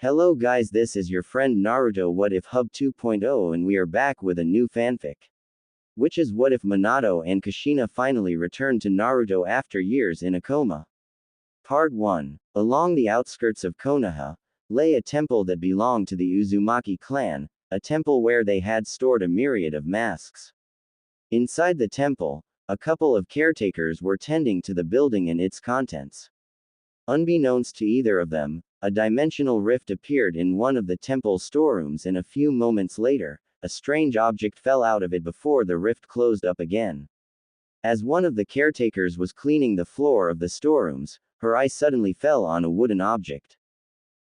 Hello guys, this is your friend Naruto What If Hub 2.0 and we are back with a new fanfic. Which is what if Minato and Kushina finally return to Naruto after years in a coma. Part 1. Along the outskirts of Konoha, lay a temple that belonged to the Uzumaki clan, a temple where they had stored a myriad of masks. Inside the temple, a couple of caretakers were tending to the building and its contents. Unbeknownst to either of them, a dimensional rift appeared in one of the temple's storerooms and a few moments later, a strange object fell out of it before the rift closed up again. As one of the caretakers was cleaning the floor of the storerooms, her eye suddenly fell on a wooden object.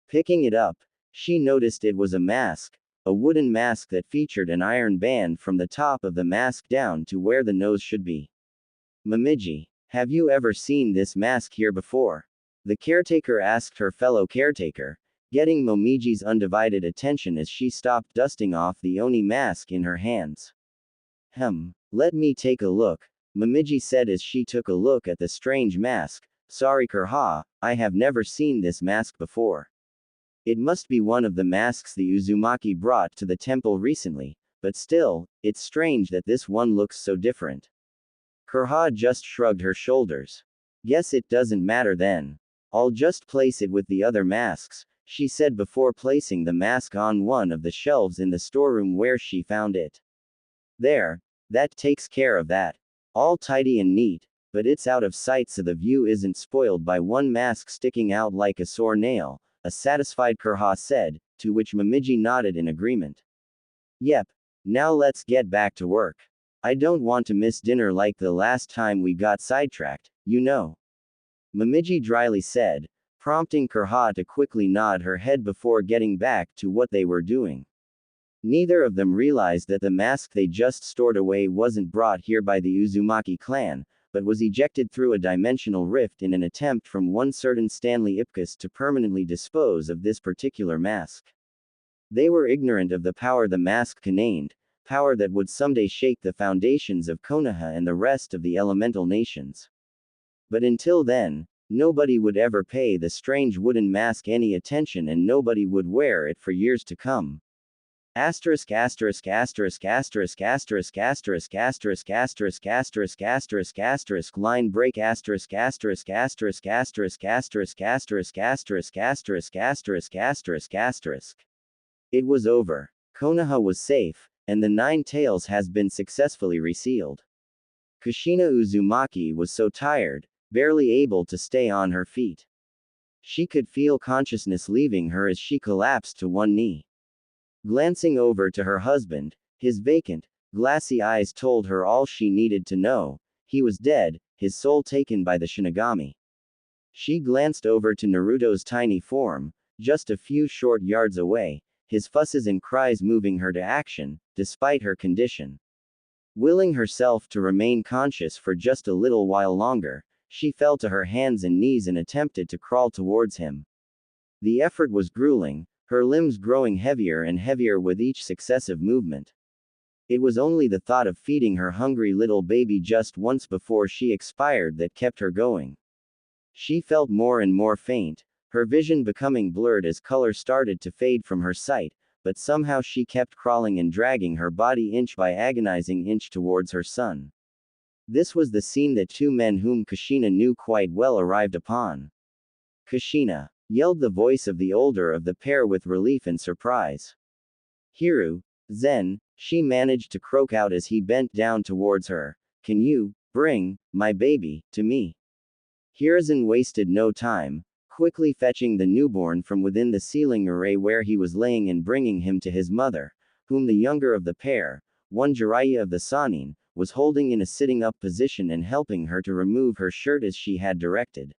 Picking it up, she noticed it was a mask, a wooden mask that featured an iron band from the top of the mask down to where the nose should be. Momiji, have you ever seen this mask here before? The caretaker asked her fellow caretaker, getting Momiji's undivided attention as she stopped dusting off the Oni mask in her hands. Let me take a look, Momiji said as she took a look at the strange mask. Sorry Kurha, I have never seen this mask before. It must be one of the masks the Uzumaki brought to the temple recently, but still, it's strange that this one looks so different. Kurha just shrugged her shoulders. Guess it doesn't matter then. I'll just place it with the other masks, she said before placing the mask on one of the shelves in the storeroom where she found it. There, that takes care of that. All tidy and neat, but it's out of sight so the view isn't spoiled by one mask sticking out like a sore nail, a satisfied Kurha said, to which Momiji nodded in agreement. Yep, now let's get back to work. I don't want to miss dinner like the last time we got sidetracked, you know. Momiji dryly said, prompting Kurha to quickly nod her head before getting back to what they were doing. Neither of them realized that the mask they just stored away wasn't brought here by the Uzumaki clan, but was ejected through a dimensional rift in an attempt from one certain Stanley Ipkiss to permanently dispose of this particular mask. They were ignorant of the power the mask contained, power that would someday shake the foundations of Konoha and the rest of the elemental nations. But until then, nobody would ever pay the strange wooden mask any attention and nobody would wear it for years to come. Asterisk asterisk asterisk asterisk asterisk asterisk asterisk asterisk asterisk asterisk asterisk line break asterisk asterisk asterisk asterisk asterisk asterisk asterisk asterisk asterisk asterisk asterisk. It was over. Konoha was safe, and the Nine Tails has been successfully resealed. Kushina Uzumaki was so tired, barely able to stay on her feet. She could feel consciousness leaving her as she collapsed to one knee. Glancing over to her husband, his vacant, glassy eyes told her all she needed to know. He was dead, his soul taken by the Shinigami. She glanced over to Naruto's tiny form, just a few short yards away, his fusses and cries moving her to action, despite her condition. Willing herself to remain conscious for just a little while longer, she fell to her hands and knees and attempted to crawl towards him. The effort was grueling, her limbs growing heavier and heavier with each successive movement. It was only the thought of feeding her hungry little baby just once before she expired that kept her going. She felt more and more faint, her vision becoming blurred as color started to fade from her sight, but somehow she kept crawling and dragging her body inch by agonizing inch towards her son. This was the scene that two men whom Kushina knew quite well arrived upon. Kushina, yelled the voice of the older of the pair with relief and surprise. Hiru, Zen, she managed to croak out as he bent down towards her. Can you bring my baby to me? Hiruzen wasted no time, quickly fetching the newborn from within the ceiling array where he was laying and bringing him to his mother, whom the younger of the pair, one Jiraiya of the Sannin, was holding in a sitting-up position and helping her to remove her shirt as she had directed.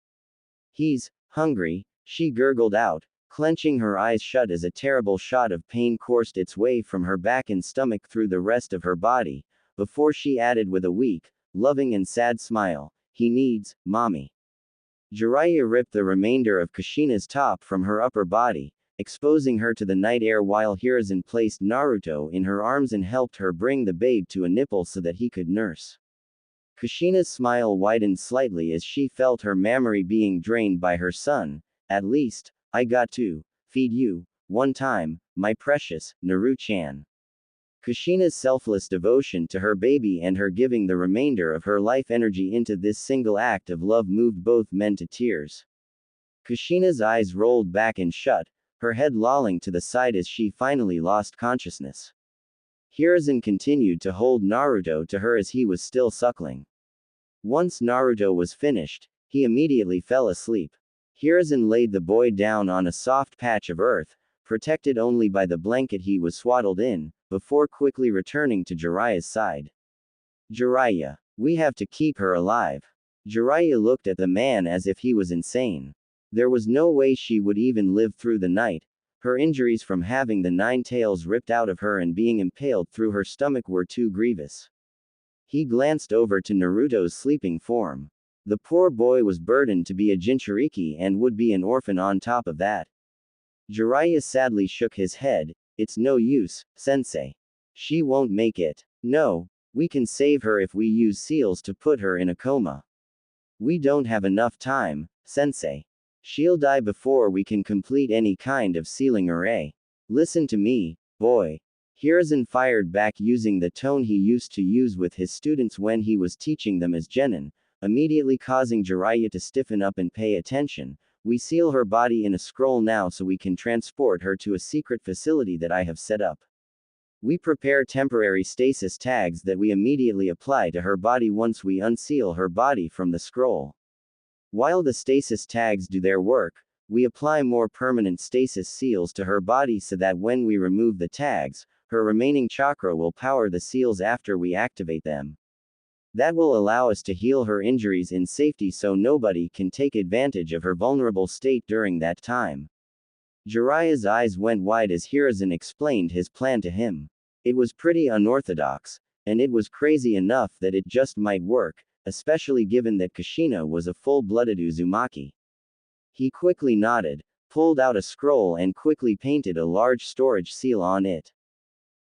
He's hungry, she gurgled out, clenching her eyes shut as a terrible shot of pain coursed its way from her back and stomach through the rest of her body, before she added with a weak, loving and sad smile, he needs mommy. Jiraiya ripped the remainder of Kushina's top from her upper body, exposing her to the night air while Hiruzen placed Naruto in her arms and helped her bring the babe to a nipple so that he could nurse. Kushina's smile widened slightly as she felt her memory being drained by her son. At least, I got to feed you, one time, my precious, Naru-chan. Kushina's selfless devotion to her baby and her giving the remainder of her life energy into this single act of love moved both men to tears. Kushina's eyes rolled back and shut, her head lolling to the side as she finally lost consciousness. Hiruzen continued to hold Naruto to her as he was still suckling. Once Naruto was finished, he immediately fell asleep. Hiruzen laid the boy down on a soft patch of earth, protected only by the blanket he was swaddled in, before quickly returning to Jiraiya's side. Jiraiya, we have to keep her alive. Jiraiya looked at the man as if he was insane. There was no way she would even live through the night. Her injuries from having the 9 tails ripped out of her and being impaled through her stomach were too grievous. He glanced over to Naruto's sleeping form. The poor boy was burdened to be a Jinchuriki and would be an orphan on top of that. Jiraiya sadly shook his head. It's no use, sensei. She won't make it. No, we can save her if we use seals to put her in a coma. We don't have enough time, sensei. She'll die before we can complete any kind of sealing array. Listen to me, boy. Hiruzen fired back using the tone he used to use with his students when he was teaching them as genin, immediately causing Jiraiya to stiffen up and pay attention. We seal her body in a scroll now so we can transport her to a secret facility that I have set up. We prepare temporary stasis tags that we immediately apply to her body once we unseal her body from the scroll. While the stasis tags do their work, we apply more permanent stasis seals to her body so that when we remove the tags, her remaining chakra will power the seals after we activate them. That will allow us to heal her injuries in safety so nobody can take advantage of her vulnerable state during that time. Jiraiya's eyes went wide as Hiruzen explained his plan to him. It was pretty unorthodox, and it was crazy enough that it just might work, especially given that Kushina was a full-blooded Uzumaki. He quickly nodded, pulled out a scroll and quickly painted a large storage seal on it.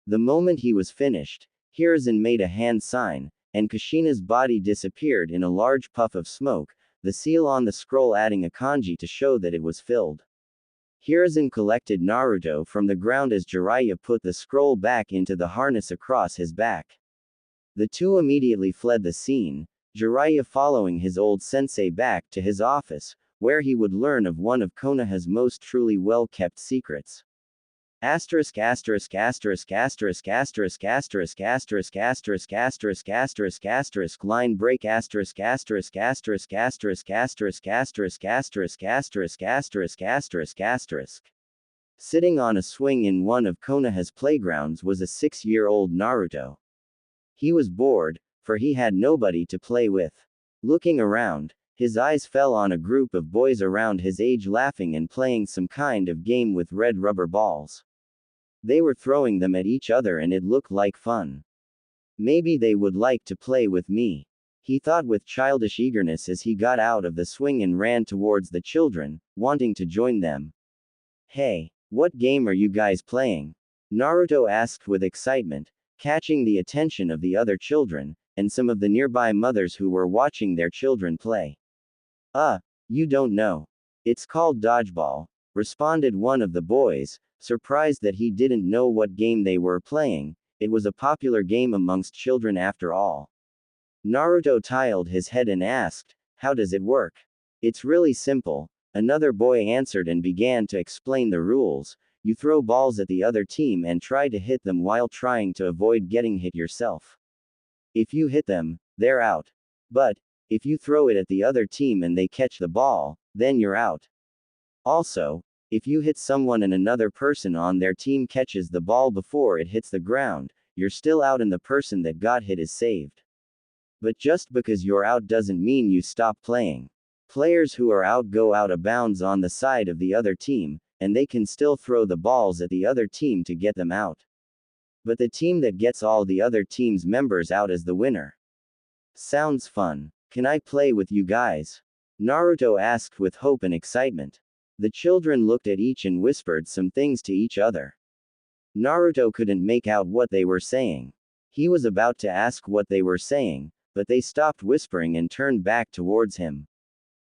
The moment he was finished, Hiruzen made a hand sign, and Kushina's body disappeared in a large puff of smoke, the seal on the scroll adding a kanji to show that it was filled. Hiruzen collected Naruto from the ground as Jiraiya put the scroll back into the harness across his back. The two immediately fled the scene, Jiraiya following his old sensei back to his office, where he would learn of one of Konoha's most truly well-kept secrets. Asterisk asterisk asterisk asterisk asterisk asterisk asterisk asterisk asterisk asterisk asterisk line break asterisk asterisk asterisk asterisk asterisk asterisk asterisk asterisk asterisk asterisk asterisk. Sitting on a swing in one of Konoha's playgrounds was a 6-year-old Naruto. He was bored, for he had nobody to play with. Looking around, his eyes fell on a group of boys around his age laughing and playing some kind of game with red rubber balls. They were throwing them at each other and it looked like fun. Maybe they would like to play with me, he thought with childish eagerness as he got out of the swing and ran towards the children, wanting to join them. Hey, what game are you guys playing? Naruto asked with excitement, catching the attention of the other children, and some of the nearby mothers who were watching their children play. You don't know. It's called dodgeball, responded one of the boys, surprised that he didn't know what game they were playing. It was a popular game amongst children after all. Naruto tiled his head and asked, how does it work? It's really simple, another boy answered and began to explain the rules. You throw balls at the other team and try to hit them while trying to avoid getting hit yourself. If you hit them, they're out. But, if you throw it at the other team and they catch the ball, then you're out. Also, if you hit someone and another person on their team catches the ball before it hits the ground, you're still out and the person that got hit is saved. But just because you're out doesn't mean you stop playing. Players who are out go out of bounds on the side of the other team, and they can still throw the balls at the other team to get them out. But the team that gets all the other team's members out is the winner. Sounds fun. Can I play with you guys? Naruto asked with hope and excitement. The children looked at each and whispered some things to each other. Naruto couldn't make out what they were saying. He was about to ask what they were saying, but they stopped whispering and turned back towards him.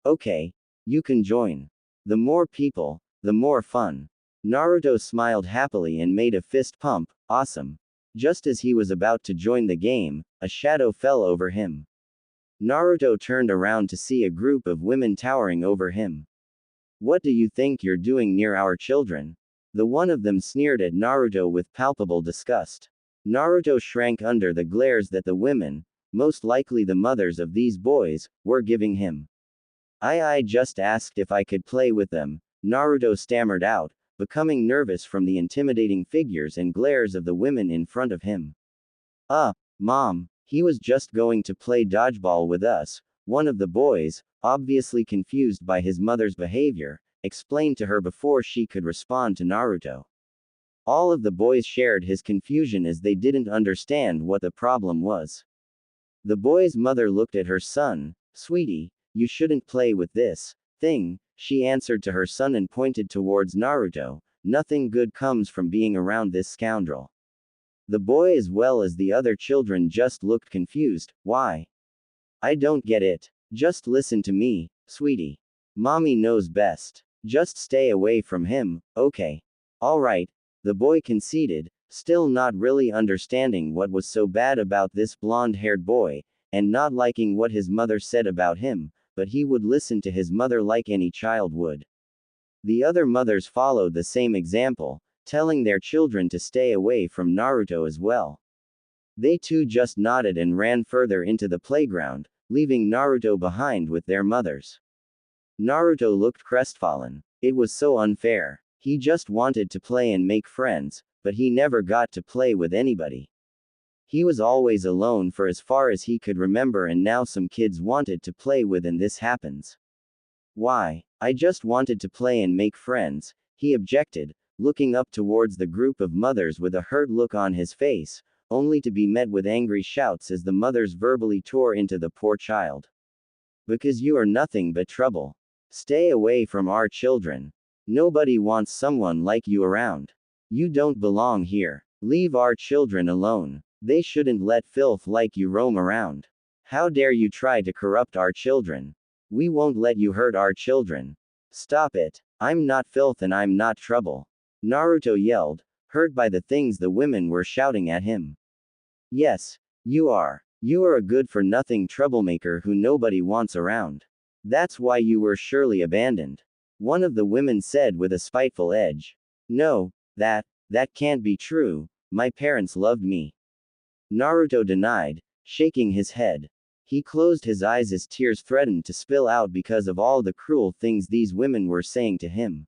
Okay, you can join. The more people, the more fun. Naruto smiled happily and made a fist pump. Awesome. Just as he was about to join the game, a shadow fell over him. Naruto turned around to see a group of women towering over him. What do you think you're doing near our children? The one of them sneered at Naruto with palpable disgust. Naruto shrank under the glares that the women, most likely the mothers of these boys, were giving him. I just asked if I could play with them, Naruto stammered out, becoming nervous from the intimidating figures and glares of the women in front of him. Mom, he was just going to play dodgeball with us, one of the boys, obviously confused by his mother's behavior, explained to her before she could respond to Naruto. All of the boys shared his confusion as they didn't understand what the problem was. The boy's mother looked at her son. Sweetie, you shouldn't play with this thing, she answered to her son and pointed towards Naruto. Nothing good comes from being around this scoundrel. The boy as well as the other children just looked confused. Why? I don't get it. Just listen to me, sweetie. Mommy knows best. Just stay away from him, okay? Alright. The boy conceded, still not really understanding what was so bad about this blonde-haired boy, and not liking what his mother said about him, but he would listen to his mother like any child would. The other mothers followed the same example, telling their children to stay away from Naruto as well. They too just nodded and ran further into the playground, leaving Naruto behind with their mothers. Naruto looked crestfallen. It was so unfair. He just wanted to play and make friends, but he never got to play with anybody. He was always alone for as far as he could remember, and now some kids wanted to play with and this happens. Why? I just wanted to play and make friends, he objected, looking up towards the group of mothers with a hurt look on his face, only to be met with angry shouts as the mothers verbally tore into the poor child. Because you are nothing but trouble. Stay away from our children. Nobody wants someone like you around. You don't belong here. Leave our children alone. They shouldn't let filth like you roam around. How dare you try to corrupt our children? We won't let you hurt our children. Stop it. I'm not filth and I'm not trouble. Naruto yelled, hurt by the things the women were shouting at him. Yes, you are. You are a good-for-nothing troublemaker who nobody wants around. That's why you were surely abandoned. One of the women said with a spiteful edge. No, that can't be true. My parents loved me. Naruto denied, shaking his head. He closed his eyes as tears threatened to spill out because of all the cruel things these women were saying to him.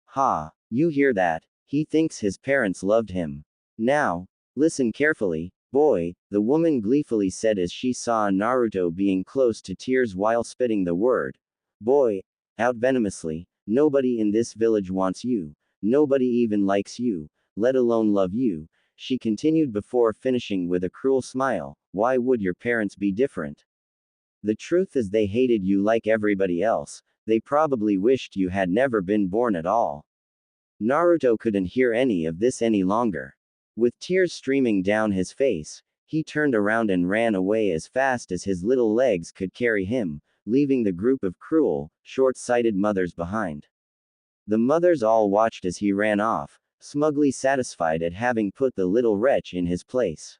Ha, you hear that? He thinks his parents loved him. Now, listen carefully, boy, the woman gleefully said as she saw Naruto being close to tears while spitting the word, boy, out venomously. Nobody in this village wants you. Nobody even likes you, let alone love you, she continued before finishing with a cruel smile. Why would your parents be different? The truth is they hated you like everybody else. They probably wished you had never been born at all. Naruto couldn't hear any of this any longer. With tears streaming down his face, he turned around and ran away as fast as his little legs could carry him, leaving the group of cruel, short-sighted mothers behind. The mothers all watched as he ran off, smugly satisfied at having put the little wretch in his place.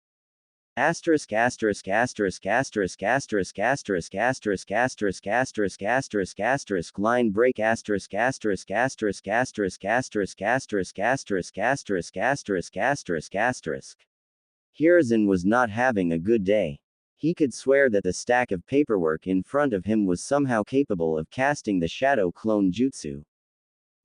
Asterisk asterisk asterisk asterisk asterisk asterisk asterisk asterisk asterisk asterisk asterisk line break asterisk asterisk asterisk asterisk asterisk asterisk asterisk asterisk asterisk asterisk asterisk. Hiruzen was not having a good day. He could swear that the stack of paperwork in front of him was somehow capable of casting the shadow clone jutsu.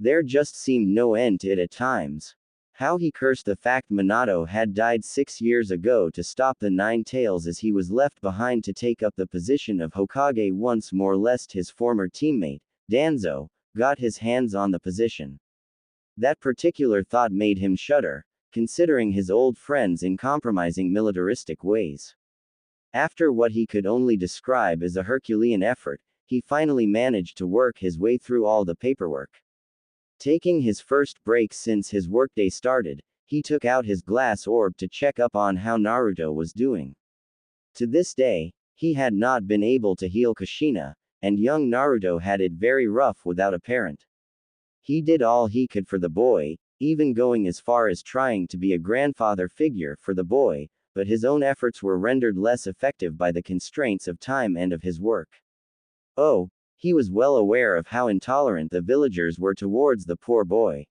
There just seemed no end to it at times. How he cursed the fact Minato had died 6 years ago to stop the Nine Tails as he was left behind to take up the position of Hokage once more lest his former teammate, Danzo, got his hands on the position. That particular thought made him shudder, considering his old friends in compromising militaristic ways. After what he could only describe as a Herculean effort, he finally managed to work his way through all the paperwork. Taking his first break since his workday started, he took out his glass orb to check up on how Naruto was doing. To this day, he had not been able to heal Kushina, and young Naruto had it very rough without a parent. He did all he could for the boy, even going as far as trying to be a grandfather figure for the boy, but his own efforts were rendered less effective by the constraints of time and of his work. Oh, he was well aware of how intolerant the villagers were towards the poor boy.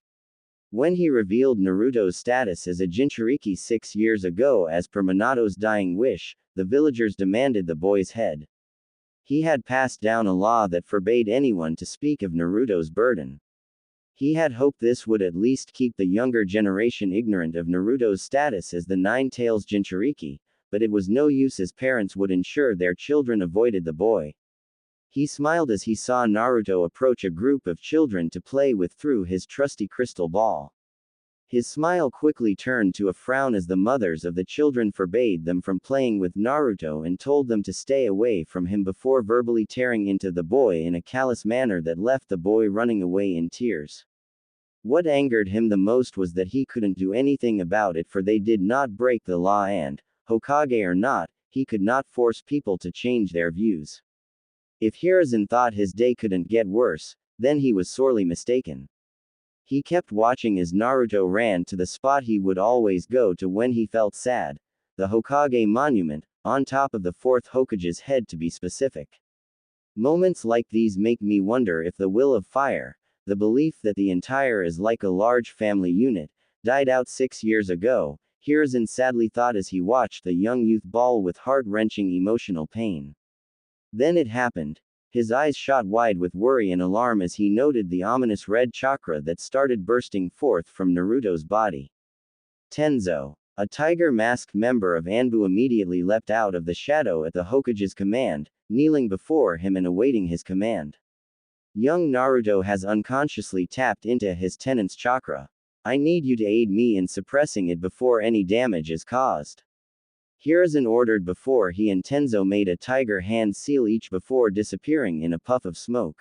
When he revealed Naruto's status as a Jinchuriki 6 years ago as per Minato's dying wish, the villagers demanded the boy's head. He had passed down a law that forbade anyone to speak of Naruto's burden. He had hoped this would at least keep the younger generation ignorant of Naruto's status as the Nine Tails Jinchuriki, but it was no use as parents would ensure their children avoided the boy. He smiled as he saw Naruto approach a group of children to play with through his trusty crystal ball. His smile quickly turned to a frown as the mothers of the children forbade them from playing with Naruto and told them to stay away from him before verbally tearing into the boy in a callous manner that left the boy running away in tears. What angered him the most was that he couldn't do anything about it, for they did not break the law and, Hokage or not, he could not force people to change their views. If Hiruzen thought his day couldn't get worse, then he was sorely mistaken. He kept watching as Naruto ran to the spot he would always go to when he felt sad, the Hokage monument, on top of the fourth Hokage's head to be specific. Moments like these make me wonder if the will of fire, the belief that the entire is like a large family unit, died out 6 years ago, Hiruzen sadly thought as he watched the young youth bawl with heart-wrenching emotional pain. Then it happened. His eyes shot wide with worry and alarm as he noted the ominous red chakra that started bursting forth from Naruto's body. Tenzo, a tiger-masked member of Anbu, immediately leapt out of the shadow at the Hokage's command, kneeling before him and awaiting his command. Young Naruto has unconsciously tapped into his tenant's chakra. I need you to aid me in suppressing it before any damage is caused. Hiruzen ordered before he and Tenzo made a tiger hand seal each before disappearing in a puff of smoke.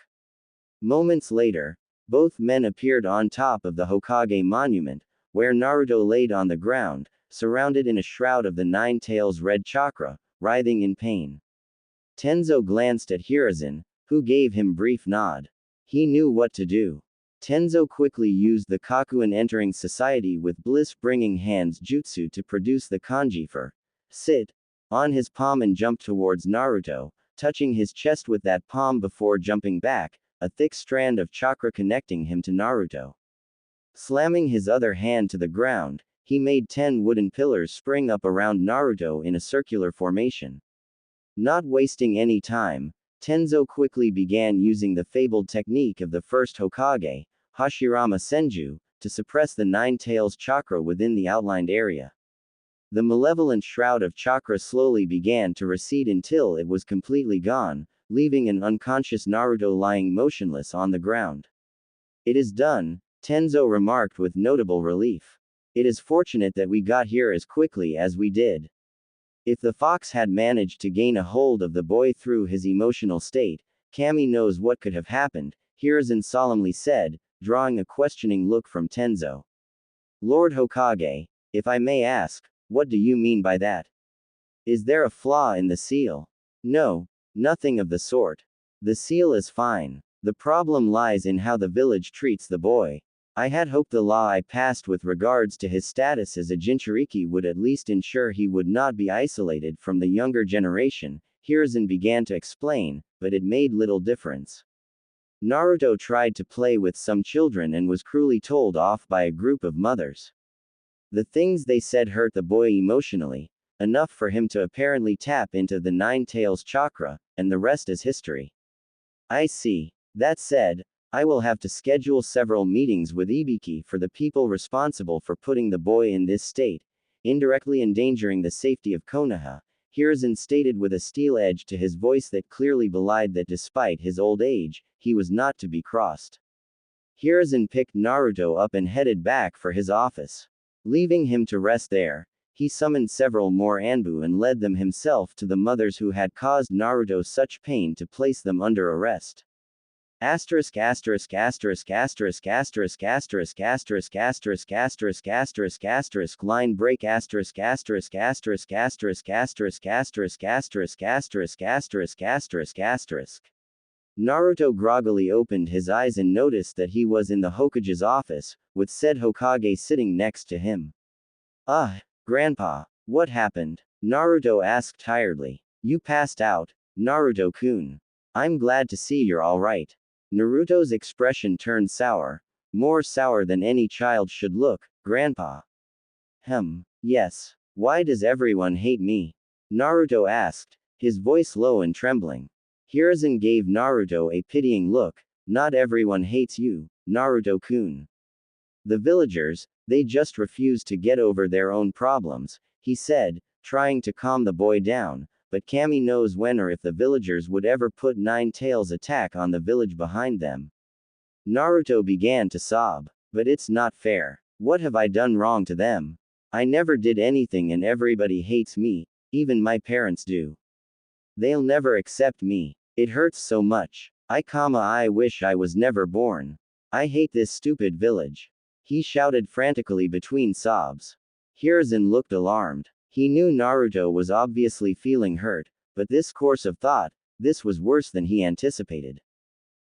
Moments later, both men appeared on top of the Hokage monument, where Naruto laid on the ground, surrounded in a shroud of the Nine Tails red chakra, writhing in pain. Tenzo glanced at Hiruzen, who gave him brief nod. He knew what to do. Tenzo quickly used the Kakuin entering society with bliss-bringing hands jutsu to produce the kanji for sit on his palm and jumped towards Naruto, touching his chest with that palm before jumping back, a thick strand of chakra connecting him to Naruto. Slamming his other hand to the ground, he made 10 wooden pillars spring up around Naruto in a circular formation. Not wasting any time, Tenzo quickly began using the fabled technique of the first Hokage, Hashirama Senju, to suppress the Nine Tails chakra within the outlined area. The malevolent shroud of chakra slowly began to recede until it was completely gone, leaving an unconscious Naruto lying motionless on the ground. It is done, Tenzo remarked with notable relief. It is fortunate that we got here as quickly as we did. If the fox had managed to gain a hold of the boy through his emotional state, Kami knows what could have happened, Hiruzen solemnly said, drawing a questioning look from Tenzo. Lord Hokage, if I may ask, what do you mean by that? Is there a flaw in the seal? No, nothing of the sort. The seal is fine. The problem lies in how the village treats the boy. I had hoped the law I passed with regards to his status as a Jinchuriki would at least ensure he would not be isolated from the younger generation, Hiruzen began to explain, but it made little difference. Naruto tried to play with some children and was cruelly told off by a group of mothers. The things they said hurt the boy emotionally, enough for him to apparently tap into the Nine Tails chakra, and the rest is history. I see. That said, I will have to schedule several meetings with Ibiki for the people responsible for putting the boy in this state, indirectly endangering the safety of Konoha, Hiruzen stated with a steel edge to his voice that clearly belied that despite his old age, he was not to be crossed. Hiruzen picked Naruto up and headed back for his office. Leaving him to rest there, he summoned several more Anbu and led them himself to the mothers who had caused Naruto such pain to place them under arrest. Asterisk asterisk asterisk asterisk asterisk asterisk asterisk asterisk asterisk asterisk asterisk line break asterisk asterisk asterisk asterisk asterisk asterisk asterisk asterisk asterisk asterisk asterisk. Naruto groggily opened his eyes and noticed that he was in the Hokage's office, with said Hokage sitting next to him. Grandpa, what happened? Naruto asked tiredly. You passed out, Naruto-kun. I'm glad to see you're alright. Naruto's expression turned sour. More sour than any child should look, Grandpa. Yes. Why does everyone hate me? Naruto asked, his voice low and trembling. Hiruzen gave Naruto a pitying look. Not everyone hates you, Naruto-kun. The villagers, they just refuse to get over their own problems, he said, trying to calm the boy down, but Kami knows when or if the villagers would ever put Nine Tails' attack on the village behind them. Naruto began to sob. But it's not fair. What have I done wrong to them? I never did anything and everybody hates me, even my parents do. They'll never accept me. It hurts so much. I wish I was never born. I hate this stupid village. He shouted frantically between sobs. Hiruzen looked alarmed. He knew Naruto was obviously feeling hurt, but this course of thought, this was worse than he anticipated.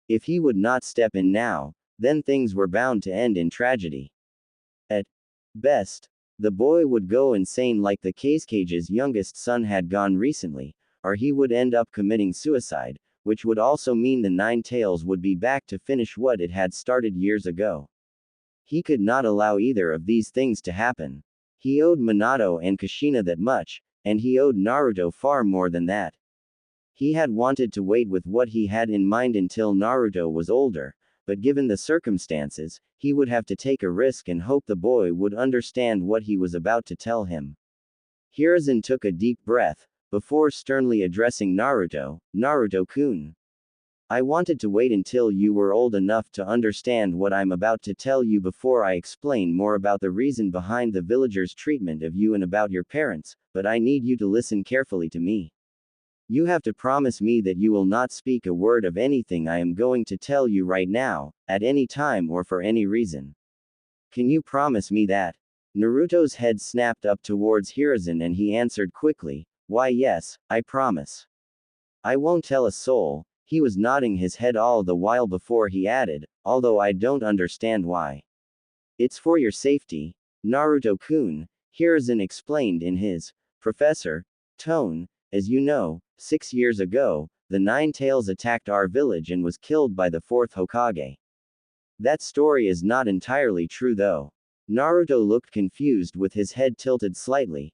If he would not step in now, then things were bound to end in tragedy. At best, the boy would go insane like the Kage's youngest son had gone recently, or he would end up committing suicide, which would also mean the Nine Tails would be back to finish what it had started years ago. He could not allow either of these things to happen. He owed Minato and Kushina that much, and he owed Naruto far more than that. He had wanted to wait with what he had in mind until Naruto was older, but given the circumstances, he would have to take a risk and hope the boy would understand what he was about to tell him. Hiruzen took a deep breath, before sternly addressing Naruto, Naruto-kun. I wanted to wait until you were old enough to understand what I'm about to tell you before I explain more about the reason behind the villagers' treatment of you and about your parents, but I need you to listen carefully to me. You have to promise me that you will not speak a word of anything I am going to tell you right now, at any time or for any reason. Can you promise me that? Naruto's head snapped up towards Hiruzen and he answered quickly, why yes, I promise. I won't tell a soul. He was nodding his head all the while before he added, although I don't understand why. It's for your safety, Naruto-kun, Hiruzen explained in his professor tone. As you know, 6 years ago, the Nine Tails attacked our village and was killed by the 4th Hokage. That story is not entirely true though. Naruto looked confused with his head tilted slightly.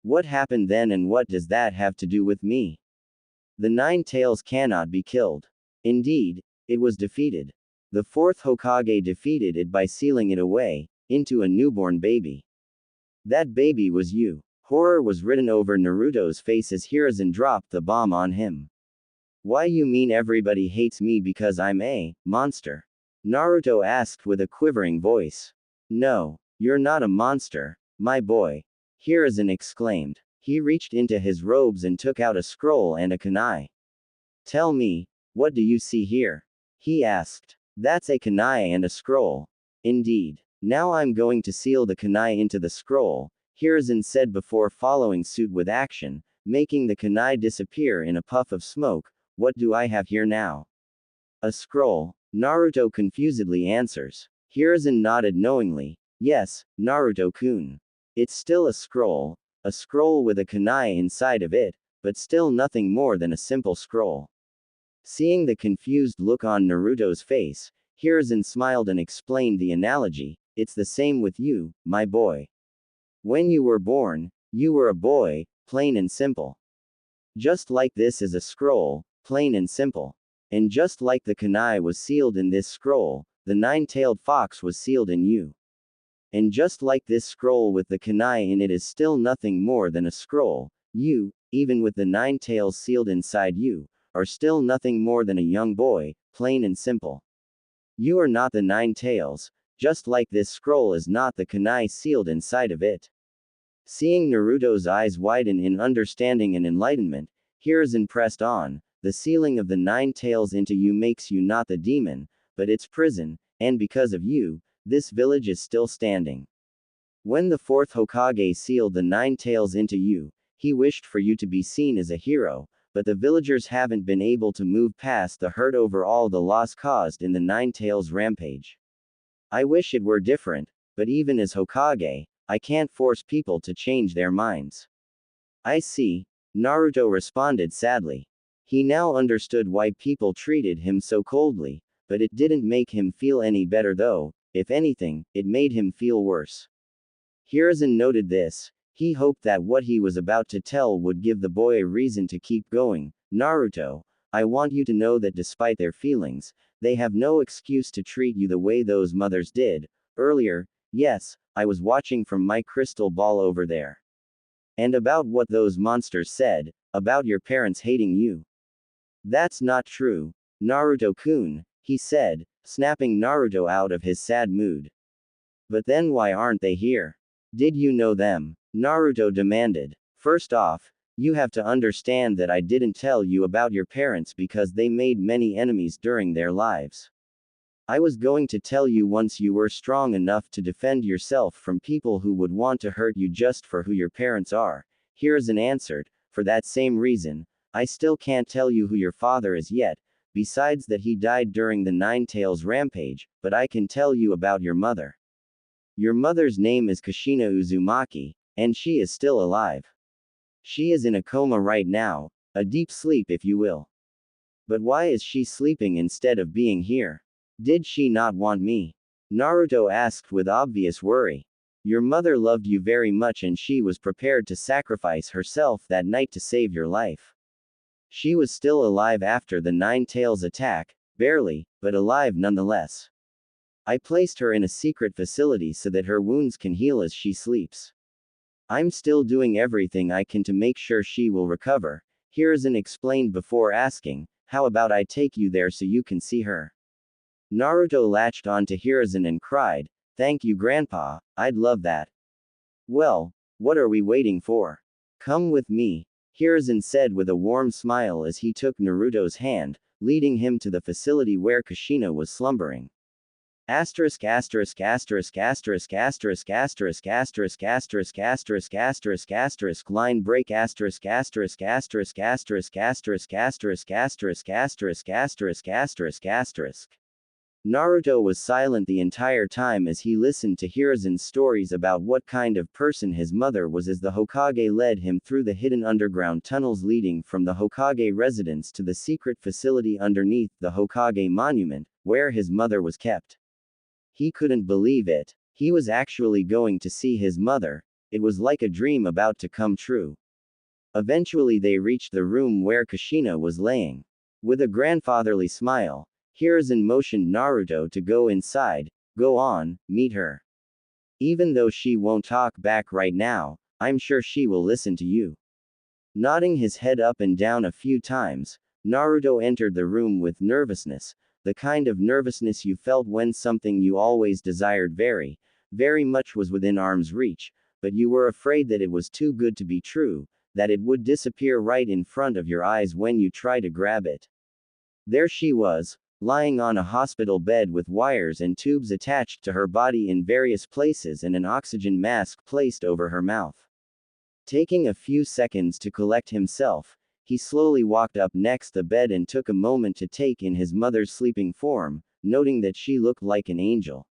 What happened then and what does that have to do with me? The Nine Tails cannot be killed. Indeed, it was defeated. The 4th Hokage defeated it by sealing it away, into a newborn baby. That baby was you. Horror was written over Naruto's face as Hiruzen dropped the bomb on him. Why you mean everybody hates me because I'm a monster? Naruto asked with a quivering voice. No, you're not a monster, my boy. Hiruzen exclaimed. He reached into his robes and took out a scroll and a kunai. Tell me, what do you see here? He asked. That's a kunai and a scroll. Indeed. Now I'm going to seal the kunai into the scroll, Hiruzen said before following suit with action, making the kunai disappear in a puff of smoke. What do I have here now? A scroll, Naruto confusedly answers. Hiruzen nodded knowingly. Yes, Naruto-kun. It's still a scroll with a kunai inside of it, but still nothing more than a simple scroll. Seeing the confused look on Naruto's face, Hiruzen smiled and explained the analogy. It's the same with you, my boy. When you were born, you were a boy, plain and simple. Just like this is a scroll, plain and simple. And just like the kunai was sealed in this scroll, the nine-tailed fox was sealed in you. And just like this scroll with the kunai in it is still nothing more than a scroll, you, even with the 9 tails sealed inside you, are still nothing more than a young boy, plain and simple. You are not the 9 tails, just like this scroll is not the kunai sealed inside of it. Seeing Naruto's eyes widen in understanding and enlightenment, Hiruzen pressed on. The sealing of the 9 tails into you makes you not the demon, but its prison, and because of you, this village is still standing. When the 4th Hokage sealed the 9 tails into you, he wished for you to be seen as a hero, but the villagers haven't been able to move past the hurt over all the loss caused in the Nine Tails rampage. I wish it were different, but even as Hokage, I can't force people to change their minds. I see, Naruto responded sadly. He now understood why people treated him so coldly, but it didn't make him feel any better though, if anything, it made him feel worse. Hiruzen noted this. He hoped that what he was about to tell would give the boy a reason to keep going. Naruto, I want you to know that despite their feelings, they have no excuse to treat you the way those mothers did. Earlier, yes, I was watching from my crystal ball over there. And about what those monsters said, about your parents hating you. That's not true, Naruto-kun, he said, snapping Naruto out of his sad mood. But then why aren't they here? Did you know them? Naruto demanded. First off, you have to understand that I didn't tell you about your parents because they made many enemies during their lives. I was going to tell you once you were strong enough to defend yourself from people who would want to hurt you just for who your parents are. Hiruzen answered, for that same reason, I still can't tell you who your father is yet, besides that he died during the Nine Tails rampage, but I can tell you about your mother. Your mother's name is Kushina Uzumaki, and she is still alive. She is in a coma right now, a deep sleep if you will. But why is she sleeping instead of being here? Did she not want me? Naruto asked with obvious worry. Your mother loved you very much and she was prepared to sacrifice herself that night to save your life. She was still alive after the Nine Tails attack, barely, but alive nonetheless. I placed her in a secret facility so that her wounds can heal as she sleeps. I'm still doing everything I can to make sure she will recover, Hiruzen explained before asking, how about I take you there so you can see her? Naruto latched onto Hiruzen and cried, thank you Grandpa, I'd love that. Well, what are we waiting for? Come with me, Hiruzen said with a warm smile as he took Naruto's hand, leading him to the facility where Kushina was slumbering. Asterisk asterisk asterisk asterisk asterisk asterisk asterisk asterisk asterisk asterisk asterisk line break asterisk asterisk asterisk asterisk asterisk asterisk asterisk asterisk asterisk asterisk asterisk. Naruto was silent the entire time as he listened to Hiruzen's stories about what kind of person his mother was as the Hokage led him through the hidden underground tunnels leading from the Hokage residence to the secret facility underneath the Hokage monument, where his mother was kept. He couldn't believe it. He was actually going to see his mother. It was like a dream about to come true. Eventually they reached the room where Kushina was laying. With a grandfatherly smile, Hiruzen motioned Naruto to go inside. Go on, meet her. Even though she won't talk back right now, I'm sure she will listen to you. Nodding his head up and down a few times, Naruto entered the room with nervousness, the kind of nervousness you felt when something you always desired very, very much was within arm's reach, but you were afraid that it was too good to be true, that it would disappear right in front of your eyes when you try to grab it. There she was, lying on a hospital bed with wires and tubes attached to her body in various places and an oxygen mask placed over her mouth. Taking a few seconds to collect himself, he slowly walked up next the bed and took a moment to take in his mother's sleeping form, noting that she looked like an angel.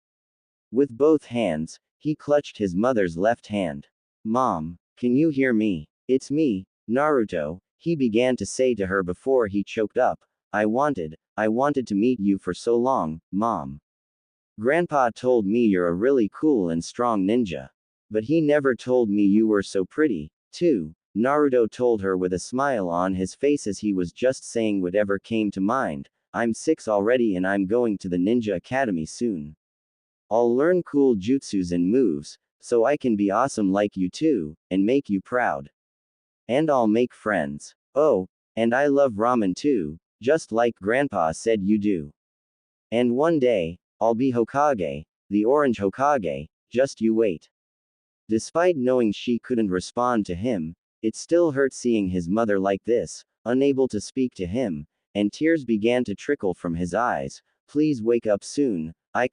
With both hands, he clutched his mother's left hand. Mom, can you hear me? It's me, Naruto, he began to say to her before he choked up. I wanted to meet you for so long, Mom. Grandpa told me you're a really cool and strong ninja. But he never told me you were so pretty, too. Naruto told her with a smile on his face as he was just saying whatever came to mind. I'm 6 already and I'm going to the ninja academy soon. I'll learn cool jutsus and moves, so I can be awesome like you too, and make you proud. And I'll make friends. Oh, and I love ramen too, just like Grandpa said you do. And one day, I'll be Hokage, the Orange Hokage, just you wait. Despite knowing she couldn't respond to him, it still hurt seeing his mother like this, unable to speak to him, and tears began to trickle from his eyes. Please wake up soon, I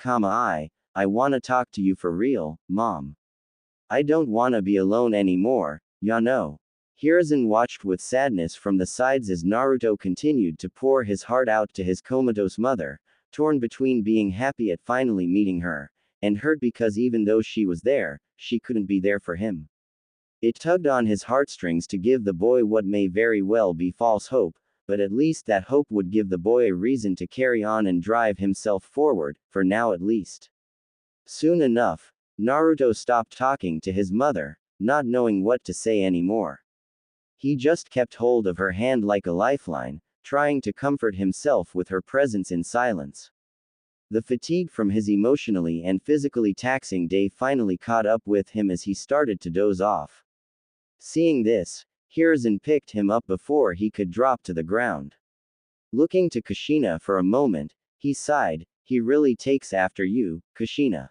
wanna talk to you for real, Mom. I don't wanna be alone anymore, ya know. Hiruzen watched with sadness from the sides as Naruto continued to pour his heart out to his comatose mother, torn between being happy at finally meeting her, and hurt because even though she was there, she couldn't be there for him. It tugged on his heartstrings to give the boy what may very well be false hope, but at least that hope would give the boy a reason to carry on and drive himself forward, for now at least. Soon enough, Naruto stopped talking to his mother, not knowing what to say anymore. He just kept hold of her hand like a lifeline, trying to comfort himself with her presence in silence. The fatigue from his emotionally and physically taxing day finally caught up with him as he started to doze off. Seeing this, Hiruzen picked him up before he could drop to the ground. Looking to Kushina for a moment, he sighed, "He really takes after you, Kushina.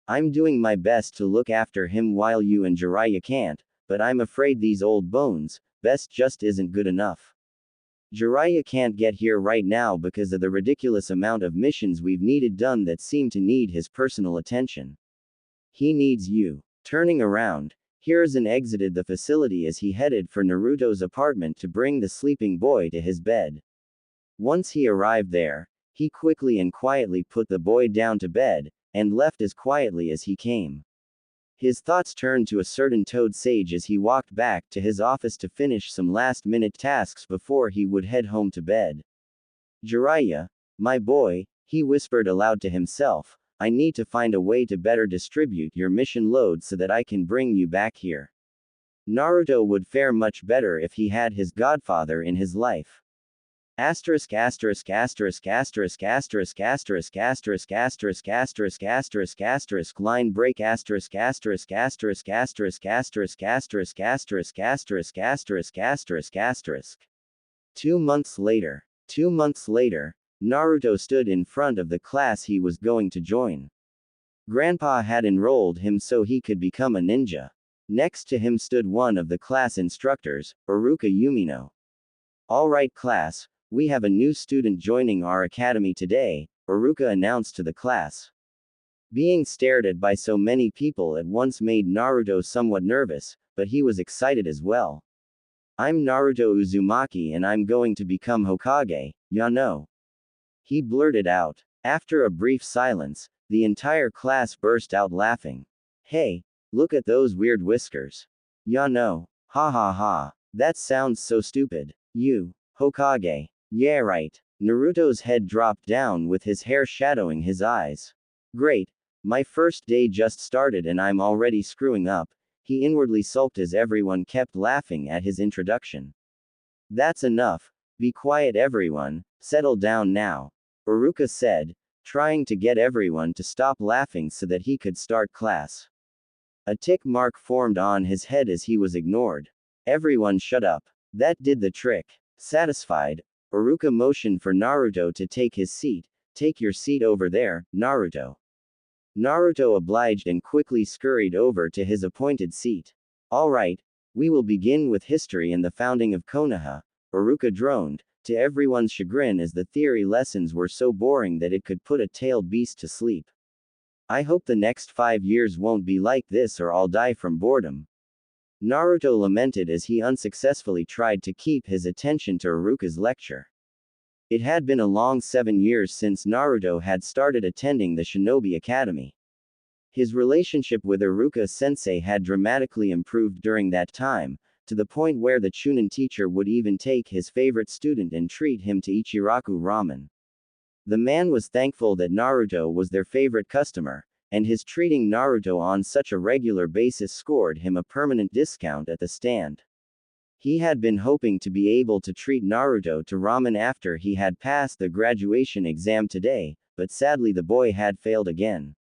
I'm doing my best to look after him while you and Jiraiya can't, but I'm afraid these old bones, best just isn't good enough. Jiraiya can't get here right now because of the ridiculous amount of missions we've needed done that seem to need his personal attention. He needs you." Turning around, Hiruzen exited the facility as he headed for Naruto's apartment to bring the sleeping boy to his bed. Once he arrived there, he quickly and quietly put the boy down to bed, and left as quietly as he came. His thoughts turned to a certain Toad Sage as he walked back to his office to finish some last-minute tasks before he would head home to bed. "Jiraiya, my boy," he whispered aloud to himself, "I need to find a way to better distribute your mission load so that I can bring you back here. Naruto would fare much better if he had his godfather in his life." Asterisk asterisk asterisk asterisk asterisk asterisk asterisk asterisk asterisk asterisk asterisk line break asterisk asterisk asterisk asterisk asterisk asterisk asterisk asterisk asterisk asterisk asterisk. 2 months later. 2 months later, Naruto stood in front of the class he was going to join. Grandpa had enrolled him so he could become a ninja. Next to him stood one of the class instructors, Iruka Yumino. "All right class, we have a new student joining our academy today," Iruka announced to the class. Being stared at by so many people at once made Naruto somewhat nervous, but he was excited as well. "I'm Naruto Uzumaki and I'm going to become Hokage, ya know," he blurted out. After a brief silence, the entire class burst out laughing. "Hey, look at those weird whiskers. Ya know. Ha ha ha. That sounds so stupid. You, Hokage. Yeah right." Naruto's head dropped down with his hair shadowing his eyes. "Great. My first day just started and I'm already screwing up," he inwardly sulked as everyone kept laughing at his introduction. "That's enough. Be quiet everyone, settle down now," Iruka said, trying to get everyone to stop laughing so that he could start class. A tick mark formed on his head as he was ignored. Everyone shut up. That did the trick. Satisfied, Iruka motioned for Naruto to take his seat. "Take your seat over there, Naruto." Naruto obliged and quickly scurried over to his appointed seat. "All right, we will begin with history and the founding of Konoha," Iruka droned, to everyone's chagrin as the theory lessons were so boring that it could put a tailed beast to sleep. "I hope the next 5 years won't be like this or I'll die from boredom." Naruto lamented as he unsuccessfully tried to keep his attention to Iruka's lecture. It had been a long 7 years since Naruto had started attending the Shinobi Academy. His relationship with Iruka-sensei had dramatically improved during that time, to the point where the Chunin teacher would even take his favorite student and treat him to Ichiraku ramen. The man was thankful that Naruto was their favorite customer, and his treating Naruto on such a regular basis scored him a permanent discount at the stand. He had been hoping to be able to treat Naruto to ramen after he had passed the graduation exam today, but sadly the boy had failed again.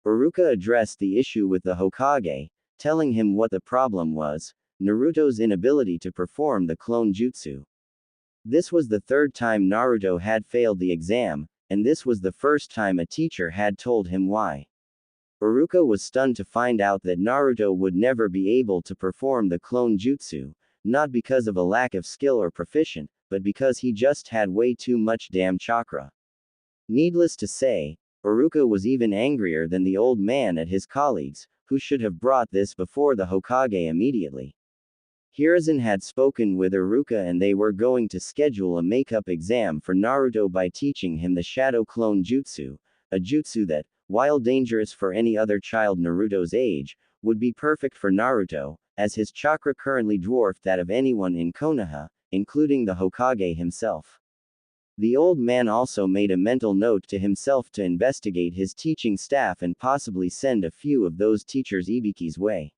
Iruka addressed the issue with the Hokage, telling him what the problem was: Naruto's inability to perform the clone jutsu. This was the third time Naruto had failed the exam, and this was the first time a teacher had told him why. Iruka was stunned to find out that Naruto would never be able to perform the clone jutsu, not because of a lack of skill or proficient, but because he just had way too much damn chakra. Needless to say, Iruka was even angrier than the old man at his colleagues, who should have brought this before the Hokage immediately. Hiruzen had spoken with Iruka and they were going to schedule a makeup exam for Naruto by teaching him the Shadow Clone Jutsu, a jutsu that, while dangerous for any other child Naruto's age, would be perfect for Naruto, as his chakra currently dwarfed that of anyone in Konoha, including the Hokage himself. The old man also made a mental note to himself to investigate his teaching staff and possibly send a few of those teachers Ibiki's way.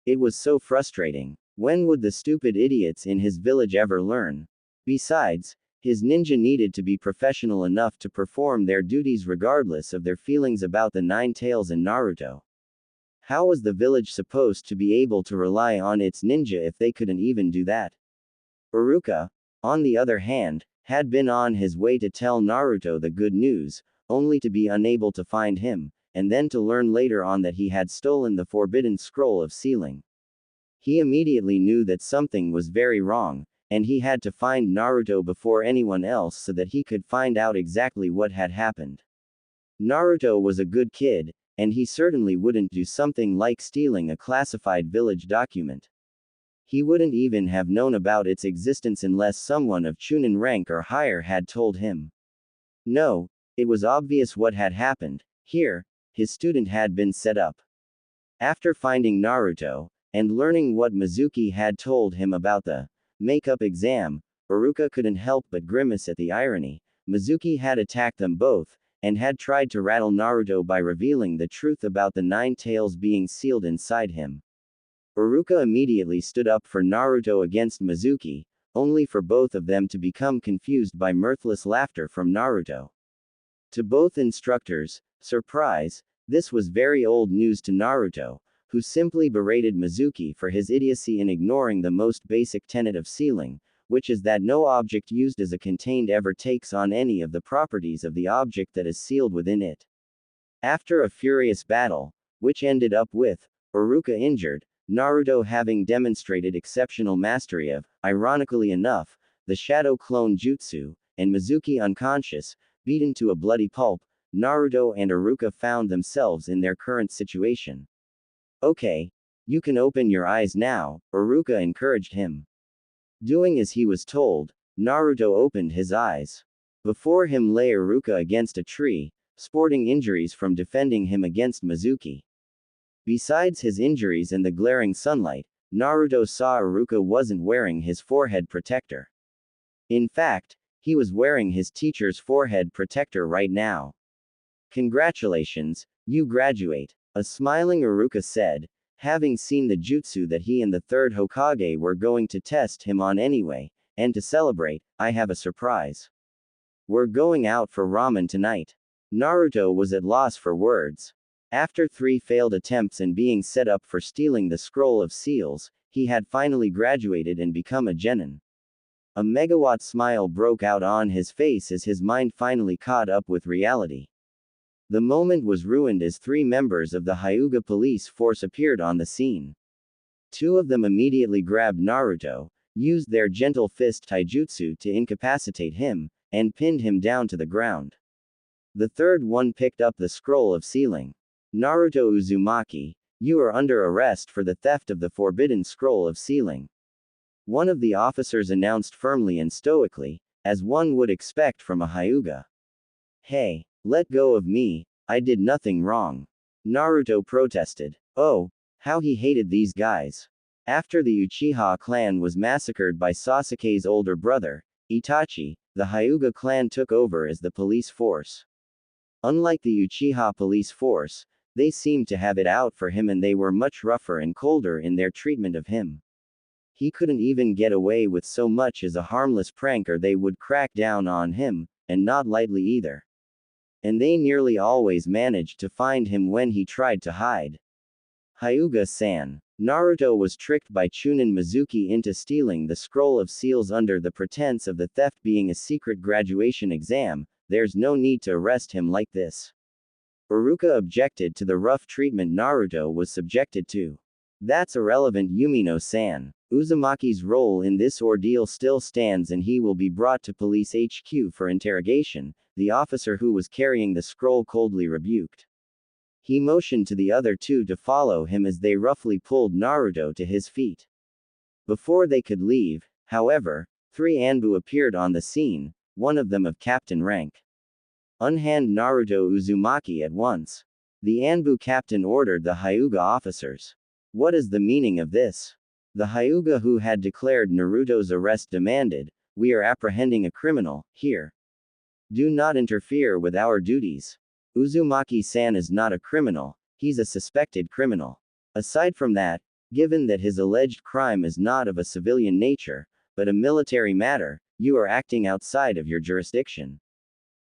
It was so frustrating. When would the stupid idiots in his village ever learn? Besides, his ninja needed to be professional enough to perform their duties regardless of their feelings about the Nine Tails and Naruto. How was the village supposed to be able to rely on its ninja if they couldn't even do that? Iruka, on the other hand, had been on his way to tell Naruto the good news, only to be unable to find him, and then to learn later on that he had stolen the forbidden scroll of sealing. He immediately knew that something was very wrong, and he had to find Naruto before anyone else so that he could find out exactly what had happened. Naruto was a good kid, and he certainly wouldn't do something like stealing a classified village document. He wouldn't even have known about its existence unless someone of Chunin rank or higher had told him. No, it was obvious what had happened. Here, his student had been set up. After finding Naruto, and learning what Mizuki had told him about the makeup exam, Iruka couldn't help but grimace at the irony. Mizuki had attacked them both, and had tried to rattle Naruto by revealing the truth about the Nine Tails being sealed inside him. Iruka immediately stood up for Naruto against Mizuki, only for both of them to become confused by mirthless laughter from Naruto. To both instructors, surprise, this was very old news to Naruto, who simply berated Mizuki for his idiocy in ignoring the most basic tenet of sealing, which is that no object used as a contained ever takes on any of the properties of the object that is sealed within it. After a furious battle, which ended up with Iruka injured, Naruto having demonstrated exceptional mastery of, ironically enough, the Shadow Clone Jutsu, and Mizuki unconscious, beaten to a bloody pulp, Naruto and Iruka found themselves in their current situation. Okay, you can open your eyes now, Iruka encouraged him. Doing as he was told, Naruto opened his eyes. Before him lay Iruka against a tree, sporting injuries from defending him against Mizuki. Besides his injuries and the glaring sunlight, Naruto saw Iruka wasn't wearing his forehead protector. In fact, he was wearing his teacher's forehead protector right now. Congratulations, you graduate. A smiling Iruka said, having seen the jutsu that he and the third Hokage were going to test him on anyway, and to celebrate, I have a surprise. We're going out for ramen tonight. Naruto was at loss for words. After 3 failed attempts and being set up for stealing the scroll of seals, he had finally graduated and become a genin. A megawatt smile broke out on his face as his mind finally caught up with reality. The moment was ruined as 3 members of the Hyuga police force appeared on the scene. 2 of them immediately grabbed Naruto, used their gentle fist taijutsu to incapacitate him, and pinned him down to the ground. The third one picked up the scroll of sealing. Naruto Uzumaki, you are under arrest for the theft of the forbidden scroll of sealing. One of the officers announced firmly and stoically, as one would expect from a Hyuga. Hey, let go of me, I did nothing wrong. Naruto protested. Oh, how he hated these guys. After the Uchiha clan was massacred by Sasuke's older brother, Itachi, the Hyuga clan took over as the police force. Unlike the Uchiha police force, they seemed to have it out for him and they were much rougher and colder in their treatment of him. He couldn't even get away with so much as a harmless prank or they would crack down on him, and not lightly either. And they nearly always managed to find him when he tried to hide. Hyuga-san. Naruto was tricked by Chunin Mizuki into stealing the scroll of seals under the pretense of the theft being a secret graduation exam. There's no need to arrest him like this. Iruka objected to the rough treatment Naruto was subjected to. That's irrelevant, Yumino-san. Uzumaki's role in this ordeal still stands and he will be brought to police HQ for interrogation, the officer who was carrying the scroll coldly rebuked. He motioned to the other 2 to follow him as they roughly pulled Naruto to his feet. Before they could leave, however, 3 Anbu appeared on the scene, one of them of captain rank. Unhand Naruto Uzumaki at once. The Anbu captain ordered the Hyuga officers. What is the meaning of this? The Hyuga who had declared Naruto's arrest demanded, "We are apprehending a criminal, here. Do not interfere with our duties. Uzumaki-san is not a criminal, he's a suspected criminal. Aside from that, given that his alleged crime is not of a civilian nature, but a military matter, you are acting outside of your jurisdiction.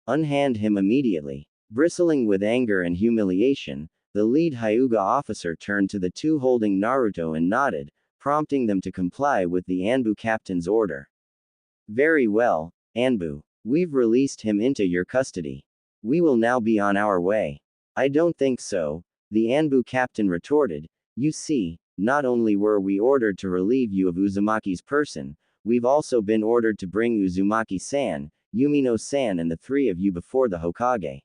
Unhand him immediately." Bristling with anger and humiliation, the lead Hyuga officer turned to the 2 holding Naruto and nodded, prompting them to comply with the Anbu captain's order. "Very well, Anbu. We've released him into your custody. We will now be on our way." "I don't think so," the Anbu captain retorted. "You see, not only were we ordered to relieve you of Uzumaki's person, we've also been ordered to bring Uzumaki-san, Yumino-san and the 3 of you before the Hokage."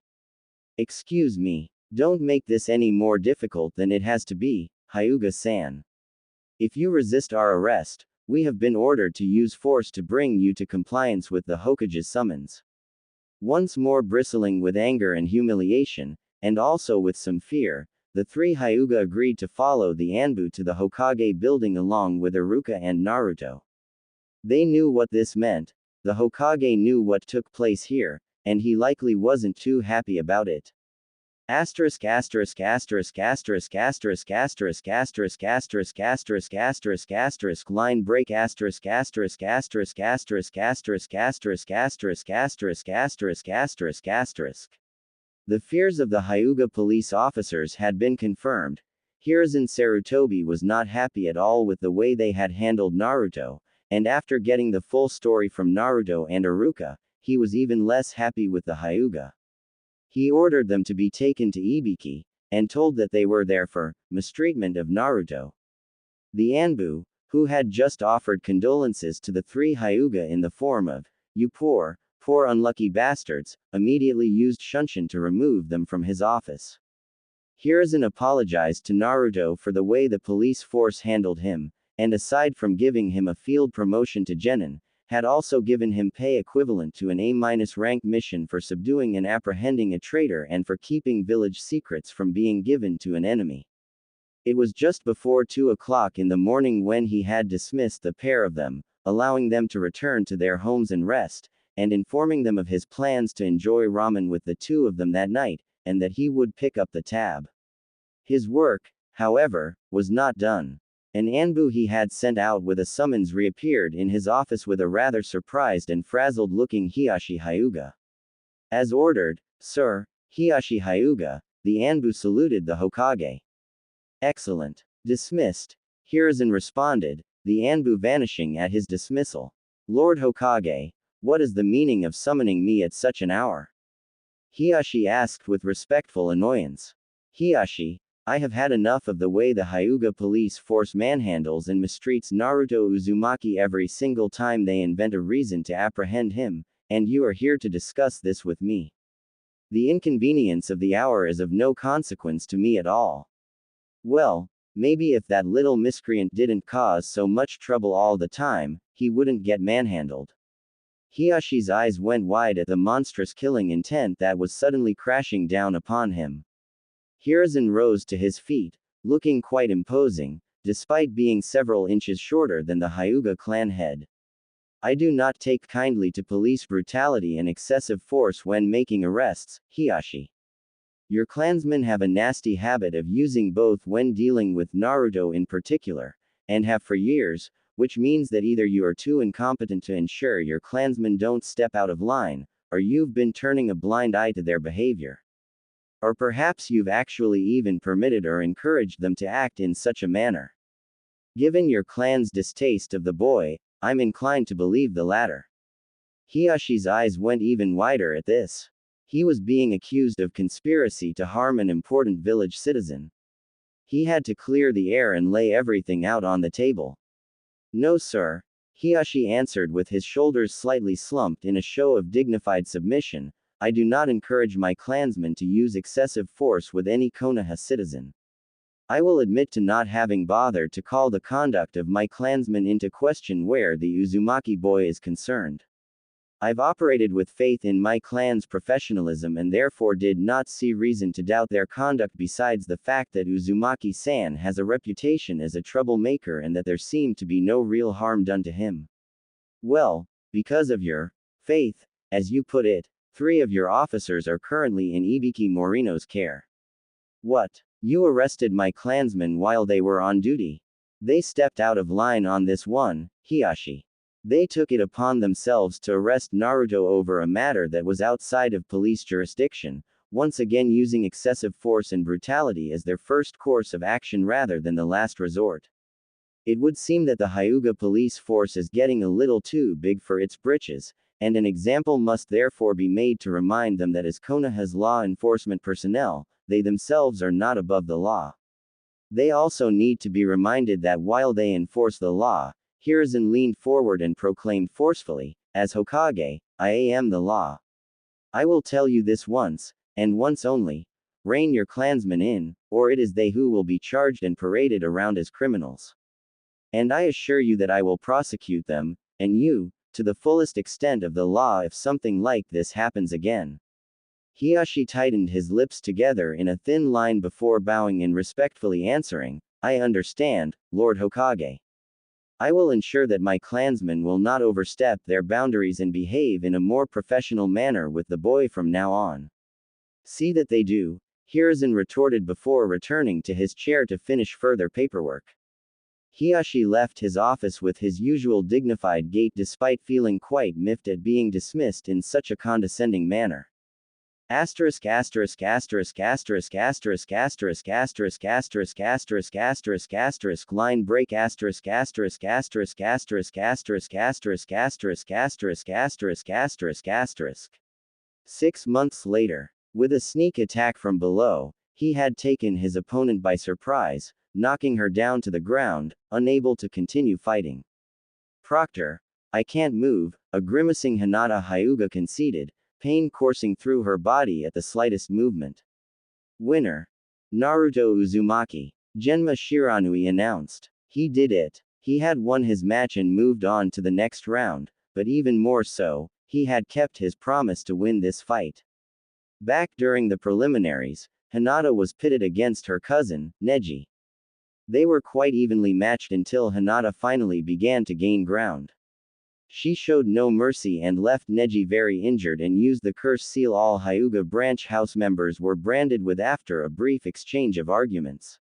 "Excuse me. Don't make this any more difficult than it has to be, Hyuga-san. If you resist our arrest, we have been ordered to use force to bring you to compliance with the Hokage's summons." Once more bristling with anger and humiliation, and also with some fear, the 3 Hyuga agreed to follow the Anbu to the Hokage building along with Iruka and Naruto. They knew what this meant. The Hokage knew what took place here, and he likely wasn't too happy about it. Asterisk asterisk asterisk asterisk asterisk asterisk asterisk asterisk asterisk asterisk asterisk line break asterisk asterisk asterisk asterisk asterisk asterisk asterisk asterisk asterisk asterisk asterisk. The fears of the Hyuga police officers had been confirmed. Hiruzen Sarutobi was not happy at all with the way they had handled Naruto, and after getting the full story from Naruto and Iruka, he was even less happy with the Hyuga. He ordered them to be taken to Ibiki, and told that they were there for mistreatment of Naruto. The Anbu, who had just offered condolences to the 3 Hyuga in the form of, "You poor unlucky bastards," immediately used Shunshin to remove them from his office. Hiruzen apologized to Naruto for the way the police force handled him, and aside from giving him a field promotion to Genin, had also given him pay equivalent to an A- rank mission for subduing and apprehending a traitor and for keeping village secrets from being given to an enemy. It was just before 2 o'clock in the morning when he had dismissed the pair of them, allowing them to return to their homes and rest, and informing them of his plans to enjoy ramen with the 2 of them that night, and that he would pick up the tab. His work, however, was not done. An Anbu he had sent out with a summons reappeared in his office with a rather surprised and frazzled-looking Hiashi Hyuga. "As ordered, sir, Hiashi Hyuga," the Anbu saluted the Hokage. "Excellent. Dismissed," Hiruzen responded, the Anbu vanishing at his dismissal. "Lord Hokage, what is the meaning of summoning me at such an hour?" Hiashi asked with respectful annoyance. "Hiashi, I have had enough of the way the Hyuga police force manhandles and mistreats Naruto Uzumaki every single time they invent a reason to apprehend him, and you are here to discuss this with me. The inconvenience of the hour is of no consequence to me at all. Well, maybe if that little miscreant didn't cause so much trouble all the time, he wouldn't get manhandled." Hiashi's eyes went wide at the monstrous killing intent that was suddenly crashing down upon him. Hiruzen rose to his feet, looking quite imposing, despite being several inches shorter than the Hyuga clan head. "I do not take kindly to police brutality and excessive force when making arrests, Hiashi. Your clansmen have a nasty habit of using both when dealing with Naruto in particular, and have for years, which means that either you are too incompetent to ensure your clansmen don't step out of line, or you've been turning a blind eye to their behavior. Or perhaps you've actually even permitted or encouraged them to act in such a manner. Given your clan's distaste of the boy, I'm inclined to believe the latter." Hiashi's eyes went even wider at this. He was being accused of conspiracy to harm an important village citizen. He had to clear the air and lay everything out on the table. "No, sir," Hiashi answered with his shoulders slightly slumped in a show of dignified submission. "I do not encourage my clansmen to use excessive force with any Konoha citizen. I will admit to not having bothered to call the conduct of my clansmen into question where the Uzumaki boy is concerned. I've operated with faith in my clan's professionalism and therefore did not see reason to doubt their conduct besides the fact that Uzumaki-san has a reputation as a troublemaker and that there seemed to be no real harm done to him. Well, because of your faith, as you put it, 3 of your officers are currently in Ibiki Morino's care. What? You arrested my clansmen while they were on duty? They stepped out of line on this one, Hiyashi. They took it upon themselves to arrest Naruto over a matter that was outside of police jurisdiction, once again using excessive force and brutality as their first course of action rather than the last resort. It would seem that the Hyuga police force is getting a little too big for its britches, and an example must therefore be made to remind them that as Konoha's law enforcement personnel, they themselves are not above the law. They also need to be reminded that while they enforce the law, Hiruzen leaned forward and proclaimed forcefully, as Hokage, I am the law. I will tell you this once, and once only. Rein your clansmen in, or it is they who will be charged and paraded around as criminals. And I assure you that I will prosecute them, and you, to the fullest extent of the law if something like this happens again. Hiyashi tightened his lips together in a thin line before bowing and respectfully answering, I understand, Lord Hokage. I will ensure that my clansmen will not overstep their boundaries and behave in a more professional manner with the boy from now on. See that they do, Hiruzen retorted before returning to his chair to finish further paperwork. Hiyashi left his office with his usual dignified gait despite feeling quite miffed at being dismissed in such a condescending manner. Asterisk asterisk asterisk asterisk asterisk asterisk asterisk asterisk asterisk asterisk asterisk line break asterisk asterisk asterisk asterisk asterisk asterisk asterisk asterisk asterisk asterisk asterisk. 6 months later, with a sneak attack from below, he had taken his opponent by surprise, knocking her down to the ground, unable to continue fighting. Proctor, I can't move, a grimacing Hinata Hyuga conceded, pain coursing through her body at the slightest movement. Winner. Naruto Uzumaki. Genma Shiranui announced. He did it. He had won his match and moved on to the next round, but even more so, he had kept his promise to win this fight. Back during the preliminaries, Hinata was pitted against her cousin, Neji. They were quite evenly matched until Hinata finally began to gain ground. She showed no mercy and left Neji very injured and used the curse seal all Hyuga branch house members were branded with after a brief exchange of arguments.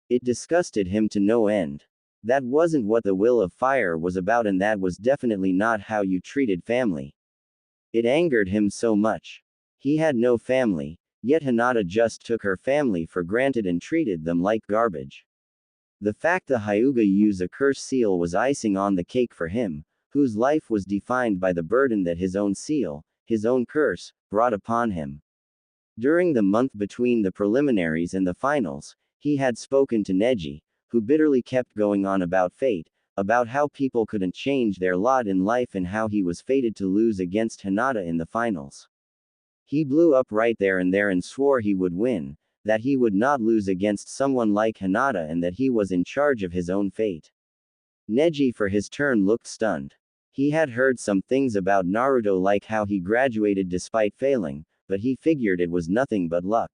It disgusted him to no end. That wasn't what the Will of Fire was about, and that was definitely not how you treated family. It angered him so much. He had no family, yet Hinata just took her family for granted and treated them like garbage. The fact the Hyuga use a curse seal was icing on the cake for him, whose life was defined by the burden that his own seal, his own curse, brought upon him. During the month between the preliminaries and the finals, he had spoken to Neji, who bitterly kept going on about fate, about how people couldn't change their lot in life and how he was fated to lose against Hinata in the finals. He blew up right there and swore he would win, that he would not lose against someone like Hinata and that he was in charge of his own fate. Neji for his turn looked stunned. He had heard some things about Naruto like how he graduated despite failing, but he figured it was nothing but luck.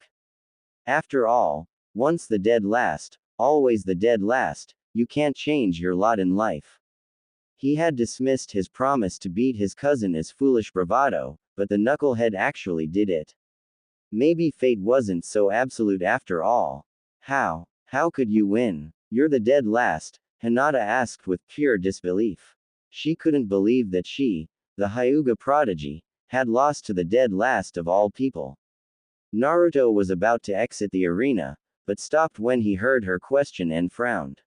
After all, once the dead last, always the dead last, you can't change your lot in life. He had dismissed his promise to beat his cousin as foolish bravado, but the knucklehead actually did it. Maybe fate wasn't so absolute after all. How could you win? You're the dead last, Hinata asked with pure disbelief. She couldn't believe that she, the Hyuga prodigy, had lost to the dead last of all people. Naruto was about to exit the arena, but stopped when he heard her question and frowned.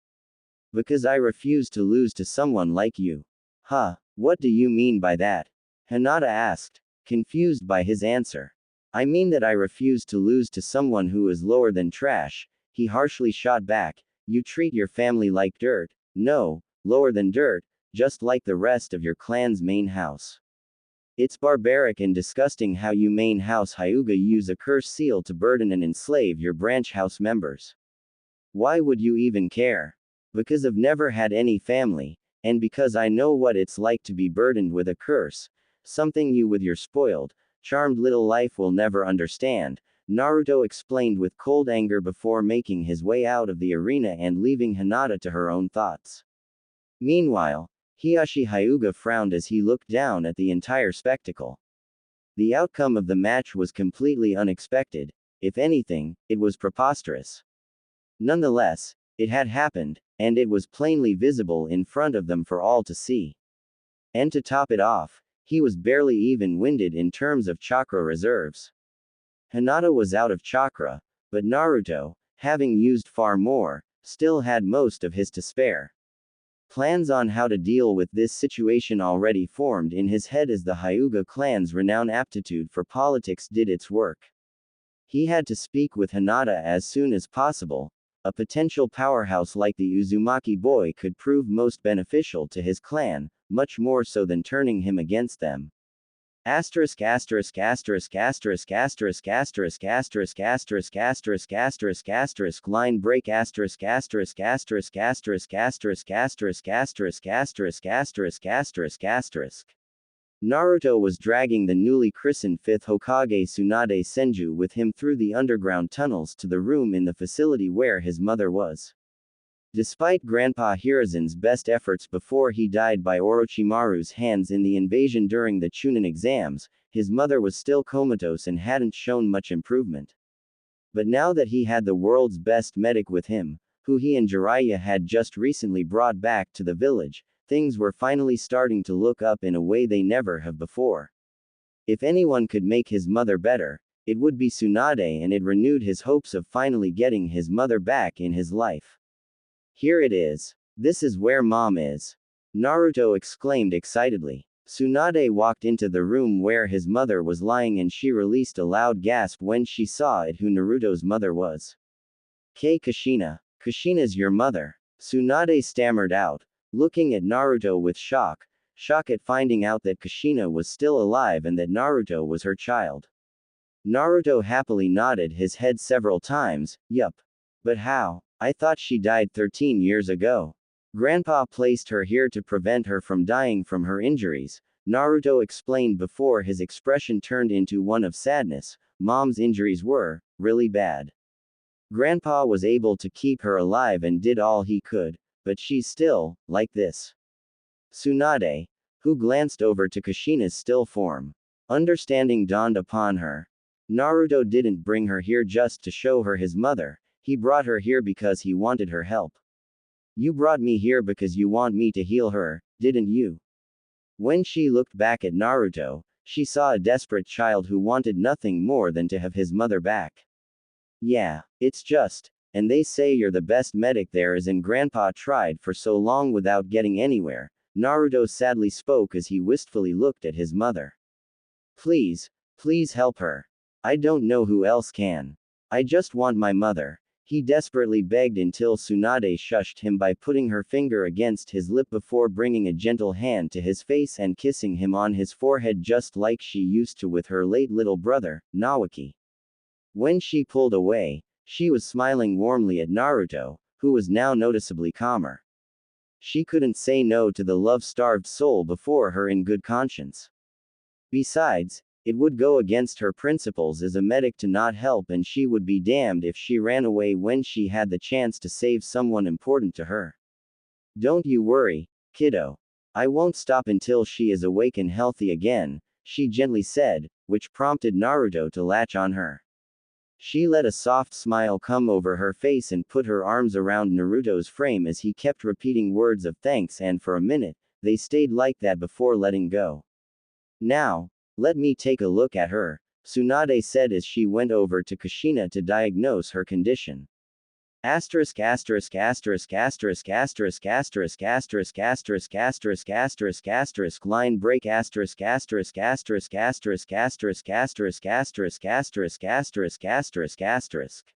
Because I refuse to lose to someone like you. Huh, what do you mean by that? Hinata asked, confused by his answer. I mean that I refuse to lose to someone who is lower than trash, he harshly shot back. You treat your family like dirt. No, lower than dirt, just like the rest of your clan's main house. It's barbaric and disgusting how you main house Hyuga use a curse seal to burden and enslave your branch house members. Why would you even care? Because I've never had any family, and because I know what it's like to be burdened with a curse, something you with your spoiled, charmed little life will never understand, Naruto explained with cold anger before making his way out of the arena and leaving Hinata to her own thoughts. Meanwhile, Hiyashi Hyuga frowned as he looked down at the entire spectacle. The outcome of the match was completely unexpected. If anything, it was preposterous. Nonetheless, it had happened, and it was plainly visible in front of them for all to see. And to top it off, he was barely even winded in terms of chakra reserves. Hinata was out of chakra, but Naruto, having used far more, still had most of his to spare. Plans on how to deal with this situation already formed in his head as the Hyuga clan's renowned aptitude for politics did its work. He had to speak with Hinata as soon as possible. A potential powerhouse like the Uzumaki boy could prove most beneficial to his clan, much more so than turning him against them. Asterisk asterisk asterisk asterisk asterisk asterisk asterisk asterisk asterisk asterisk asterisk line break asterisk asterisk asterisk asterisk asterisk asterisk asterisk asterisk asterisk asterisk asterisk. Naruto was dragging the newly christened 5th Hokage Tsunade Senju with him through the underground tunnels to the room in the facility where his mother was. Despite Grandpa Hiruzen's best efforts before he died by Orochimaru's hands in the invasion during the Chunin exams, his mother was still comatose and hadn't shown much improvement. But now that he had the world's best medic with him, who he and Jiraiya had just recently brought back to the village, things were finally starting to look up in a way they never have before. If anyone could make his mother better, it would be Tsunade, and it renewed his hopes of finally getting his mother back in his life. Here it is. This is where Mom is. Naruto exclaimed excitedly. Tsunade walked into the room where his mother was lying and she released a loud gasp when she saw it who Naruto's mother was. Kushina. Kushina's your mother. Tsunade stammered out, looking at Naruto with shock at finding out that Kushina was still alive and that Naruto was her child. Naruto happily nodded his head several times. Yup. But how? I thought she died 13 years ago. Grandpa placed her here to prevent her from dying from her injuries, Naruto explained before his expression turned into one of sadness. Mom's injuries were really bad. Grandpa was able to keep her alive and did all he could, but she's still like this. Tsunade, who glanced over to Kushina's still form. Understanding dawned upon her. Naruto didn't bring her here just to show her his mother. He brought her here because he wanted her help. You brought me here because you want me to heal her, didn't you? When she looked back at Naruto, she saw a desperate child who wanted nothing more than to have his mother back. Yeah, it's just, and they say you're the best medic there is, and Grandpa tried for so long without getting anywhere, Naruto sadly spoke as he wistfully looked at his mother. Please help her. I don't know who else can. I just want my mother. He desperately begged until Tsunade shushed him by putting her finger against his lip before bringing a gentle hand to his face and kissing him on his forehead just like she used to with her late little brother, Nawaki. When she pulled away, she was smiling warmly at Naruto, who was now noticeably calmer. She couldn't say no to the love-starved soul before her in good conscience. Besides, it would go against her principles as a medic to not help, and she would be damned if she ran away when she had the chance to save someone important to her. Don't you worry, kiddo. I won't stop until she is awake and healthy again, she gently said, which prompted Naruto to latch on her. She let a soft smile come over her face and put her arms around Naruto's frame as he kept repeating words of thanks, and for a minute, they stayed like that before letting go. Now, let me take a look at her, Tsunade said as she went over to Kushina to diagnose her condition. Asterisk asterisk asterisk asterisk asterisk asterisk asterisk asterisk asterisk asterisk asterisk line break asterisk asterisk asterisk asterisk asterisk asterisk asterisk asterisk asterisk asterisk asterisk.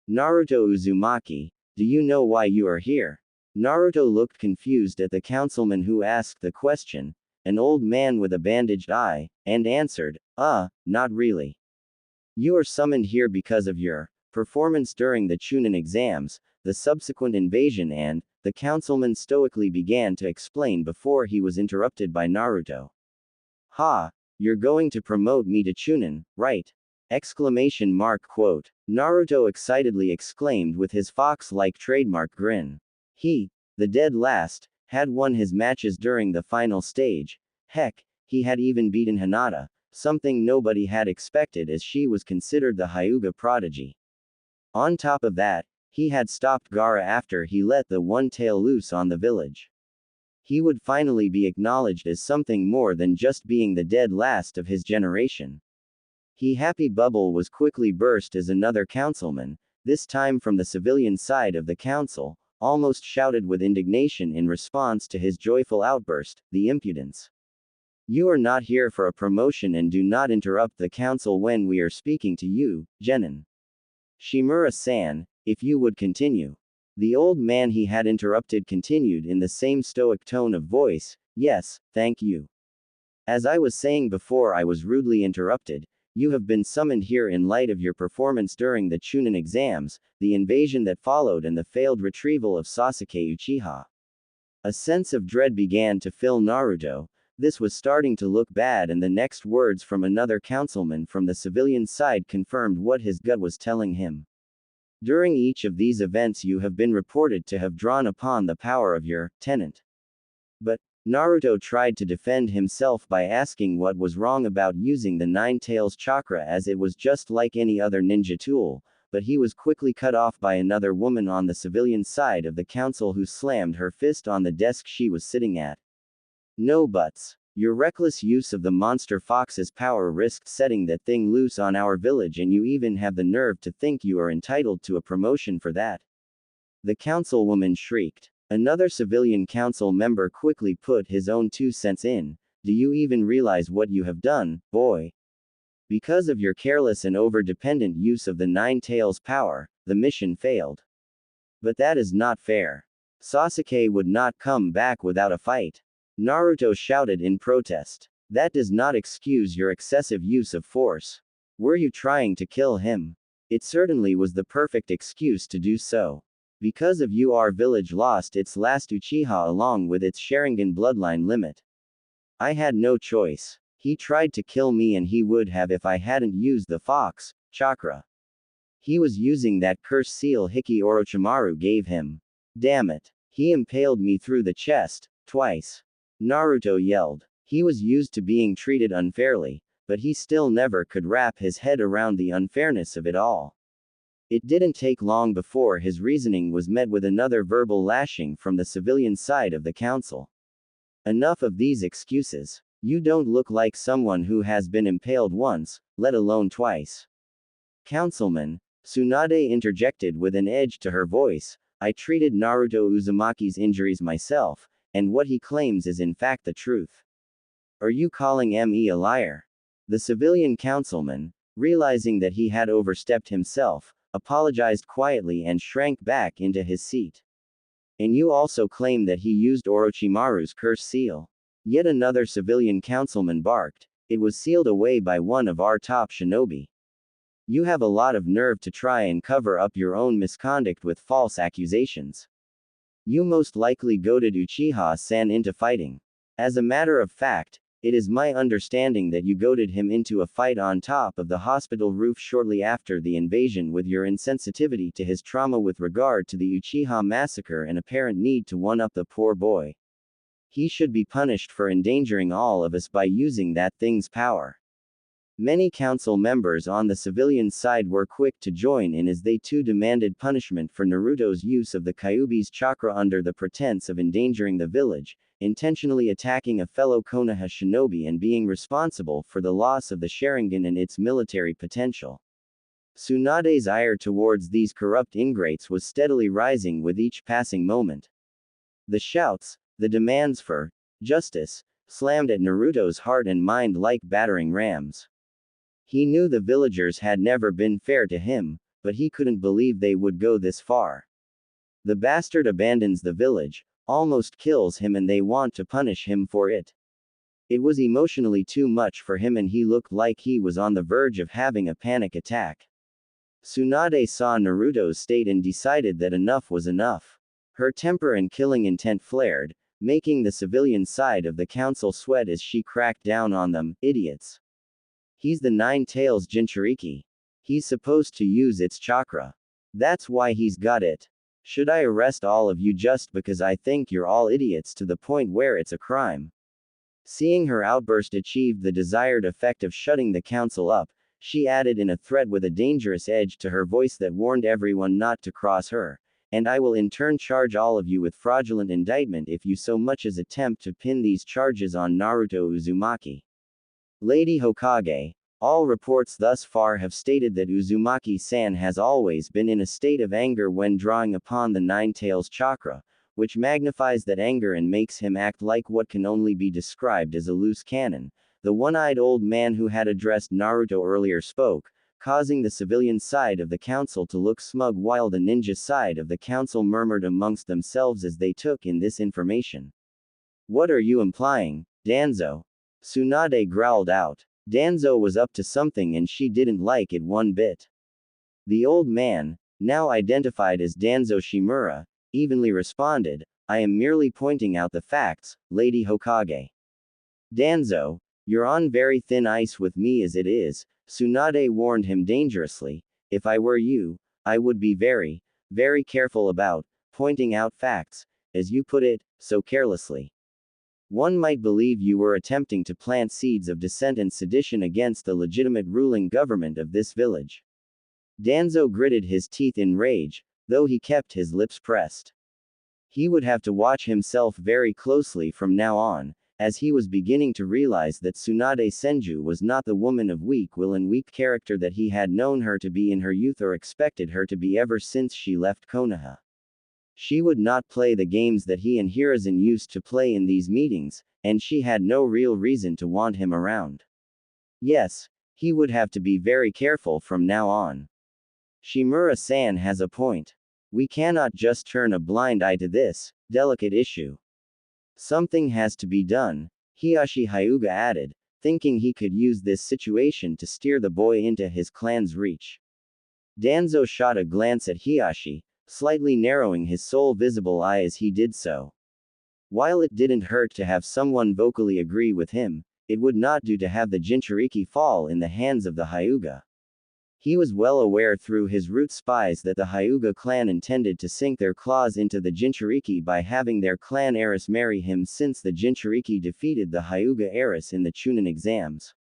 Naruto Uzumaki, do you know why you are here? Naruto looked confused at the councilman who asked the question, an old man with a bandaged eye, and answered, not really. You are summoned here because of your performance during the Chunin exams, the subsequent invasion, and the councilman stoically began to explain before he was interrupted by Naruto. Ha! You're going to promote me to Chunin, right? Exclamation mark quote. Naruto excitedly exclaimed with his fox-like trademark grin. He, the dead last, had won his matches during the final stage. Heck, he had even beaten Hinata, something nobody had expected as she was considered the Hyuga prodigy. On top of that, he had stopped Gaara after he let the one tail loose on the village. He would finally be acknowledged as something more than just being the dead last of his generation. He happy bubble was quickly burst as another councilman, this time from the civilian side of the council, almost shouted with indignation in response to his joyful outburst, the impudence. You are not here for a promotion and do not interrupt the council when we are speaking to you, Genin. Shimura-san, if you would continue. The old man he had interrupted continued in the same stoic tone of voice, yes, thank you. As I was saying before I was rudely interrupted, you have been summoned here in light of your performance during the Chunin exams, the invasion that followed and the failed retrieval of Sasuke Uchiha. A sense of dread began to fill Naruto. This was starting to look bad, and the next words from another councilman from the civilian side confirmed what his gut was telling him. During each of these events you have been reported to have drawn upon the power of your tenant. But Naruto tried to defend himself by asking what was wrong about using the Nine Tails chakra, as it was just like any other ninja tool, but he was quickly cut off by another woman on the civilian side of the council who slammed her fist on the desk she was sitting at. No buts. Your reckless use of the monster fox's power risked setting that thing loose on our village, and you even have the nerve to think you are entitled to a promotion for that. The councilwoman shrieked. Another civilian council member quickly put his own 2 cents in. Do you even realize what you have done, boy? Because of your careless and over-dependent use of the Nine Tails power, the mission failed. But that is not fair. Sasuke would not come back without a fight. Naruto shouted in protest. That does not excuse your excessive use of force. Were you trying to kill him? It certainly was the perfect excuse to do so. Because of you our village lost its last Uchiha along with its Sharingan bloodline limit. I had no choice. He tried to kill me, and he would have if I hadn't used the fox chakra. He was using that curse seal Hiki Orochimaru gave him. Damn it. He impaled me through the chest, twice. Naruto yelled. He was used to being treated unfairly, but he still never could wrap his head around the unfairness of it all. It didn't take long before his reasoning was met with another verbal lashing from the civilian side of the council. Enough of these excuses. You don't look like someone who has been impaled once, let alone twice. Councilman, Tsunade interjected with an edge to her voice. I treated Naruto Uzumaki's injuries myself, and what he claims is in fact the truth. Are you calling me a liar? The civilian councilman, realizing that he had overstepped himself, apologized quietly and shrank back into his seat. And you also claim that he used Orochimaru's curse seal? Yet another civilian councilman barked. It was sealed away by one of our top shinobi. You have a lot of nerve to try and cover up your own misconduct with false accusations. You most likely goaded Uchiha-san into fighting. As a matter of fact, it is my understanding that you goaded him into a fight on top of the hospital roof shortly after the invasion with your insensitivity to his trauma with regard to the Uchiha massacre and apparent need to one-up the poor boy. He should be punished for endangering all of us by using that thing's power. Many council members on the civilian side were quick to join in as they too demanded punishment for Naruto's use of the Kyuubi's chakra under the pretense of endangering the village, intentionally attacking a fellow Konoha shinobi, and being responsible for the loss of the Sharingan and its military potential. Tsunade's ire towards these corrupt ingrates was steadily rising with each passing moment. The shouts, the demands for justice, slammed at Naruto's heart and mind like battering rams. He knew the villagers had never been fair to him, but he couldn't believe they would go this far. The bastard abandons the village, almost kills him, and they want to punish him for it. It was emotionally too much for him, and he looked like he was on the verge of having a panic attack. Tsunade saw Naruto's state and decided that enough was enough. Her temper and killing intent flared, making the civilian side of the council sweat as she cracked down on them. Idiots. He's the Nine Tails Jinchuriki. He's supposed to use its chakra. That's why he's got it. Should I arrest all of you just because I think you're all idiots to the point where it's a crime? Seeing her outburst achieved the desired effect of shutting the council up, she added in a threat with a dangerous edge to her voice that warned everyone not to cross her. And I will in turn charge all of you with fraudulent indictment if you so much as attempt to pin these charges on Naruto Uzumaki. Lady Hokage, all reports thus far have stated that Uzumaki-san has always been in a state of anger when drawing upon the Nine Tails chakra, which magnifies that anger and makes him act like what can only be described as a loose cannon. The one-eyed old man who had addressed Naruto earlier spoke, causing the civilian side of the council to look smug while the ninja side of the council murmured amongst themselves as they took in this information. What are you implying, Danzo? Tsunade growled out. Danzo was up to something and she didn't like it one bit. The old man, now identified as Danzo Shimura, evenly responded, I am merely pointing out the facts, Lady Hokage. Danzo, you're on very thin ice with me as it is, Tsunade warned him dangerously. If I were you, I would be very, very careful about pointing out facts, as you put it, so carelessly. One might believe you were attempting to plant seeds of dissent and sedition against the legitimate ruling government of this village. Danzo gritted his teeth in rage, though he kept his lips pressed. He would have to watch himself very closely from now on, as he was beginning to realize that Tsunade Senju was not the woman of weak will and weak character that he had known her to be in her youth or expected her to be ever since she left Konoha. She would not play the games that he and Hiruzen used to play in these meetings, and she had no real reason to want him around. Yes, he would have to be very careful from now on. Shimura-san has a point. We cannot just turn a blind eye to this delicate issue. Something has to be done, Hiyashi Hyuga added, thinking he could use this situation to steer the boy into his clan's reach. Danzo shot a glance at Hiyashi, slightly narrowing his sole visible eye as he did so. While it didn't hurt to have someone vocally agree with him, it would not do to have the Jinchuriki fall in the hands of the Hyuga. He was well aware through his root spies that the Hyuga clan intended to sink their claws into the Jinchuriki by having their clan heiress marry him since the Jinchuriki defeated the Hyuga heiress in the Chunin exams.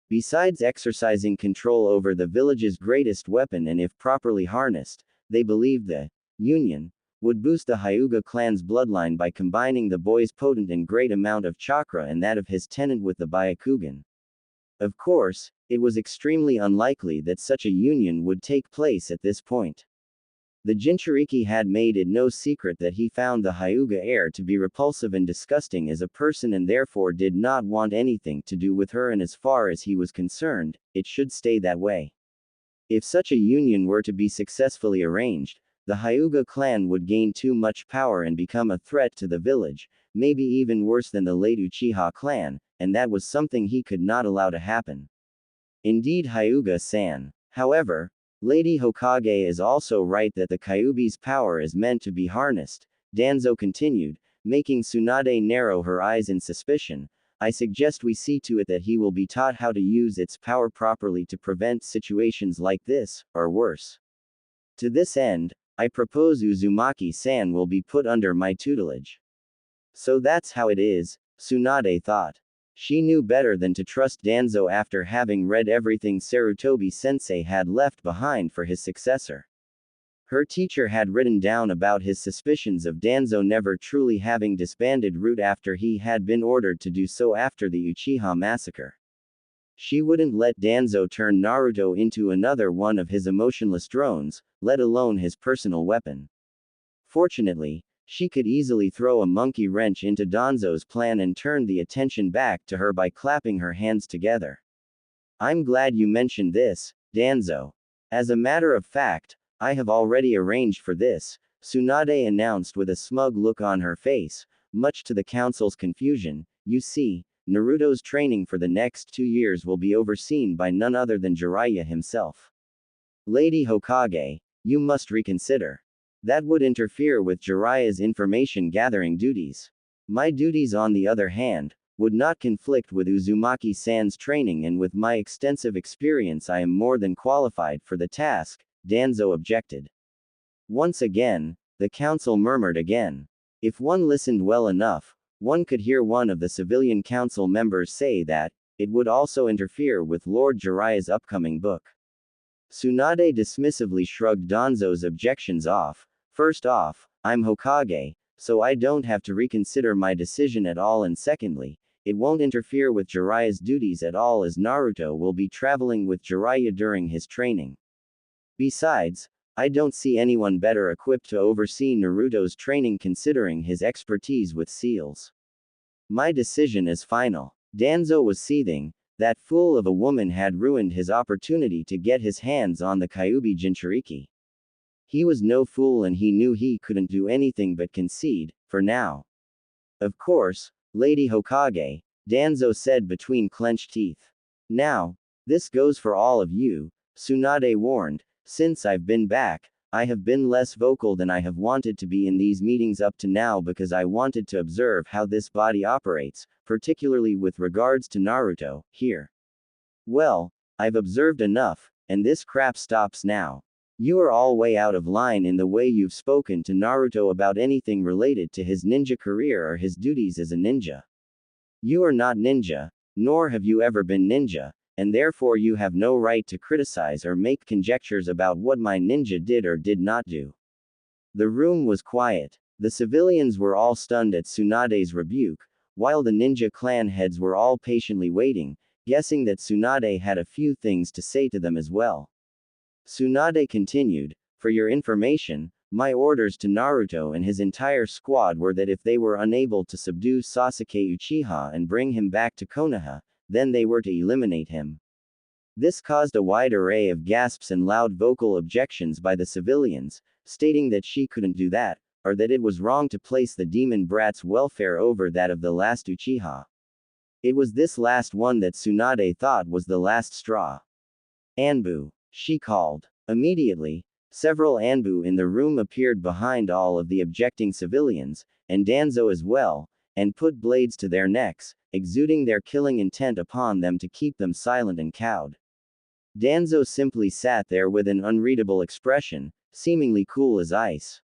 Besides exercising control over the village's greatest weapon and if properly harnessed, they believed the union would boost the Hyuga clan's bloodline by combining the boy's potent and great amount of chakra and that of his tenant with the Byakugan. Of course, it was extremely unlikely that such a union would take place at this point. The Jinchuriki had made it no secret that he found the Hyuga heir to be repulsive and disgusting as a person and therefore did not want anything to do with her, and as far as he was concerned, it should stay that way. If such a union were to be successfully arranged, the Hyuga clan would gain too much power and become a threat to the village, maybe even worse than the late Uchiha clan, and that was something he could not allow to happen. Indeed, Hyuga-san. However, Lady Hokage is also right that the Kyuubi's power is meant to be harnessed, Danzo continued, making Tsunade narrow her eyes in suspicion. I suggest we see to it that he will be taught how to use its power properly to prevent situations like this, or worse. To this end, I propose Uzumaki-san will be put under my tutelage. So that's how it is, Tsunade thought. She knew better than to trust Danzo after having read everything Sarutobi-sensei had left behind for his successor. Her teacher had written down about his suspicions of Danzo never truly having disbanded Root after he had been ordered to do so after the Uchiha massacre. She wouldn't let Danzo turn Naruto into another one of his emotionless drones, let alone his personal weapon. Fortunately, she could easily throw a monkey wrench into Danzo's plan and turn the attention back to her by clapping her hands together. I'm glad you mentioned this, Danzo. As a matter of fact, I have already arranged for this, Tsunade announced with a smug look on her face, much to the council's confusion. You see, Naruto's training for the next 2 years will be overseen by none other than Jiraiya himself. Lady Hokage, you must reconsider. That would interfere with Jiraiya's information gathering duties. My duties, on the other hand, would not conflict with Uzumaki-san's training, and with my extensive experience I am more than qualified for the task, Danzo objected. Once again, the council murmured again. If one listened well enough, one could hear one of the civilian council members say that it would also interfere with Lord Jiraiya's upcoming book. Tsunade dismissively shrugged Danzo's objections off. First off, I'm Hokage, so I don't have to reconsider my decision at all, and secondly, it won't interfere with Jiraiya's duties at all, as Naruto will be traveling with Jiraiya during his training. Besides, I don't see anyone better equipped to oversee Naruto's training considering his expertise with seals. My decision is final. Danzo was seething. That fool of a woman had ruined his opportunity to get his hands on the Kyuubi Jinchuriki. He was no fool, and he knew he couldn't do anything but concede, for now. Of course, Lady Hokage, Danzo said between clenched teeth. Now, this goes for all of you, Tsunade warned. Since I've been back, I have been less vocal than I have wanted to be in these meetings up to now, because I wanted to observe how this body operates, particularly with regards to Naruto, here. Well, I've observed enough, and this crap stops now. You are all way out of line in the way you've spoken to Naruto about anything related to his ninja career or his duties as a ninja. You are not ninja, nor have you ever been ninja, and therefore you have no right to criticize or make conjectures about what my ninja did or did not do. The room was quiet. The civilians were all stunned at Tsunade's rebuke, while the ninja clan heads were all patiently waiting, guessing that Tsunade had a few things to say to them as well. Tsunade continued, for your information, my orders to Naruto and his entire squad were that if they were unable to subdue Sasuke Uchiha and bring him back to Konoha, then they were to eliminate him. This caused a wide array of gasps and loud vocal objections by the civilians, stating that she couldn't do that, or that it was wrong to place the demon brat's welfare over that of the last Uchiha. It was this last one that Tsunade thought was the last straw. Anbu, she called. Immediately, several Anbu in the room appeared behind all of the objecting civilians, and Danzo as well, and put blades to their necks, exuding their killing intent upon them to keep them silent and cowed. Danzo simply sat there with an unreadable expression, seemingly cool as ice.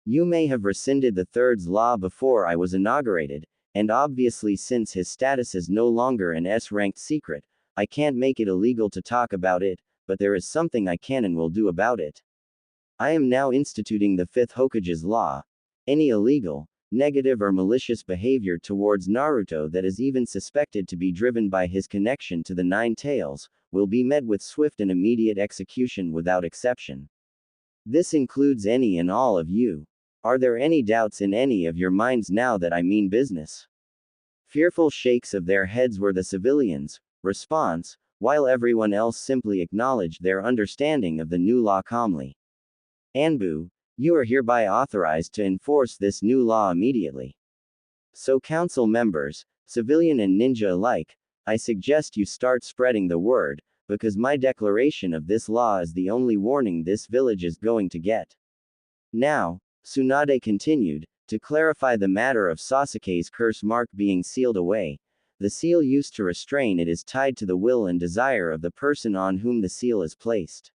You may have rescinded the Third's law before I was inaugurated, and obviously since his status is no longer an S-ranked secret, I can't make it illegal to talk about it, but there is something I can and will do about it. I am now instituting the Fifth Hokage's law. Any illegal, negative or malicious behavior towards Naruto that is even suspected to be driven by his connection to the Nine Tails, will be met with swift and immediate execution without exception. This includes any and all of you. Are there any doubts in any of your minds now that I mean business? Fearful shakes of their heads were the civilians' response, while everyone else simply acknowledged their understanding of the new law calmly. Anbu, you are hereby authorized to enforce this new law immediately. So council members, civilian and ninja alike, I suggest you start spreading the word, because my declaration of this law is the only warning this village is going to get. Now, Tsunade continued, to clarify the matter of Sasuke's curse mark being sealed away, the seal used to restrain it is tied to the will and desire of the person on whom the seal is placed.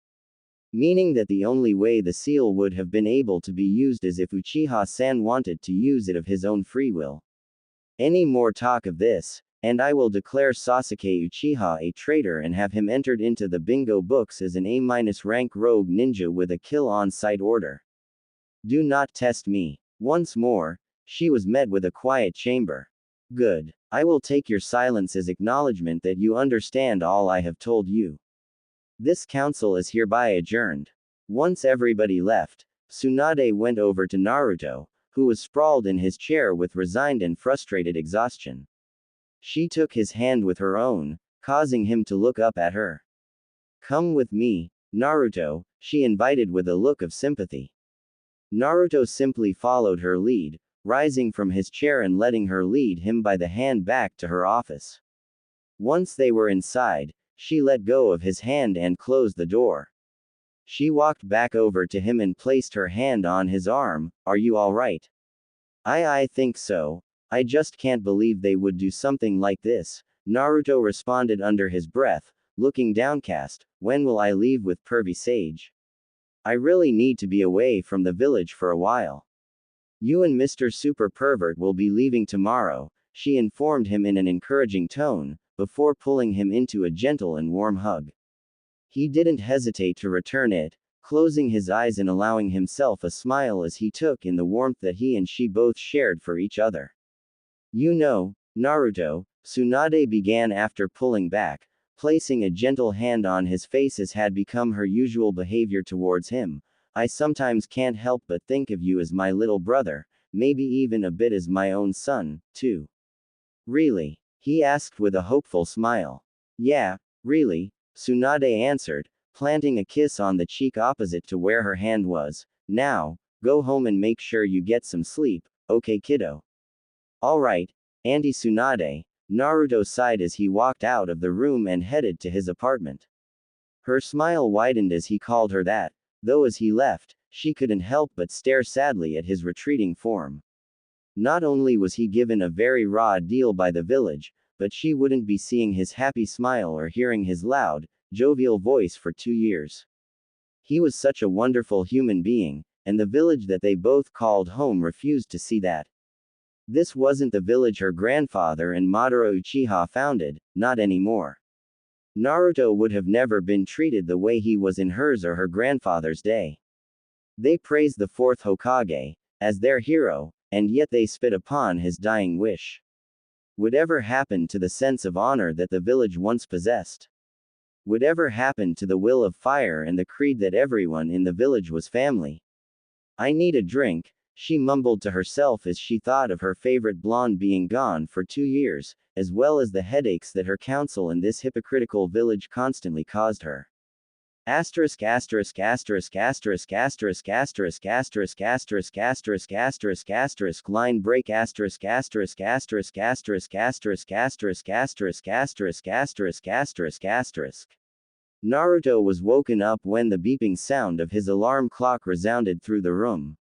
Meaning that the only way the seal would have been able to be used is if Uchiha-san wanted to use it of his own free will. Any more talk of this, and I will declare Sasuke Uchiha a traitor and have him entered into the bingo books as an A-rank rogue ninja with a kill on-sight order. Do not test me. Once more, she was met with a quiet chamber. Good. I will take your silence as acknowledgement that you understand all I have told you. This council is hereby adjourned. Once everybody left, Tsunade went over to Naruto, who was sprawled in his chair with resigned and frustrated exhaustion. She took his hand with her own, causing him to look up at her. Come with me, Naruto, she invited with a look of sympathy. Naruto simply followed her lead, rising from his chair and letting her lead him by the hand back to her office. Once they were inside, she let go of his hand and closed the door. She walked back over to him and placed her hand on his arm. Are you alright? I think so. I just can't believe they would do something like this, Naruto responded under his breath, looking downcast. When will I leave with Pervy Sage? I really need to be away from the village for a while. You and Mr. Super Pervert will be leaving tomorrow, she informed him in an encouraging tone, before pulling him into a gentle and warm hug. He didn't hesitate to return it, closing his eyes and allowing himself a smile as he took in the warmth that he and she both shared for each other. You know, Naruto, Tsunade began after pulling back, placing a gentle hand on his face as had become her usual behavior towards him. I sometimes can't help but think of you as my little brother, maybe even a bit as my own son, too. Really? He asked with a hopeful smile. Yeah, really, Tsunade answered, planting a kiss on the cheek opposite to where her hand was. Now, go home and make sure you get some sleep, okay kiddo? Alright, Auntie Tsunade, Naruto sighed as he walked out of the room and headed to his apartment. Her smile widened as he called her that, though as he left, she couldn't help but stare sadly at his retreating form. Not only was he given a very raw deal by the village, but she wouldn't be seeing his happy smile or hearing his loud, jovial voice for 2 years. He was such a wonderful human being, and the village that they both called home refused to see that. This wasn't the village her grandfather and Madara Uchiha founded, not anymore. Naruto would have never been treated the way he was in hers or her grandfather's day. They praised the fourth Hokage as their hero, and yet they spit upon his dying wish. Whatever happened to the sense of honor that the village once possessed? Whatever happened to the will of fire and the creed that everyone in the village was family? I need a drink, she mumbled to herself as she thought of her favorite blonde being gone for 2 years, as well as the headaches that her council in this hypocritical village constantly caused her. Asterisk asterisk asterisk asterisk asterisk asterisk asterisk asterisk asterisk asterisk asterisk line break asterisk asterisk asterisk asterisk asterisk asterisk asterisk asterisk asterisk asterisk asterisk. Naruto was woken up when the beeping sound of his alarm clock resounded through the room.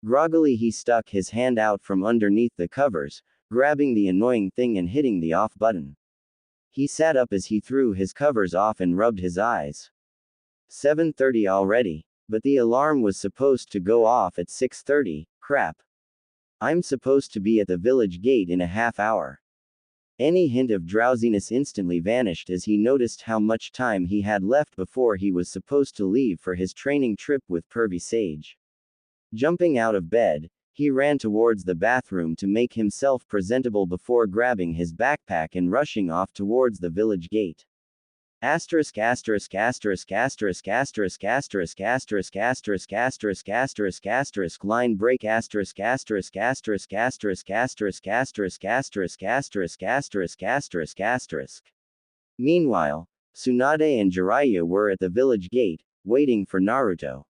Groggily he stuck his hand out from underneath the covers, grabbing the annoying thing and hitting the off button. He sat up as he threw his covers off and rubbed his eyes. 7:30 already, but the alarm was supposed to go off at 6:30, crap. I'm supposed to be at the village gate in a half hour. Any hint of drowsiness instantly vanished as he noticed how much time he had left before he was supposed to leave for his training trip with Pervy Sage. Jumping out of bed, he ran towards the bathroom to make himself presentable before grabbing his backpack and rushing off towards the village gate. Asterisk asterisk asterisk asterisk asterisk asterisk asterisk asterisk asterisk asterisk asterisk line break asterisk asterisk asterisk asterisk asterisk asterisk asterisk asterisk asterisk asterisk asterisk. Meanwhile, Tsunade and Jiraiya were at the village gate, waiting for Naruto.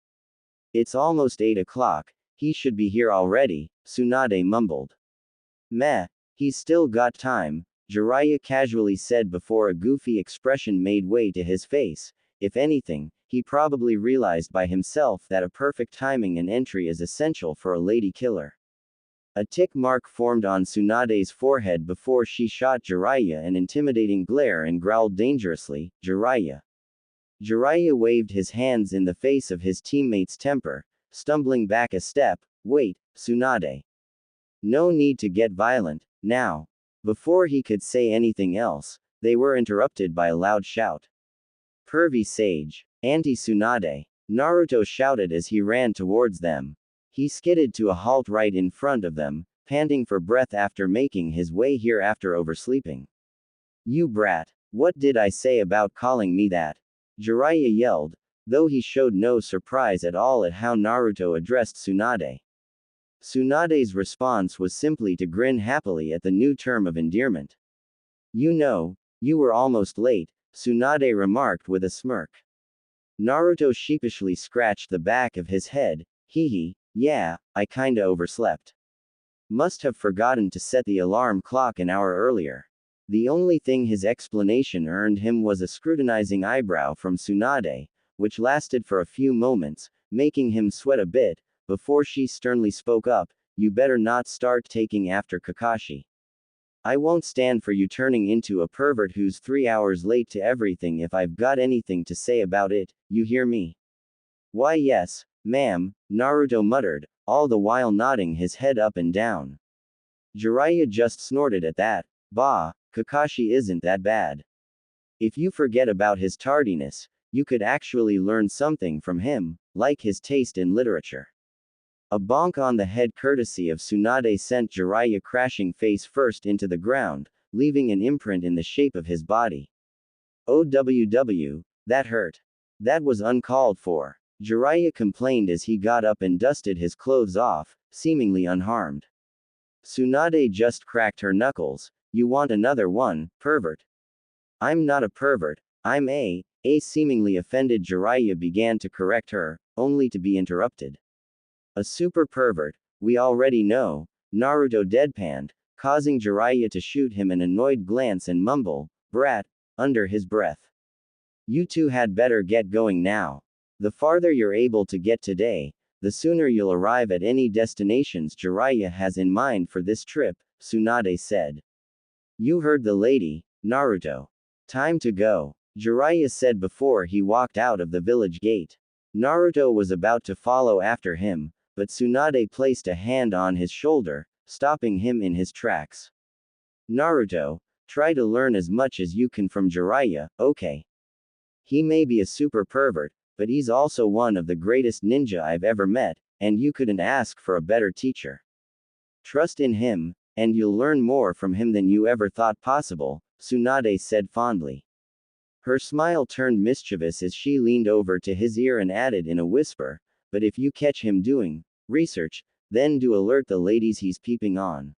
It's almost 8 o'clock, he should be here already, Tsunade mumbled. Meh, he's still got time, Jiraiya casually said before a goofy expression made way to his face. If anything, he probably realized by himself that a perfect timing and entry is essential for a lady killer. A tick mark formed on Tsunade's forehead before she shot Jiraiya an intimidating glare and growled dangerously, Jiraiya. Jiraiya waved his hands in the face of his teammate's temper, stumbling back a step. Wait, Tsunade. No need to get violent, now. Before he could say anything else, they were interrupted by a loud shout. Pervy Sage, Auntie Tsunade, Naruto shouted as he ran towards them. He skidded to a halt right in front of them, panting for breath after making his way here after oversleeping. You brat, what did I say about calling me that? Jiraiya yelled, though he showed no surprise at all at how Naruto addressed Tsunade. Tsunade's response was simply to grin happily at the new term of endearment. You know, you were almost late, Tsunade remarked with a smirk. Naruto sheepishly scratched the back of his head. Hee, yeah, I kinda overslept. Must have forgotten to set the alarm clock an hour earlier. The only thing his explanation earned him was a scrutinizing eyebrow from Tsunade, which lasted for a few moments, making him sweat a bit, before she sternly spoke up, "You better not start taking after Kakashi. I won't stand for you turning into a pervert who's 3 hours late to everything if I've got anything to say about it, you hear me?" "Why yes, ma'am," Naruto muttered, all the while nodding his head up and down. Jiraiya just snorted at that. "Bah, Kakashi isn't that bad. If you forget about his tardiness, you could actually learn something from him, like his taste in literature." A bonk on the head courtesy of Tsunade sent Jiraiya crashing face first into the ground, leaving an imprint in the shape of his body. "OWW, that hurt. That was uncalled for," Jiraiya complained as he got up and dusted his clothes off, seemingly unharmed. Tsunade just cracked her knuckles. "You want another one, pervert?" "I'm not a pervert, I'm a seemingly offended Jiraiya began to correct her, only to be interrupted. "A super pervert, we already know," Naruto deadpanned, causing Jiraiya to shoot him an annoyed glance and mumble, "Brat," under his breath. "You two had better get going now. The farther you're able to get today, the sooner you'll arrive at any destinations Jiraiya has in mind for this trip," Tsunade said. "You heard the lady, Naruto. Time to go," Jiraiya said before he walked out of the village gate. Naruto was about to follow after him, but Tsunade placed a hand on his shoulder, stopping him in his tracks. "Naruto, try to learn as much as you can from Jiraiya, okay? He may be a super pervert, but he's also one of the greatest ninja I've ever met, and you couldn't ask for a better teacher. Trust in him, and you'll learn more from him than you ever thought possible," Tsunade said fondly. Her smile turned mischievous as she leaned over to his ear and added in a whisper, "But if you catch him doing research, then do alert the ladies he's peeping on."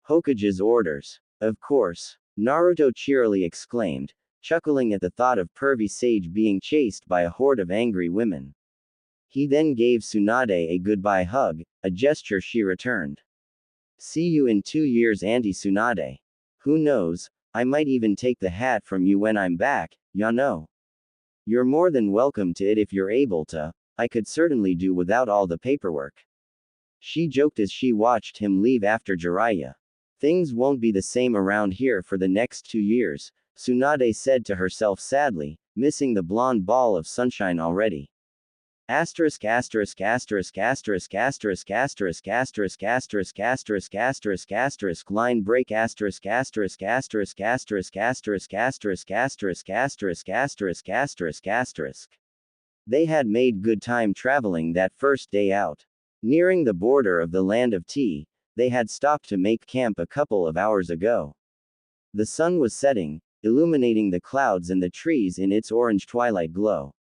"Hokage's orders. Of course," Naruto cheerily exclaimed, chuckling at the thought of pervy Sage being chased by a horde of angry women. He then gave Tsunade a goodbye hug, a gesture she returned. "See you in 2 years, Auntie Tsunade. Who knows, I might even take the hat from you when I'm back, ya know. You're more than welcome to it if you're able to. I could certainly do without all the paperwork." She joked as she watched him leave after Jiraiya. "Things won't be the same around here for the next 2 years, Tsunade said to herself sadly, missing the blonde ball of sunshine already. Asterisk asterisk asterisk asterisk asterisk asterisk asterisk asterisk asterisk asterisk asterisk line break asterisk asterisk asterisk asterisk asterisk asterisk asterisk asterisk asterisk asterisk asterisk. They had made good time traveling that first day out. Nearing the border of the land of tea, they had stopped to make camp a couple of hours ago. The sun was setting, illuminating the clouds and the trees in its orange twilight glow.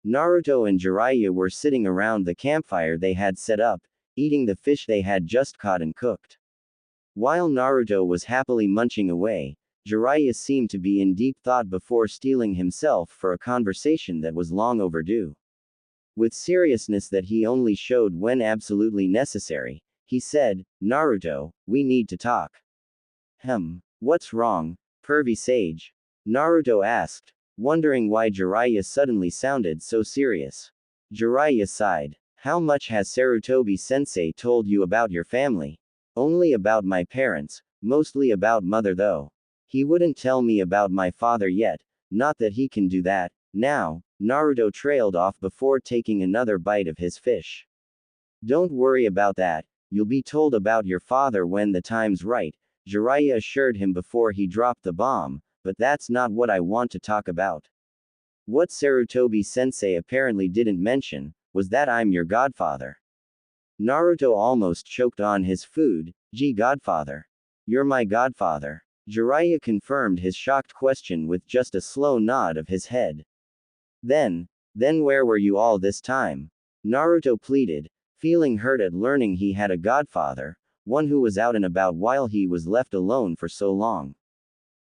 Naruto and Jiraiya were sitting around the campfire they had set up, eating the fish they had just caught and cooked. While Naruto was happily munching away, Jiraiya seemed to be in deep thought before steeling himself for a conversation that was long overdue. With seriousness that he only showed when absolutely necessary, he said, "Naruto, we need to talk." What's wrong, pervy sage?" Naruto asked, wondering why Jiraiya suddenly sounded so serious. Jiraiya sighed. "How much has Sarutobi-sensei told you about your family?" "Only about my parents, mostly about mother though. He wouldn't tell me about my father yet, not that he can do that, now." Naruto trailed off before taking another bite of his fish. "Don't worry about that, you'll be told about your father when the time's right," Jiraiya assured him before he dropped the bomb, "but that's not what I want to talk about. What Sarutobi-sensei apparently didn't mention, was that I'm your godfather." Naruto almost choked on his food. "Gee, godfather. You're my godfather." Jiraiya confirmed his shocked question with just a slow nod of his head. Then where were you all this time?" Naruto pleaded, feeling hurt at learning he had a godfather, one who was out and about while he was left alone for so long.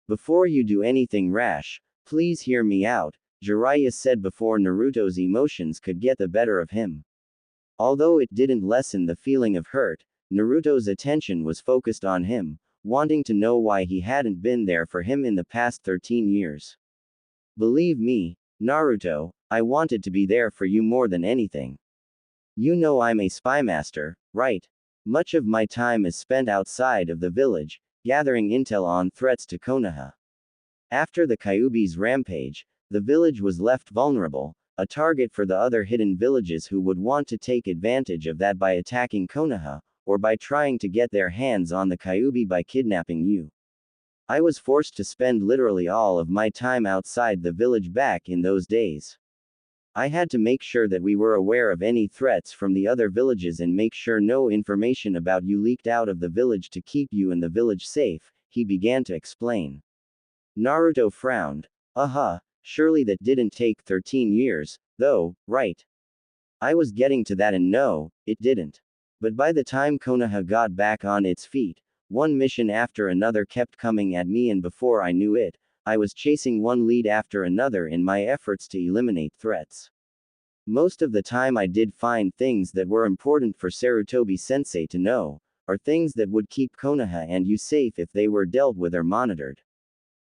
"Before you do anything rash, please hear me out," Jiraiya said before Naruto's emotions could get the better of him. Although it didn't lessen the feeling of hurt, Naruto's attention was focused on him, wanting to know why he hadn't been there for him in the past 13 years. "Believe me, Naruto, I wanted to be there for you more than anything. You know I'm a spy master, right? Much of my time is spent outside of the village, gathering intel on threats to Konoha. After the Kyuubi's rampage, the village was left vulnerable, a target for the other hidden villages who would want to take advantage of that by attacking Konoha, or by trying to get their hands on the Kyuubi by kidnapping you. I was forced to spend literally all of my time outside the village back in those days. I had to make sure that we were aware of any threats from the other villages and make sure no information about you leaked out of the village to keep you and the village safe, he began to explain. Naruto frowned. Surely that didn't take 13 years, though, right? I was getting to that and no, it didn't. But by the time Konoha got back on its feet, one mission after another kept coming at me, and before I knew it, I was chasing one lead after another in my efforts to eliminate threats. Most of the time I did find things that were important for Sarutobi-sensei to know, or things that would keep Konoha and you safe if they were dealt with or monitored.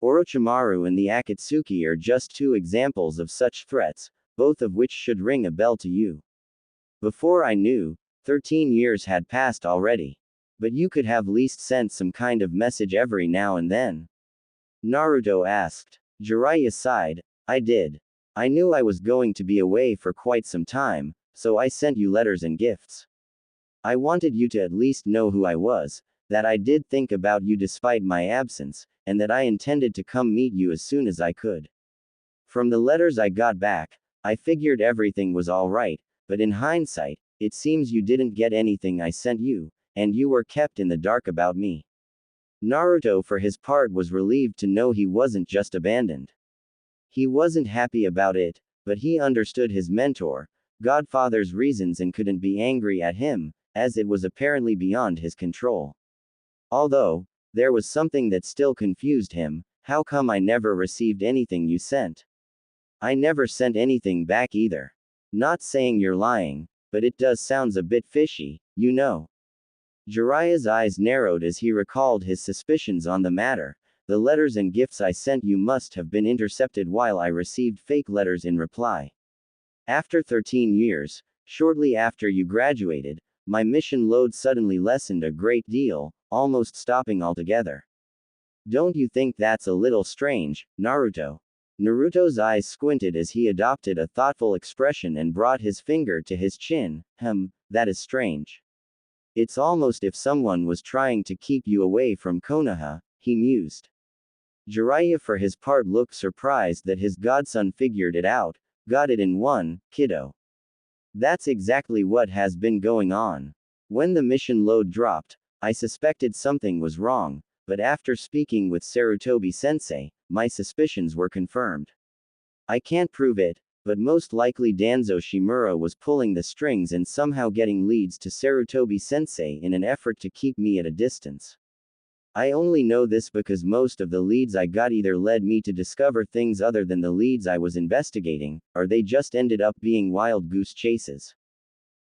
Orochimaru and the Akatsuki are just two examples of such threats, both of which should ring a bell to you. Before I knew, 13 years had passed already. But you could have least sent some kind of message every now and then. Naruto asked. Jiraiya sighed. I did. I knew I was going to be away for quite some time, so I sent you letters and gifts. I wanted you to at least know who I was, that I did think about you despite my absence, and that I intended to come meet you as soon as I could. From the letters I got back, I figured everything was alright, but in hindsight, it seems you didn't get anything I sent you, and you were kept in the dark about me. Naruto for his part was relieved to know he wasn't just abandoned. He wasn't happy about it, but he understood his mentor, Godfather's reasons and couldn't be angry at him, as it was apparently beyond his control. Although, there was something that still confused him. How come I never received anything you sent? I never sent anything back either. Not saying you're lying, but it does sounds a bit fishy, you know. Jiraiya's eyes narrowed as he recalled his suspicions on the matter. The letters and gifts I sent you must have been intercepted while I received fake letters in reply. After 13 years, shortly after you graduated, my mission load suddenly lessened a great deal, almost stopping altogether. Don't you think that's a little strange, Naruto? Naruto's eyes squinted as he adopted a thoughtful expression and brought his finger to his chin. That is strange. It's almost if someone was trying to keep you away from Konoha, he mused. Jiraiya for his part looked surprised that his godson figured it out. Got it in one, kiddo. That's exactly what has been going on. When the mission load dropped, I suspected something was wrong, but after speaking with Sarutobi-sensei, my suspicions were confirmed. I can't prove it, but most likely Danzo Shimura was pulling the strings and somehow getting leads to Sarutobi-sensei in an effort to keep me at a distance. I only know this because most of the leads I got either led me to discover things other than the leads I was investigating, or they just ended up being wild goose chases.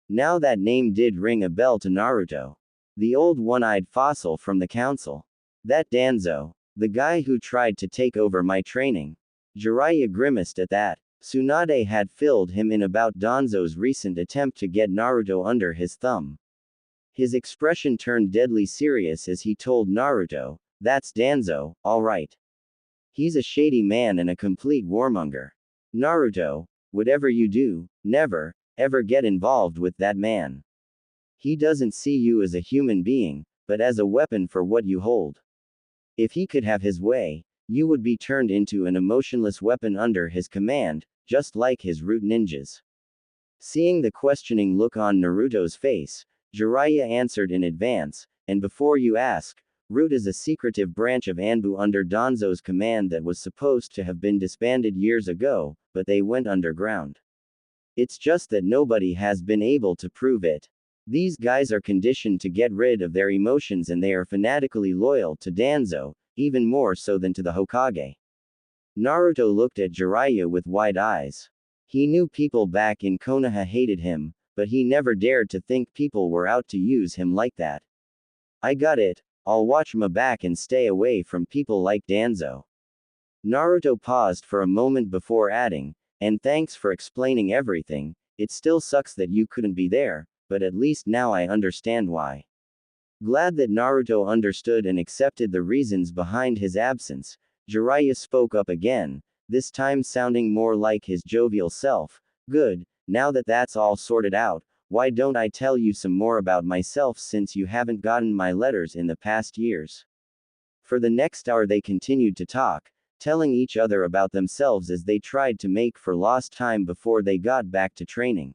Now that name did ring a bell to Naruto. The old one-eyed fossil from the council. That Danzo. The guy who tried to take over my training. Jiraiya grimaced at that. Tsunade had filled him in about Danzo's recent attempt to get Naruto under his thumb. His expression turned deadly serious as he told Naruto, that's Danzo, alright. He's a shady man and a complete warmonger. Naruto, whatever you do, never, ever get involved with that man. He doesn't see you as a human being, but as a weapon for what you hold. If he could have his way, you would be turned into an emotionless weapon under his command, just like his root ninjas. Seeing the questioning look on Naruto's face, Jiraiya answered in advance, and before you ask, Root is a secretive branch of Anbu under Danzo's command that was supposed to have been disbanded years ago, but they went underground. It's just that nobody has been able to prove it. These guys are conditioned to get rid of their emotions and they are fanatically loyal to Danzo, even more so than to the Hokage. Naruto looked at Jiraiya with wide eyes. He knew people back in Konoha hated him, but he never dared to think people were out to use him like that. I got it, I'll watch my back and stay away from people like Danzo. Naruto paused for a moment before adding, And thanks for explaining everything. It still sucks that you couldn't be there, but at least now I understand why. Glad that Naruto understood and accepted the reasons behind his absence, Jiraiya spoke up again, this time sounding more like his jovial self. Good, now that that's all sorted out, why don't I tell you some more about myself since you haven't gotten my letters in the past years? For the next hour they continued to talk, telling each other about themselves as they tried to make for lost time before they got back to training.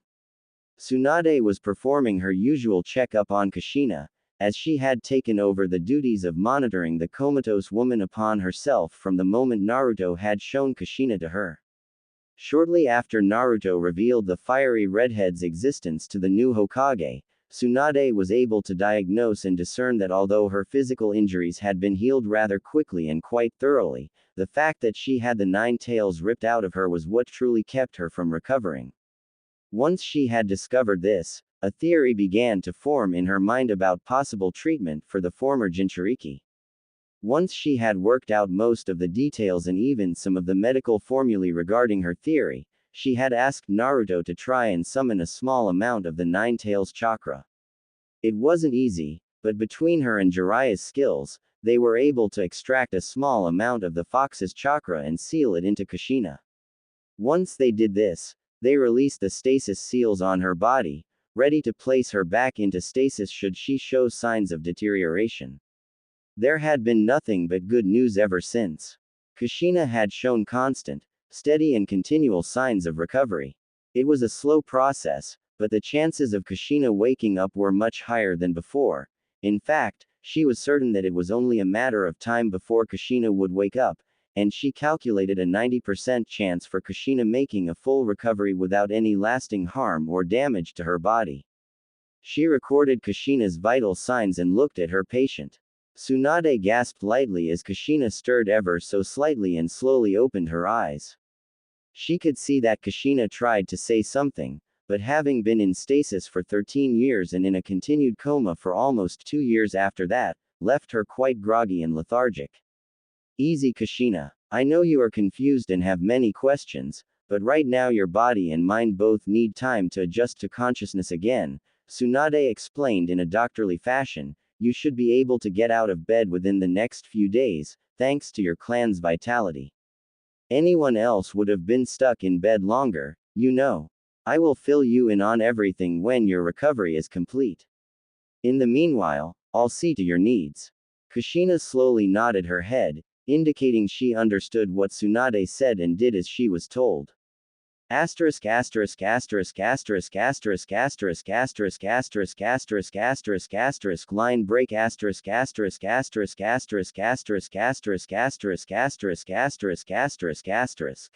Tsunade was performing her usual checkup on Kushina, as she had taken over the duties of monitoring the comatose woman upon herself from the moment Naruto had shown Kushina to her. Shortly after Naruto revealed the fiery redhead's existence to the new Hokage, Tsunade was able to diagnose and discern that although her physical injuries had been healed rather quickly and quite thoroughly, the fact that she had the 9 tails ripped out of her was what truly kept her from recovering. Once she had discovered this, a theory began to form in her mind about possible treatment for the former Jinchuriki. Once she had worked out most of the details and even some of the medical formulae regarding her theory, she had asked Naruto to try and summon a small amount of the 9 tails chakra. It wasn't easy, but between her and Jiraiya's skills, they were able to extract a small amount of the fox's chakra and seal it into Kushina. Once they did this, they released the stasis seals on her body, ready to place her back into stasis should she show signs of deterioration. There had been nothing but good news ever since. Kushina had shown constant, steady and continual signs of recovery. It was a slow process, but the chances of Kushina waking up were much higher than before. In fact, she was certain that it was only a matter of time before Kushina would wake up, and she calculated a 90% chance for Kushina making a full recovery without any lasting harm or damage to her body. She recorded Kushina's vital signs and looked at her patient. Tsunade gasped lightly as Kushina stirred ever so slightly and slowly opened her eyes. She could see that Kushina tried to say something, but having been in stasis for 13 years and in a continued coma for almost 2 years after that, left her quite groggy and lethargic. Easy Kushina. I know you are confused and have many questions, but right now your body and mind both need time to adjust to consciousness again, Tsunade explained in a doctorly fashion. You should be able to get out of bed within the next few days, thanks to your clan's vitality. Anyone else would have been stuck in bed longer, you know. I will fill you in on everything when your recovery is complete. In the meanwhile, I'll see to your needs. Kushina slowly nodded her head, indicating she understood what Tsunade said and did as she was told. Asterisk asterisk asterisk asterisk asterisk asterisk asterisk asterisk asterisk asterisk asterisk line break asterisk asterisk asterisk asterisk asterisk asterisk asterisk asterisk asterisk asterisk asterisk.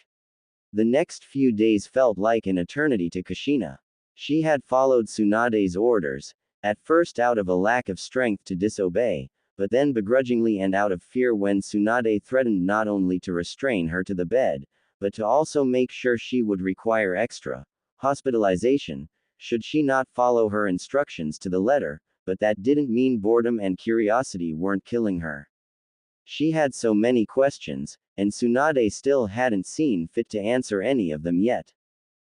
The next few days felt like an eternity to Kushina. She had followed Tsunade's orders, at first out of a lack of strength to disobey, but then begrudgingly and out of fear when Tsunade threatened not only to restrain her to the bed, but to also make sure she would require extra hospitalization, should she not follow her instructions to the letter, but that didn't mean boredom and curiosity weren't killing her. She had so many questions, and Tsunade still hadn't seen fit to answer any of them yet.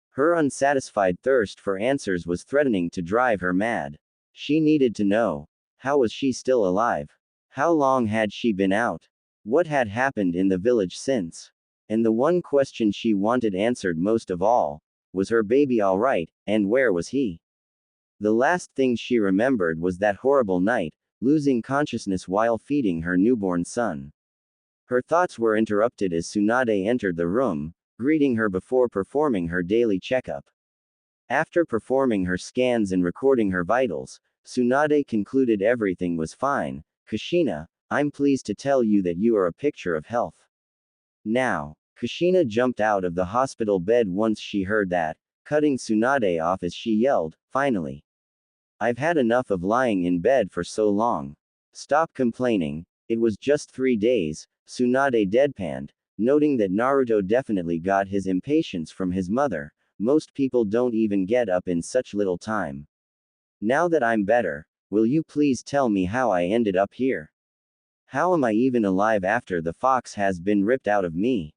Her unsatisfied thirst for answers was threatening to drive her mad. She needed to know. How was she still alive? How long had she been out? What had happened in the village since? And the one question she wanted answered most of all, was her baby alright, and where was he? The last thing she remembered was that horrible night, losing consciousness while feeding her newborn son. Her thoughts were interrupted as Tsunade entered the room, greeting her before performing her daily checkup. After performing her scans and recording her vitals, Tsunade concluded everything was fine. Kushina, I'm pleased to tell you that you are a picture of health. Now, Kushina jumped out of the hospital bed once she heard that, cutting Tsunade off as she yelled, finally. I've had enough of lying in bed for so long. Stop complaining, it was just 3 days, Tsunade deadpanned, noting that Naruto definitely got his impatience from his mother. Most people don't even get up in such little time. Now that I'm better, will you please tell me how I ended up here? How am I even alive after the fox has been ripped out of me?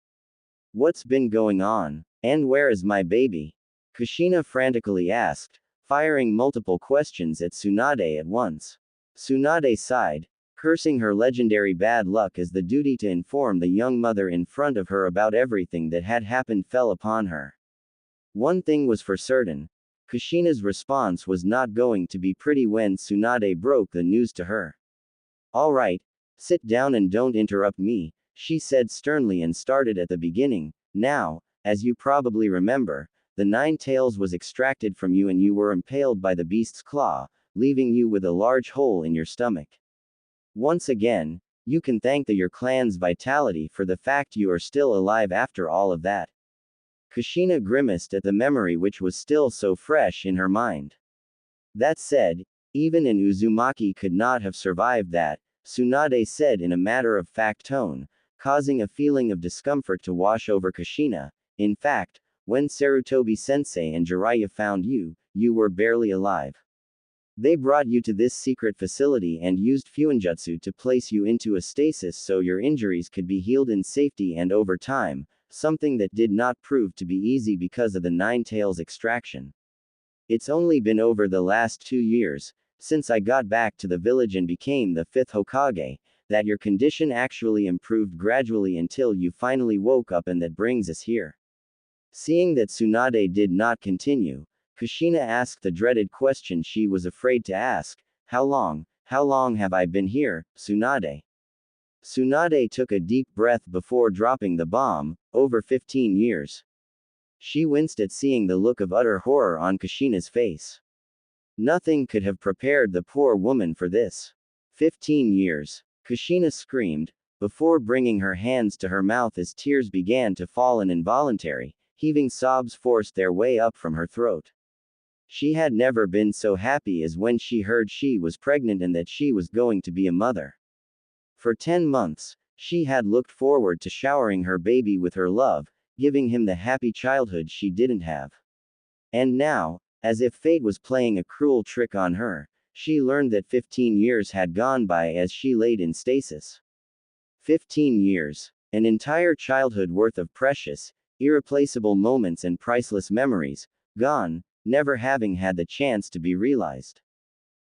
What's been going on? And where is my baby? Kushina frantically asked, firing multiple questions at Tsunade at once. Tsunade sighed, cursing her legendary bad luck as the duty to inform the young mother in front of her about everything that had happened fell upon her. One thing was for certain. Kushina's response was not going to be pretty when Tsunade broke the news to her. All right, sit down and don't interrupt me, she said sternly and started at the beginning. Now, as you probably remember, the nine tails was extracted from you and you were impaled by the beast's claw, leaving you with a large hole in your stomach. Once again, you can thank your clan's vitality for the fact you are still alive after all of that. Kushina grimaced at the memory which was still so fresh in her mind. That said, even an Uzumaki could not have survived that, Tsunade said in a matter-of-fact tone, causing a feeling of discomfort to wash over Kushina. In fact, when Sarutobi-sensei and Jiraiya found you, you were barely alive. They brought you to this secret facility and used Fuinjutsu to place you into a stasis so your injuries could be healed in safety and over time, something that did not prove to be easy because of the Nine Tails extraction. It's only been over the last 2 years, since I got back to the village and became the 5th Hokage, that your condition actually improved gradually until you finally woke up, and that brings us here. Seeing that Tsunade did not continue, Kushina asked the dreaded question she was afraid to ask, how long have I been here, Tsunade? Tsunade took a deep breath before dropping the bomb, over 15 years. She winced at seeing the look of utter horror on Kushina's face. Nothing could have prepared the poor woman for this. 15 years. Kushina screamed, before bringing her hands to her mouth as tears began to fall and involuntary, heaving sobs forced their way up from her throat. She had never been so happy as when she heard she was pregnant and that she was going to be a mother. For 10 months, she had looked forward to showering her baby with her love, giving him the happy childhood she didn't have. And now, as if fate was playing a cruel trick on her, she learned that 15 years had gone by as she laid in stasis. 15 years. An entire childhood worth of precious, irreplaceable moments and priceless memories, gone, never having had the chance to be realized.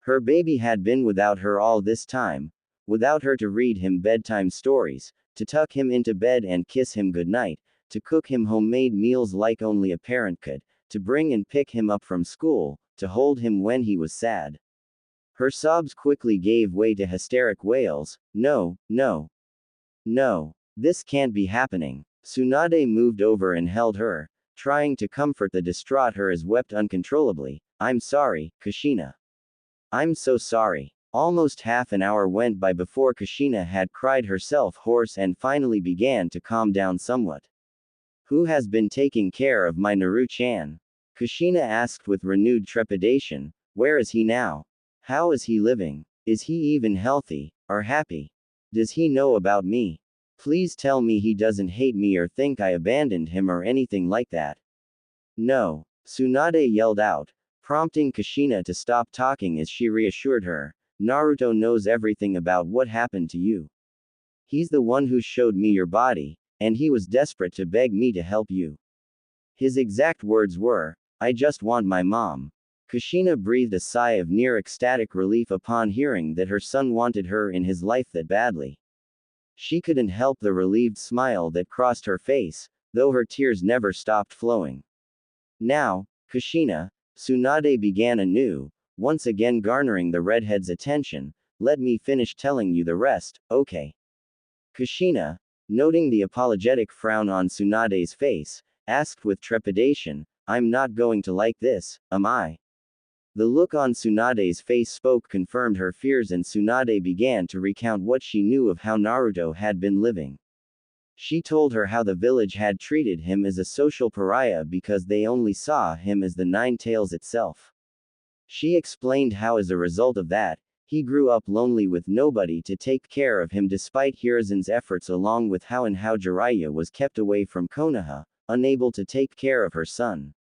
Her baby had been without her all this time, without her to read him bedtime stories, to tuck him into bed and kiss him goodnight, to cook him homemade meals like only a parent could, to bring and pick him up from school, to hold him when he was sad. Her sobs quickly gave way to hysteric wails. No, no. No. This can't be happening. Tsunade moved over and held her, trying to comfort the distraught her as wept uncontrollably. I'm sorry, Kushina. I'm so sorry. Almost half an hour went by before Kushina had cried herself hoarse and finally began to calm down somewhat. Who has been taking care of my Naru-chan? Kushina asked with renewed trepidation. Where is he now? How is he living? Is he even healthy, or happy? Does he know about me? Please tell me he doesn't hate me or think I abandoned him or anything like that. No. Tsunade yelled out, prompting Kushina to stop talking as she reassured her. Naruto knows everything about what happened to you. He's the one who showed me your body, and he was desperate to beg me to help you. His exact words were, I just want my mom. Kushina breathed a sigh of near ecstatic relief upon hearing that her son wanted her in his life that badly. She couldn't help the relieved smile that crossed her face, though her tears never stopped flowing. Now, Kushina, Tsunade began anew, once again garnering the redhead's attention. Let me finish telling you the rest, okay? Kushina, noting the apologetic frown on Tsunade's face, asked with trepidation, I'm not going to like this, am I? The look on Tsunade's face confirmed her fears, and Tsunade began to recount what she knew of how Naruto had been living. She told her how the village had treated him as a social pariah because they only saw him as the Nine Tails itself. She explained how as a result of that, he grew up lonely with nobody to take care of him despite Hirazen's efforts, along with how Jiraiya was kept away from Konoha, unable to take care of her son.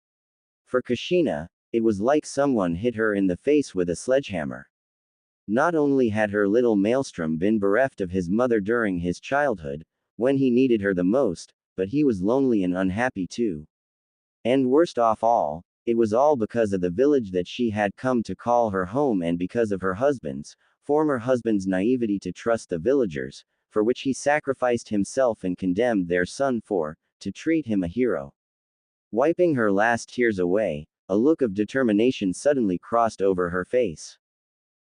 For Kushina, it was like someone hit her in the face with a sledgehammer. Not only had her little maelstrom been bereft of his mother during his childhood, when he needed her the most, but he was lonely and unhappy too. And worst of all, it was all because of the village that she had come to call her home and because of her former husband's naivety to trust the villagers, for which he sacrificed himself and condemned their son to treat him a hero. Wiping her last tears away, a look of determination suddenly crossed over her face.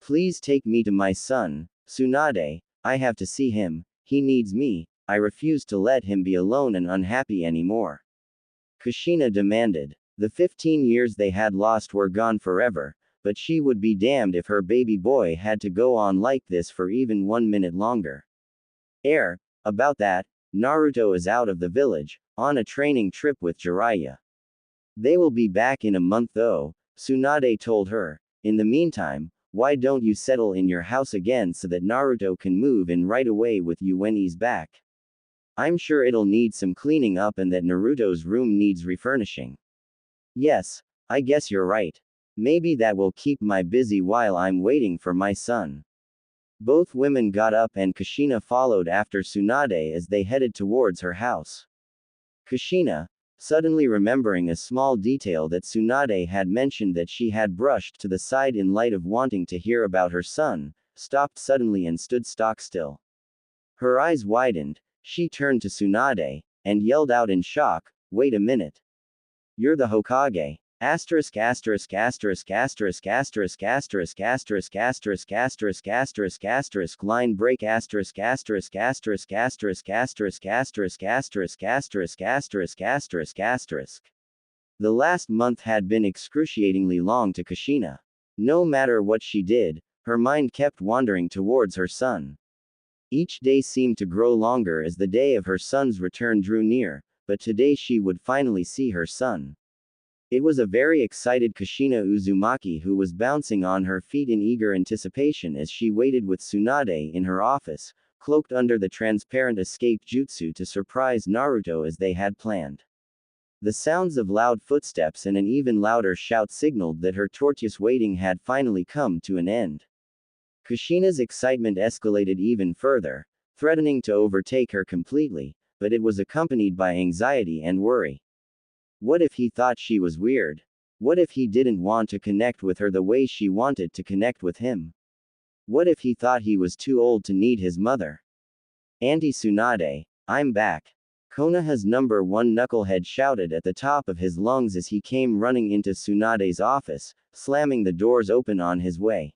Please take me to my son, Tsunade, I have to see him, he needs me, I refuse to let him be alone and unhappy anymore. Kushina demanded. The 15 years they had lost were gone forever, but she would be damned if her baby boy had to go on like this for even 1 minute longer. About that, Naruto is out of the village, on a training trip with Jiraiya. They will be back in a month though, Tsunade told her. In the meantime, why don't you settle in your house again so that Naruto can move in right away with you when he's back? I'm sure it'll need some cleaning up and that Naruto's room needs refurnishing. Yes, I guess you're right. Maybe that will keep my busy while I'm waiting for my son. Both women got up and Kushina followed after Tsunade as they headed towards her house. Kushina, suddenly remembering a small detail that Tsunade had mentioned that she had brushed to the side in light of wanting to hear about her son, stopped suddenly and stood stock still. Her eyes widened, she turned to Tsunade, and yelled out in shock, "Wait a minute. You're the Hokage. Asterisk asterisk asterisk asterisk asterisk asterisk asterisk asterisk asterisk asterisk asterisk line break asterisk asterisk asterisk asterisk asterisk asterisk asterisk asterisk asterisk asterisk asterisk." The last month had been excruciatingly long to Kushina. No matter what she did, her mind kept wandering towards her son. Each day seemed to grow longer as the day of her son's return drew near, but today she would finally see her son. It was a very excited Kushina Uzumaki who was bouncing on her feet in eager anticipation as she waited with Tsunade in her office, cloaked under the transparent escape jutsu to surprise Naruto as they had planned. The sounds of loud footsteps and an even louder shout signaled that her tortuous waiting had finally come to an end. Kushina's excitement escalated even further, threatening to overtake her completely, but it was accompanied by anxiety and worry. What if he thought she was weird? What if he didn't want to connect with her the way she wanted to connect with him? What if he thought he was too old to need his mother? Auntie Tsunade, I'm back. Konoha's number one knucklehead shouted at the top of his lungs as he came running into Tsunade's office, slamming the doors open on his way.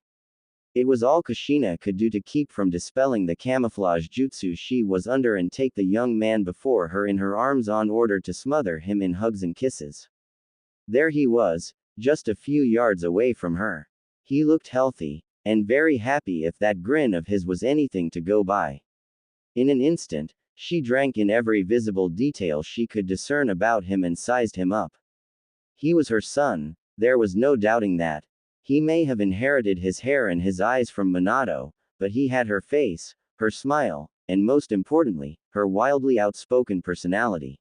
It was all Kushina could do to keep from dispelling the camouflage jutsu she was under and take the young man before her in her arms in order to smother him in hugs and kisses. There he was, just a few yards away from her. He looked healthy, and very happy if that grin of his was anything to go by. In an instant, she drank in every visible detail she could discern about him and sized him up. He was her son, there was no doubting that. He may have inherited his hair and his eyes from Minato, but he had her face, her smile, and most importantly, her wildly outspoken personality.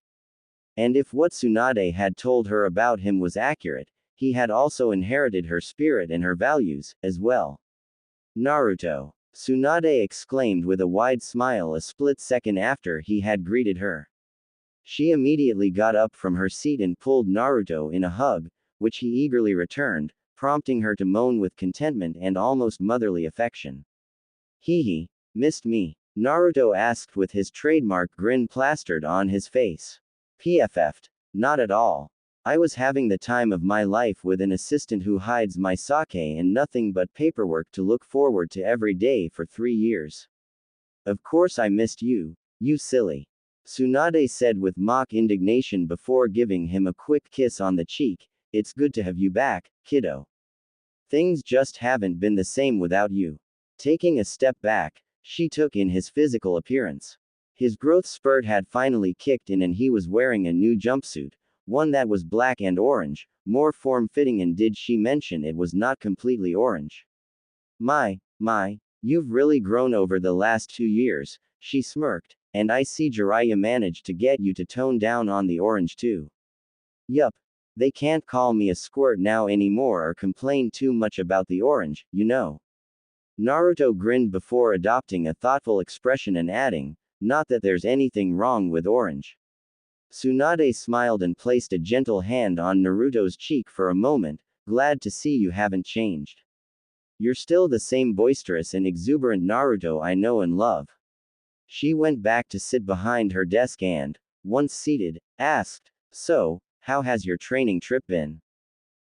And if what Tsunade had told her about him was accurate, he had also inherited her spirit and her values, as well. Naruto, Tsunade exclaimed with a wide smile a split second after he had greeted her. She immediately got up from her seat and pulled Naruto in a hug, which he eagerly returned, prompting her to moan with contentment and almost motherly affection. He missed me? Naruto asked with his trademark grin plastered on his face. PFF'd. Not at all. I was having the time of my life with an assistant who hides my sake and nothing but paperwork to look forward to every day for 3 years. Of course I missed you, you silly. Tsunade said with mock indignation before giving him a quick kiss on the cheek. It's good to have you back, kiddo. Things just haven't been the same without you. Taking a step back, she took in his physical appearance. His growth spurt had finally kicked in and he was wearing a new jumpsuit, one that was black and orange, more form-fitting, and did she mention it was not completely orange. My, you've really grown over the last 2 years, she smirked, and I see Jiraiya managed to get you to tone down on the orange too. Yup. They can't call me a squirt now anymore or complain too much about the orange, you know. Naruto grinned before adopting a thoughtful expression and adding, not that there's anything wrong with orange. Tsunade smiled and placed a gentle hand on Naruto's cheek for a moment. Glad to see you haven't changed. You're still the same boisterous and exuberant Naruto I know and love. She went back to sit behind her desk and, once seated, asked, So, how has your training trip been?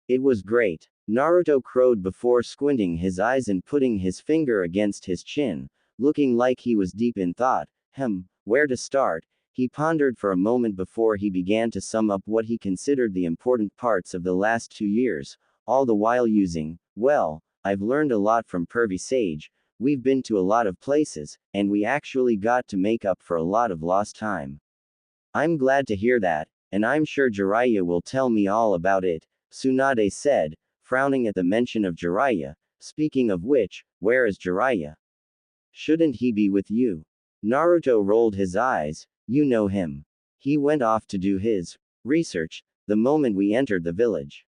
It was great. Naruto crowed before squinting his eyes and putting his finger against his chin, looking like he was deep in thought. Where to start? He pondered for a moment before he began to sum up what he considered the important parts of the last 2 years, all the while using, well, I've learned a lot from Pervy Sage, we've been to a lot of places, and we actually got to make up for a lot of lost time. I'm glad to hear that, and I'm sure Jiraiya will tell me all about it, Tsunade said, frowning at the mention of Jiraiya. Speaking of which, where is Jiraiya? Shouldn't he be with you? Naruto rolled his eyes. You know him. He went off to do his research the moment we entered the village.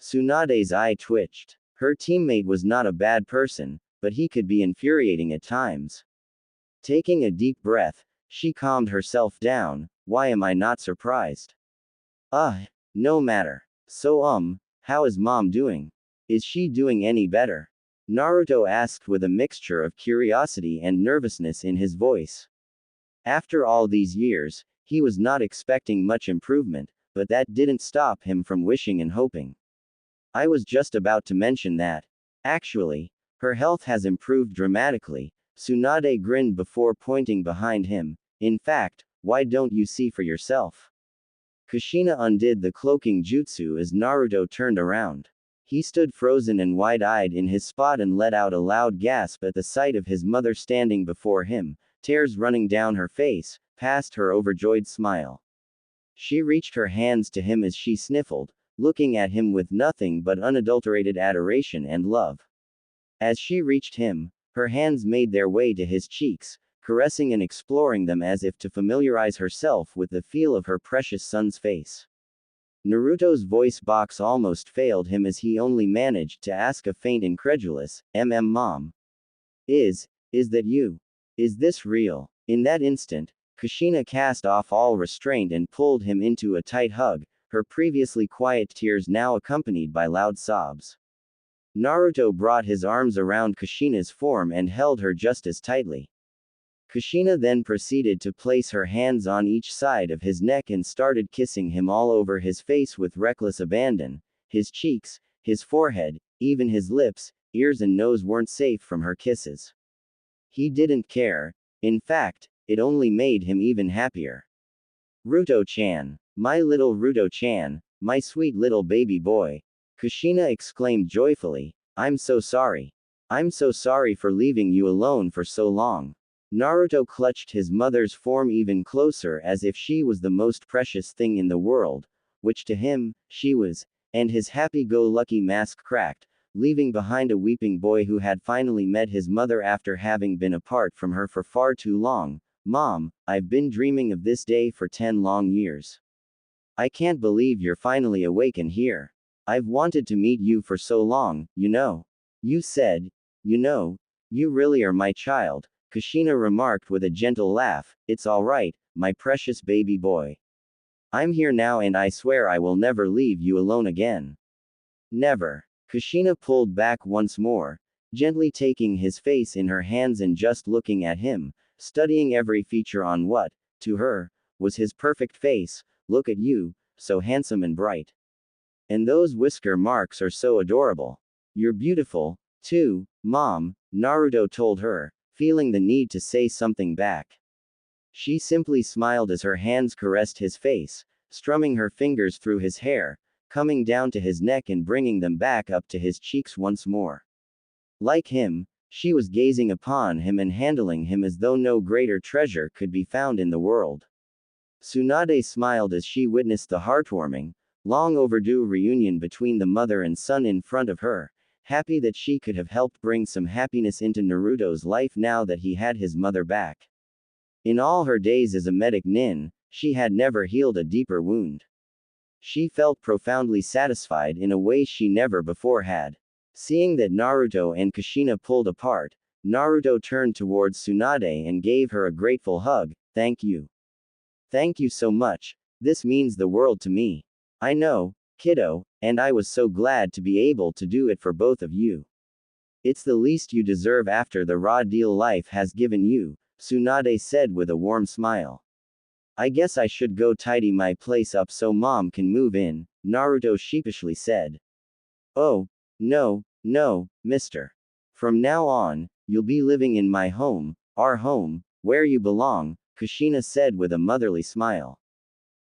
Tsunade's eye twitched. Her teammate was not a bad person, but he could be infuriating at times. Taking a deep breath, she calmed herself down. Why am I not surprised? No matter. So how is mom doing? Is she doing any better? Naruto asked with a mixture of curiosity and nervousness in his voice. After all these years, he was not expecting much improvement, but that didn't stop him from wishing and hoping. I was just about to mention that. Actually, her health has improved dramatically. Tsunade grinned before pointing behind him. In fact, why don't you see for yourself? Kushina undid the cloaking jutsu as Naruto turned around. He stood frozen and wide-eyed in his spot and let out a loud gasp at the sight of his mother standing before him, tears running down her face, past her overjoyed smile. She reached her hands to him as she sniffled, looking at him with nothing but unadulterated adoration and love. As she reached him, her hands made their way to his cheeks, caressing and exploring them as if to familiarize herself with the feel of her precious son's face. Naruto's voice box almost failed him as he only managed to ask a faint incredulous, Mom. Is that you? Is this real? In that instant, Kushina cast off all restraint and pulled him into a tight hug, her previously quiet tears now accompanied by loud sobs. Naruto brought his arms around Kushina's form and held her just as tightly. Kushina then proceeded to place her hands on each side of his neck and started kissing him all over his face with reckless abandon. His cheeks, his forehead, even his lips, ears and nose weren't safe from her kisses. He didn't care. In fact, it only made him even happier. Ruto-chan. My little Ruto-chan, my sweet little baby boy. Kushina exclaimed joyfully. I'm so sorry. I'm so sorry for leaving you alone for so long. Naruto clutched his mother's form even closer as if she was the most precious thing in the world, which to him, she was, and his happy-go-lucky mask cracked, leaving behind a weeping boy who had finally met his mother after having been apart from her for far too long. Mom, I've been dreaming of this day for 10 long years. I can't believe you're finally awaken here. I've wanted to meet you for so long, you know. You said, you really are my child. Kushina remarked with a gentle laugh. It's all right, my precious baby boy. I'm here now and I swear I will never leave you alone again. Never. Kushina pulled back once more, gently taking his face in her hands and just looking at him, studying every feature on what, to her, was his perfect face. Look at you, so handsome and bright. And those whisker marks are so adorable. You're beautiful, too, Mom, Naruto told her, feeling the need to say something back. She simply smiled as her hands caressed his face, strumming her fingers through his hair, coming down to his neck and bringing them back up to his cheeks once more. Like him, she was gazing upon him and handling him as though no greater treasure could be found in the world. Tsunade smiled as she witnessed the heartwarming, long overdue reunion between the mother and son in front of her, happy that she could have helped bring some happiness into Naruto's life now that he had his mother back. In all her days as a medic nin, she had never healed a deeper wound. She felt profoundly satisfied in a way she never before had. Seeing that Naruto and Kushina pulled apart, Naruto turned towards Tsunade and gave her a grateful hug. Thank you. Thank you so much, This means the world to me. I know, kiddo, and I was so glad to be able to do it for both of you. It's the least you deserve after the raw deal life has given you, Tsunade said with a warm smile. I guess I should go tidy my place up so mom can move in, Naruto sheepishly said. Oh, no, mister. From now on, you'll be living in my home, our home, where you belong, Kushina said with a motherly smile.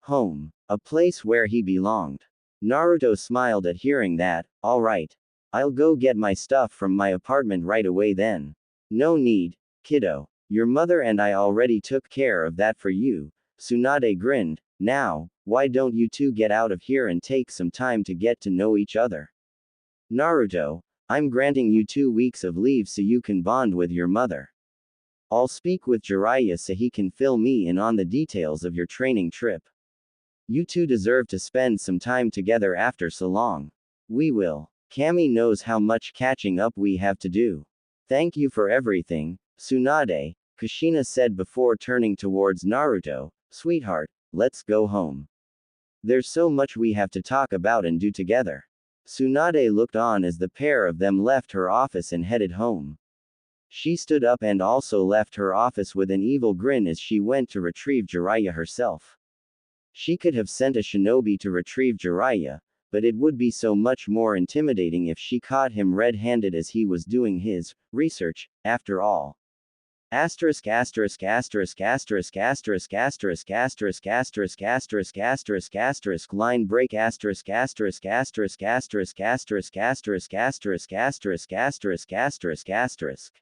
Home. A place where he belonged. Naruto smiled at hearing that. Alright. I'll go get my stuff from my apartment right away then. No need, kiddo. Your mother and I already took care of that for you. Tsunade grinned. Now, why don't you two get out of here and take some time to get to know each other? Naruto, I'm granting you 2 weeks of leave so you can bond with your mother. I'll speak with Jiraiya so he can fill me in on the details of your training trip. You two deserve to spend some time together after so long. We will. Kami knows how much catching up we have to do. Thank you for everything, Tsunade, Kushina said before turning towards Naruto. Sweetheart, let's go home. There's so much we have to talk about and do together. Tsunade looked on as the pair of them left her office and headed home. She stood up and also left her office with an evil grin as she went to retrieve Jiraiya herself. She could have sent a shinobi to retrieve Jiraiya, but it would be so much more intimidating if she caught him red-handed as he was doing his research, after all. Asterisk asterisk asterisk asterisk asterisk asterisk asterisk asterisk asterisk asterisk asterisk line break asterisk asterisk asterisk asterisk asterisk asterisk asterisk asterisk asterisk asterisk asterisk.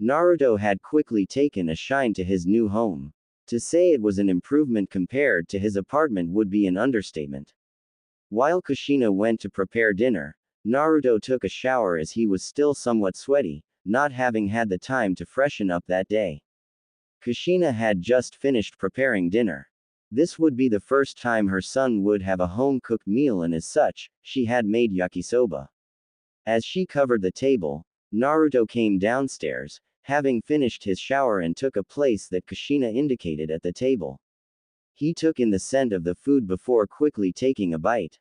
Naruto had quickly taken a shine to his new home. To say it was an improvement compared to his apartment would be an understatement. While Kushina went to prepare dinner, Naruto took a shower as he was still somewhat sweaty, not having had the time to freshen up that day. Kushina had just finished preparing dinner. This would be the first time her son would have a home-cooked meal and as such, she had made yakisoba. As she covered the table, Naruto came downstairs, having finished his shower and took a place that Kushina indicated at the table. He took in the scent of the food before quickly taking a bite.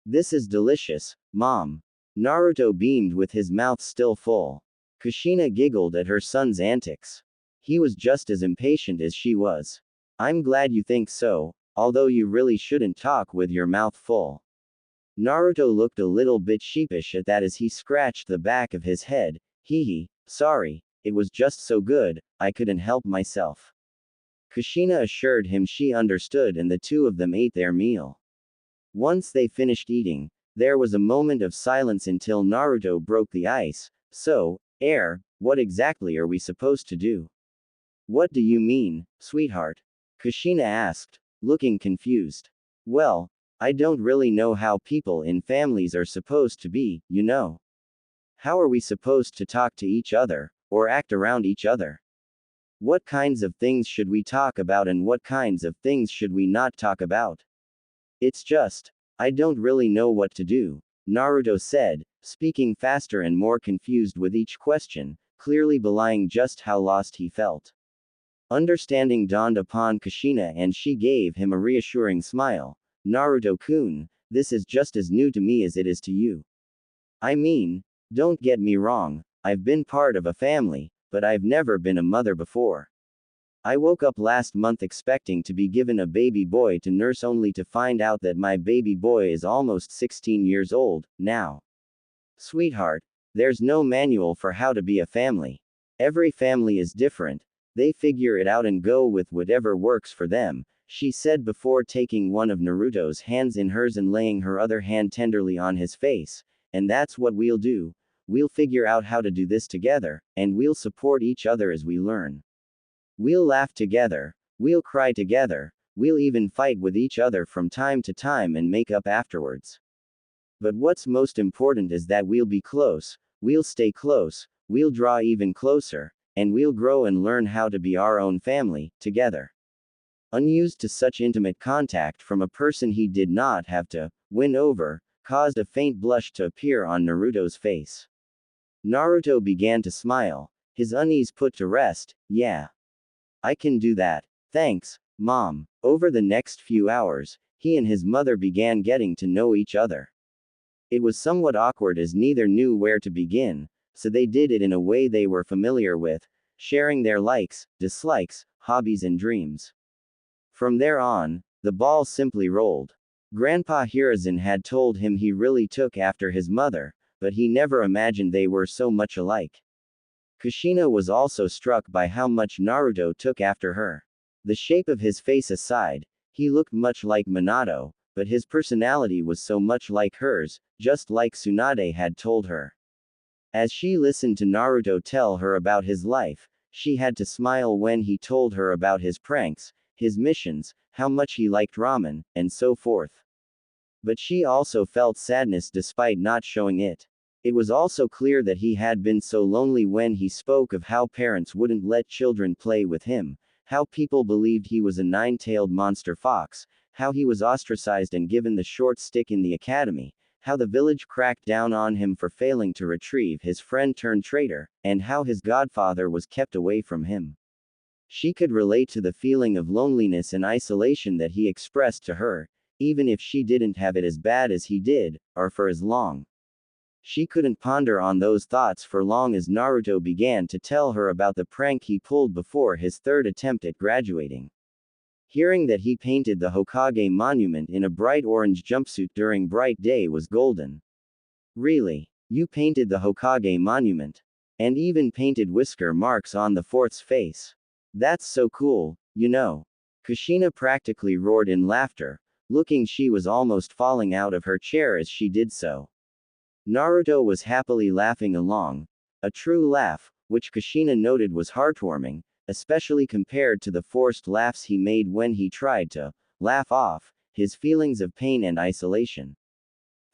This is delicious, Mom. Naruto beamed with his mouth still full. Kushina giggled at her son's antics. He was just as impatient as she was. I'm glad you think so, although you really shouldn't talk with your mouth full. Naruto looked a little bit sheepish at that as he scratched the back of his head. Hee, sorry, it was just so good, I couldn't help myself. Kushina assured him she understood and the two of them ate their meal. Once they finished eating, there was a moment of silence until Naruto broke the ice. So, what exactly are we supposed to do? What do you mean, sweetheart? Kushina asked, looking confused. Well, I don't really know how people in families are supposed to be, you know. How are we supposed to talk to each other, or act around each other? What kinds of things should we talk about and what kinds of things should we not talk about? It's just, I don't really know what to do, Naruto said, speaking faster and more confused with each question, clearly belying just how lost he felt. Understanding dawned upon Kushina and she gave him a reassuring smile. Naruto-kun, this is just as new to me as it is to you. I mean, don't get me wrong, I've been part of a family, but I've never been a mother before. I woke up last month expecting to be given a baby boy to nurse only to find out that my baby boy is almost 16 years old, now. Sweetheart, there's no manual for how to be a family. Every family is different, they figure it out and go with whatever works for them, she said before taking one of Naruto's hands in hers and laying her other hand tenderly on his face. And that's what we'll do. We'll figure out how to do this together, and we'll support each other as we learn. We'll laugh together, we'll cry together, we'll even fight with each other from time to time and make up afterwards. But what's most important is that we'll be close, we'll stay close, we'll draw even closer, and we'll grow and learn how to be our own family, together. Unused to such intimate contact from a person he did not have to win over, caused a faint blush to appear on Naruto's face. Naruto began to smile, his unease put to rest. Yeah. I can do that. Thanks, Mom. Over the next few hours, he and his mother began getting to know each other. It was somewhat awkward as neither knew where to begin, so they did it in a way they were familiar with, sharing their likes, dislikes, hobbies, and dreams. From there on, the ball simply rolled. Grandpa Hiruzen had told him he really took after his mother, but he never imagined they were so much alike. Kushina was also struck by how much Naruto took after her. The shape of his face aside, he looked much like Minato, but his personality was so much like hers, just like Tsunade had told her. As she listened to Naruto tell her about his life, she had to smile when he told her about his pranks, his missions, how much he liked ramen, and so forth. But she also felt sadness despite not showing it. It was also clear that he had been so lonely when he spoke of how parents wouldn't let children play with him, how people believed he was a nine-tailed monster fox, how he was ostracized and given the short stick in the academy, how the village cracked down on him for failing to retrieve his friend-turned-traitor, and how his godfather was kept away from him. She could relate to the feeling of loneliness and isolation that he expressed to her, even if she didn't have it as bad as he did, or for as long. She couldn't ponder on those thoughts for long as Naruto began to tell her about the prank he pulled before his third attempt at graduating. Hearing that he painted the Hokage monument in a bright orange jumpsuit during bright day was golden. Really? You painted the Hokage monument? And even painted whisker marks on the fourth's face? That's so cool, you know. Kushina practically roared in laughter, looking she was almost falling out of her chair as she did so. Naruto was happily laughing along, a true laugh, which Kushina noted was heartwarming, especially compared to the forced laughs he made when he tried to laugh off his feelings of pain and isolation.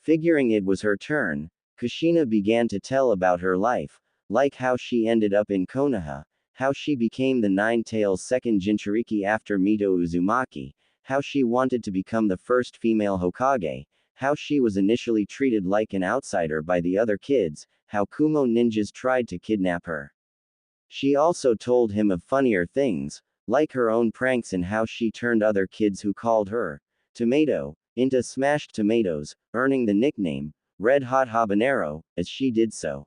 Figuring it was her turn, Kushina began to tell about her life, like how she ended up in Konoha, how she became the Nine-Tails' second Jinchuriki after Mito Uzumaki, how she wanted to become the first female Hokage, how she was initially treated like an outsider by the other kids, how Kumo ninjas tried to kidnap her. She also told him of funnier things, like her own pranks and how she turned other kids who called her tomato into smashed tomatoes, earning the nickname Red Hot Habanero as she did so.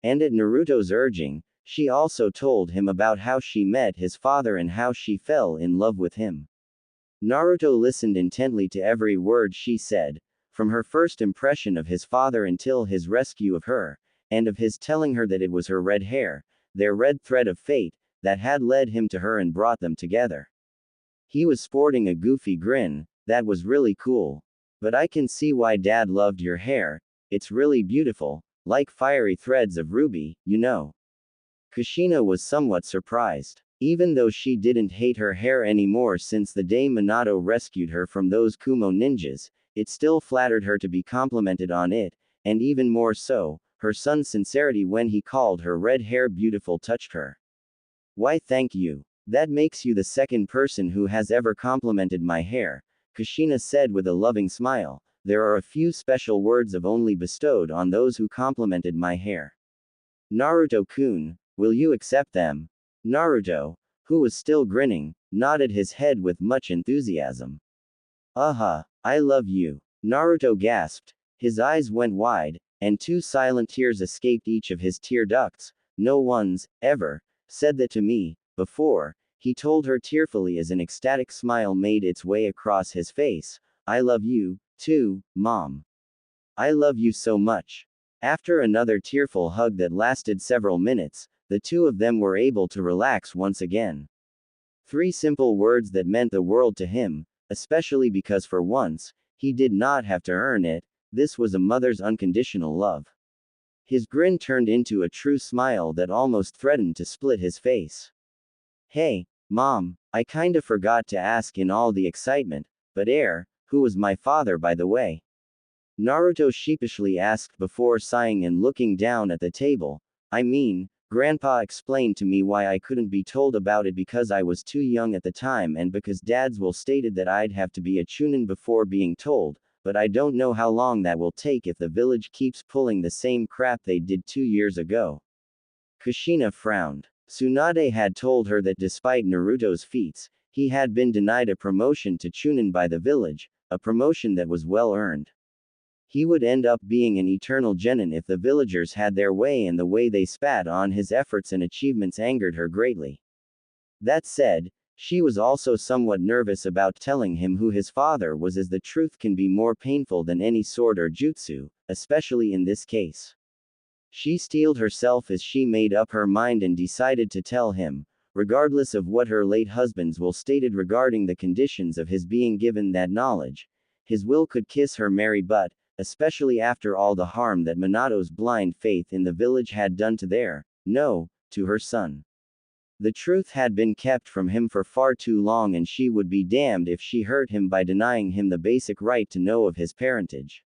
And at Naruto's urging, she also told him about how she met his father and how she fell in love with him. Naruto listened intently to every word she said, from her first impression of his father until his rescue of her, and of his telling her that it was her red hair, their red thread of fate, that had led him to her and brought them together. He was sporting a goofy grin, that was really cool. But I can see why Dad loved your hair, it's really beautiful, like fiery threads of ruby, you know. Kushina was somewhat surprised. Even though she didn't hate her hair anymore since the day Minato rescued her from those Kumo ninjas, it still flattered her to be complimented on it, and even more so, her son's sincerity when he called her red hair beautiful touched her. Why thank you. That makes you the second person who has ever complimented my hair, Kushina said with a loving smile. There are a few special words of only bestowed on those who complimented my hair. Naruto-kun, will you accept them? Naruto, who was still grinning, nodded his head with much enthusiasm. I love you. Naruto gasped, his eyes went wide, and two silent tears escaped each of his tear ducts. No one's ever said that to me before, he told her tearfully as an ecstatic smile made its way across his face. I love you, too, Mom. I love you so much. After another tearful hug that lasted several minutes, the two of them were able to relax once again. 3 simple words that meant the world to him, especially because for once, he did not have to earn it. This was a mother's unconditional love. His grin turned into a true smile that almost threatened to split his face. Hey, Mom, I kinda forgot to ask in all the excitement, but who was my father by the way? Naruto sheepishly asked before sighing and looking down at the table. I mean, Grandpa explained to me why I couldn't be told about it because I was too young at the time and because Dad's will stated that I'd have to be a chunin before being told, but I don't know how long that will take if the village keeps pulling the same crap they did 2 years ago. Kushina frowned. Tsunade had told her that despite Naruto's feats, He had been denied a promotion to Chunin by the village, a promotion that was well earned. He would end up being an eternal genin if the villagers had their way, and the way they spat on his efforts and achievements angered her greatly. That said, she was also somewhat nervous about telling him who his father was, as the truth can be more painful than any sword or jutsu, especially in this case. She steeled herself as she made up her mind and decided to tell him, regardless of what her late husband's will stated regarding the conditions of his being given that knowledge. His will could kiss her merry butt, especially after all the harm that Minato's blind faith in the village had done to her son. The truth had been kept from him for far too long, and she would be damned if she hurt him by denying him the basic right to know of his parentage.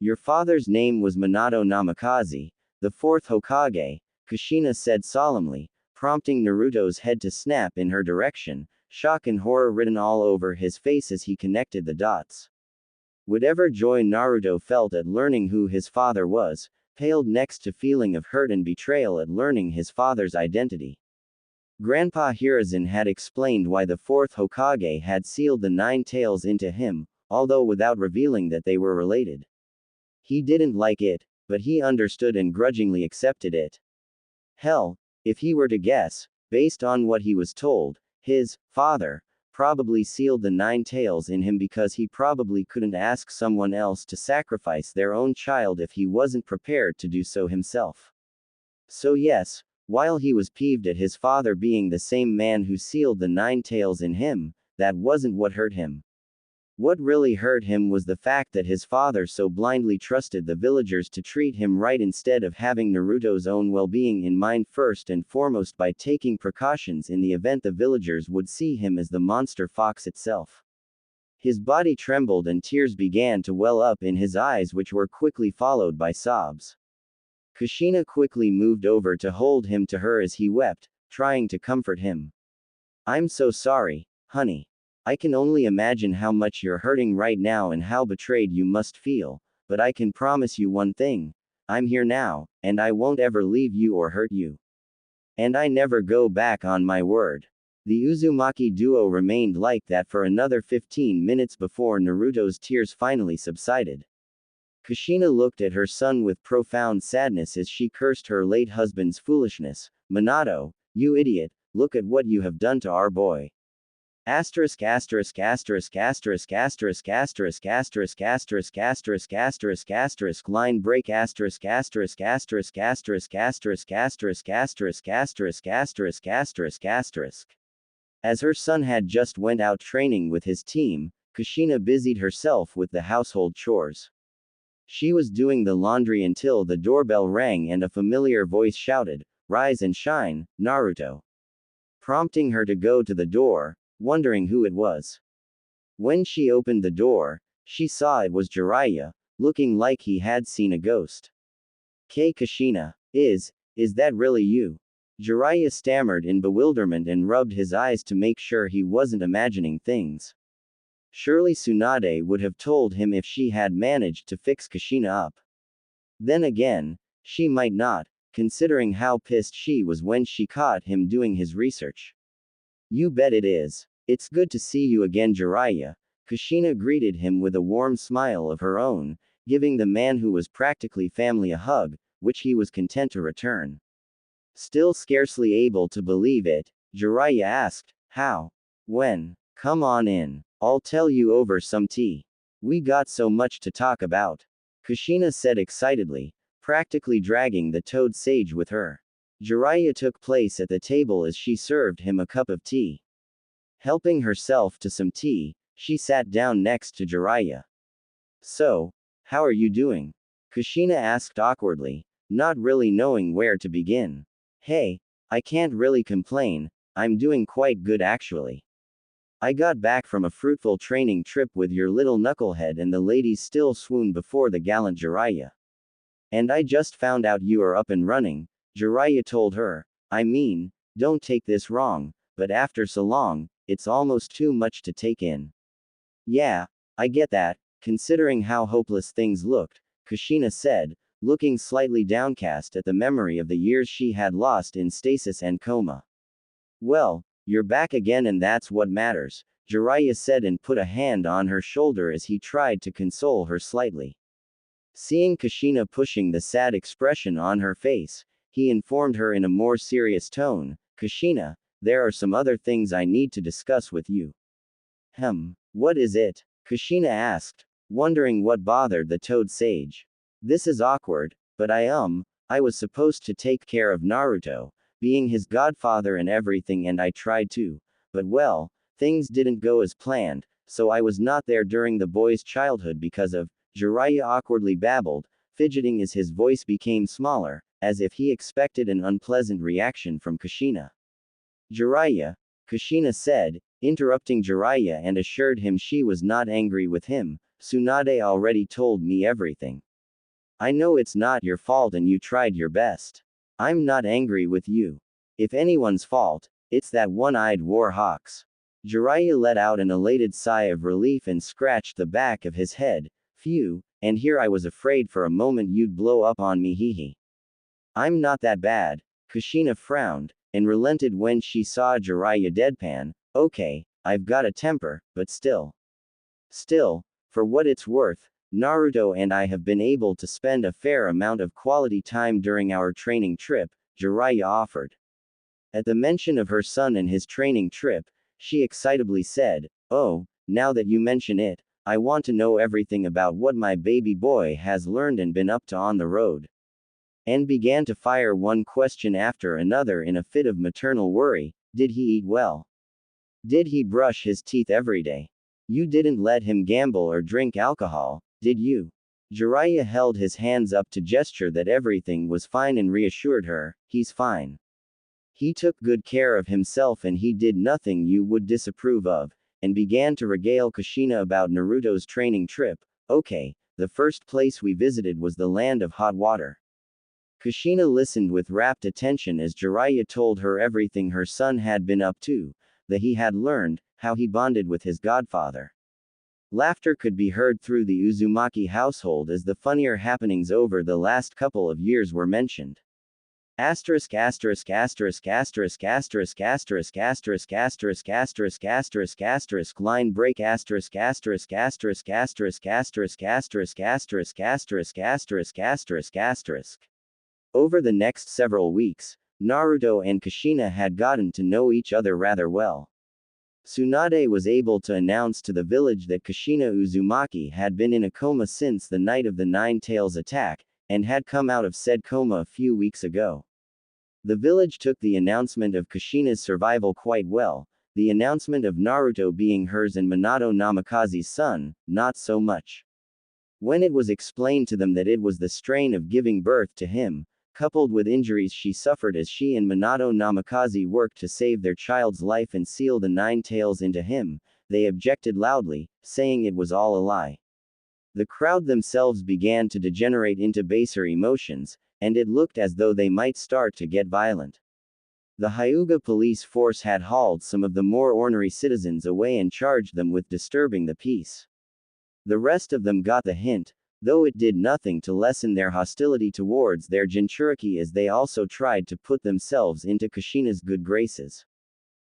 Your father's name was Minato Namikaze, the fourth Hokage, Kushina said solemnly, prompting Naruto's head to snap in her direction, shock and horror written all over his face as he connected the dots. Whatever joy Naruto felt at learning who his father was, paled next to feeling of hurt and betrayal at learning his father's identity. Grandpa Hiruzen had explained why the fourth Hokage had sealed the 9 tails into him, although without revealing that they were related. He didn't like it, but he understood and grudgingly accepted it. Hell, if he were to guess, based on what he was told, his father probably sealed the 9 tails in him because he probably couldn't ask someone else to sacrifice their own child if he wasn't prepared to do so himself. So yes, while he was peeved at his father being the same man who sealed the 9 tails in him, that wasn't what hurt him. What really hurt him was the fact that his father so blindly trusted the villagers to treat him right instead of having Naruto's own well-being in mind first and foremost by taking precautions in the event the villagers would see him as the monster fox itself. His body trembled and tears began to well up in his eyes, which were quickly followed by sobs. Kushina quickly moved over to hold him to her as he wept, trying to comfort him. I'm so sorry, honey. I can only imagine how much you're hurting right now and how betrayed you must feel, but I can promise you one thing. I'm here now, and I won't ever leave you or hurt you. And I never go back on my word. The Uzumaki duo remained like that for another 15 minutes before Naruto's tears finally subsided. Kushina looked at her son with profound sadness as she cursed her late husband's foolishness. Minato, you idiot, look at what you have done to our boy. Asterisk asterisk asterisk asterisk asterisk asterisk asterisk asterisk asterisk asterisk asterisk line break asterisk asterisk asterisk asterisk asterisk asterisk asterisk asterisk asterisk asterisk asterisk. As her son had just went out training with his team, Kushina busied herself with the household chores. She was doing the laundry until the doorbell rang and a familiar voice shouted, "Rise and shine, Naruto," prompting her to go to the door, wondering who it was. When she opened the door, she saw it was Jiraiya, looking like he had seen a ghost. Kushina, is that really you? Jiraiya stammered in bewilderment and rubbed his eyes to make sure he wasn't imagining things. Surely Tsunade would have told him if she had managed to fix Kushina up. Then again, she might not, considering how pissed she was when she caught him doing his research. You bet it is. It's good to see you again, Jiraiya. Kushina greeted him with a warm smile of her own, giving the man who was practically family a hug, which he was content to return. Still scarcely able to believe it, Jiraiya asked, "How? When? Come on in. I'll tell you over some tea. We got so much to talk about," Kushina said excitedly, practically dragging the toad sage with her. Jiraiya took place at the table as she served him a cup of tea. Helping herself to some tea, she sat down next to Jiraiya. "So, how are you doing?" Kushina asked awkwardly, not really knowing where to begin. "Hey, I can't really complain, I'm doing quite good actually. I got back from a fruitful training trip with your little knucklehead and the ladies still swooned before the gallant Jiraiya. And I just found out you are up and running," Jiraiya told her. "I mean, don't take this wrong, but after so long, it's almost too much to take in." "Yeah, I get that, considering how hopeless things looked," Kushina said, looking slightly downcast at the memory of the years she had lost in stasis and coma. "Well, You're back again and that's what matters, Jiraiya said and put a hand on her shoulder as he tried to console her slightly. Seeing Kushina pushing the sad expression on her face, he informed her in a more serious tone, Kushina, there are some other things I need to discuss with you. What is it? Kushina asked, wondering what bothered the Toad Sage. This is awkward, but I was supposed to take care of Naruto, being his godfather and everything, and I tried to, but well, things didn't go as planned, so I was not there during the boy's childhood because of, Jiraiya awkwardly babbled, fidgeting as his voice became smaller, as if he expected an unpleasant reaction from Kushina. Jiraiya, Kushina said, interrupting Jiraiya and assured him she was not angry with him, Tsunade already told me everything. I know it's not your fault and you tried your best. I'm not angry with you. If anyone's fault, it's that one-eyed war hawk's. Jiraiya let out an elated sigh of relief and scratched the back of his head. Phew, and here I was afraid for a moment you'd blow up on me, hehe. I'm not that bad. Kushina frowned, and relented when she saw Jiraiya deadpan. Okay, I've got a temper, but still. Still, for what it's worth, Naruto and I have been able to spend a fair amount of quality time during our training trip, Jiraiya offered. At the mention of her son and his training trip, she excitably said, oh, now that you mention it, I want to know everything about what my baby boy has learned and been up to on the road. And began to fire one question after another in a fit of maternal worry. Did he eat well? Did he brush his teeth every day? You didn't let him gamble or drink alcohol, did you? Jiraiya held his hands up to gesture that everything was fine and reassured her, he's fine. He took good care of himself and he did nothing you would disapprove of, and began to regale Kushina about Naruto's training trip. Okay, the first place we visited was the land of hot water. Kushina listened with rapt attention as Jiraiya told her everything her son had been up to, that he had learned, how he bonded with his godfather. Laughter could be heard through the Uzumaki household as the funnier happenings over the last couple of years were mentioned. Asterisk asterisk asterisk asterisk asterisk asterisk asterisk asterisk asterisk asterisk asterisk line break asterisk asterisk asterisk asterisk asterisk asterisk asterisk asterisk asterisk asterisk asterisk. Over the next several weeks, Naruto and Kushina had gotten to know each other rather well. Tsunade was able to announce to the village that Kushina Uzumaki had been in a coma since the night of the Nine Tails attack, and had come out of said coma a few weeks ago. The village took the announcement of Kushina's survival quite well, the announcement of Naruto being hers and Minato Namikaze's son, not so much. When it was explained to them that it was the strain of giving birth to him, coupled with injuries she suffered as she and Minato Namikaze worked to save their child's life and seal the Nine Tails into him, they objected loudly, saying it was all a lie. The crowd themselves began to degenerate into baser emotions, and it looked as though they might start to get violent. The Hyuga police force had hauled some of the more ornery citizens away and charged them with disturbing the peace. The rest of them got the hint, though it did nothing to lessen their hostility towards their Jinchuriki as they also tried to put themselves into Kushina's good graces.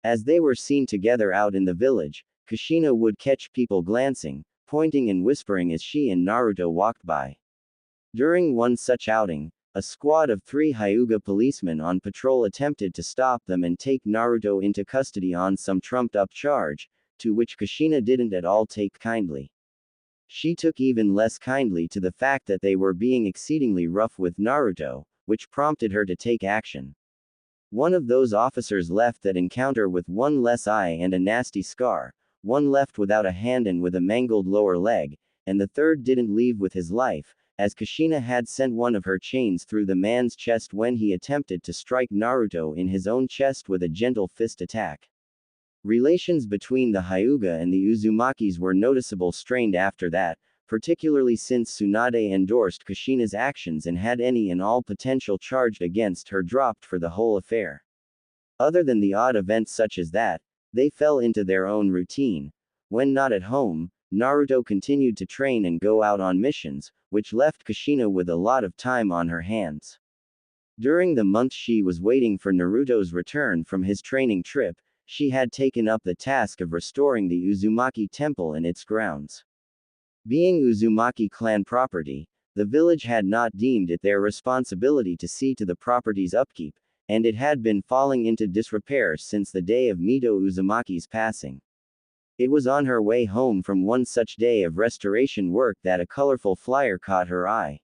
As they were seen together out in the village, Kushina would catch people glancing, pointing and whispering as she and Naruto walked by. During one such outing, a squad of 3 Hyuga policemen on patrol attempted to stop them and take Naruto into custody on some trumped-up charge, to which Kushina didn't at all take kindly. She took even less kindly to the fact that they were being exceedingly rough with Naruto, which prompted her to take action. One of those officers left that encounter with one less eye and a nasty scar, one left without a hand and with a mangled lower leg, and the third didn't leave with his life, as Kushina had sent one of her chains through the man's chest when he attempted to strike Naruto in his own chest with a gentle fist attack. Relations between the Hyuga and the Uzumakis were noticeably strained after that, particularly since Tsunade endorsed Kushina's actions and had any and all potential charge against her dropped for the whole affair. Other than the odd events such as that, they fell into their own routine. When not at home, Naruto continued to train and go out on missions, which left Kushina with a lot of time on her hands. During the month she was waiting for Naruto's return from his training trip, she had taken up the task of restoring the Uzumaki temple and its grounds. Being Uzumaki clan property, the village had not deemed it their responsibility to see to the property's upkeep, and it had been falling into disrepair since the day of Mito Uzumaki's passing. It was on her way home from one such day of restoration work that a colorful flyer caught her eye.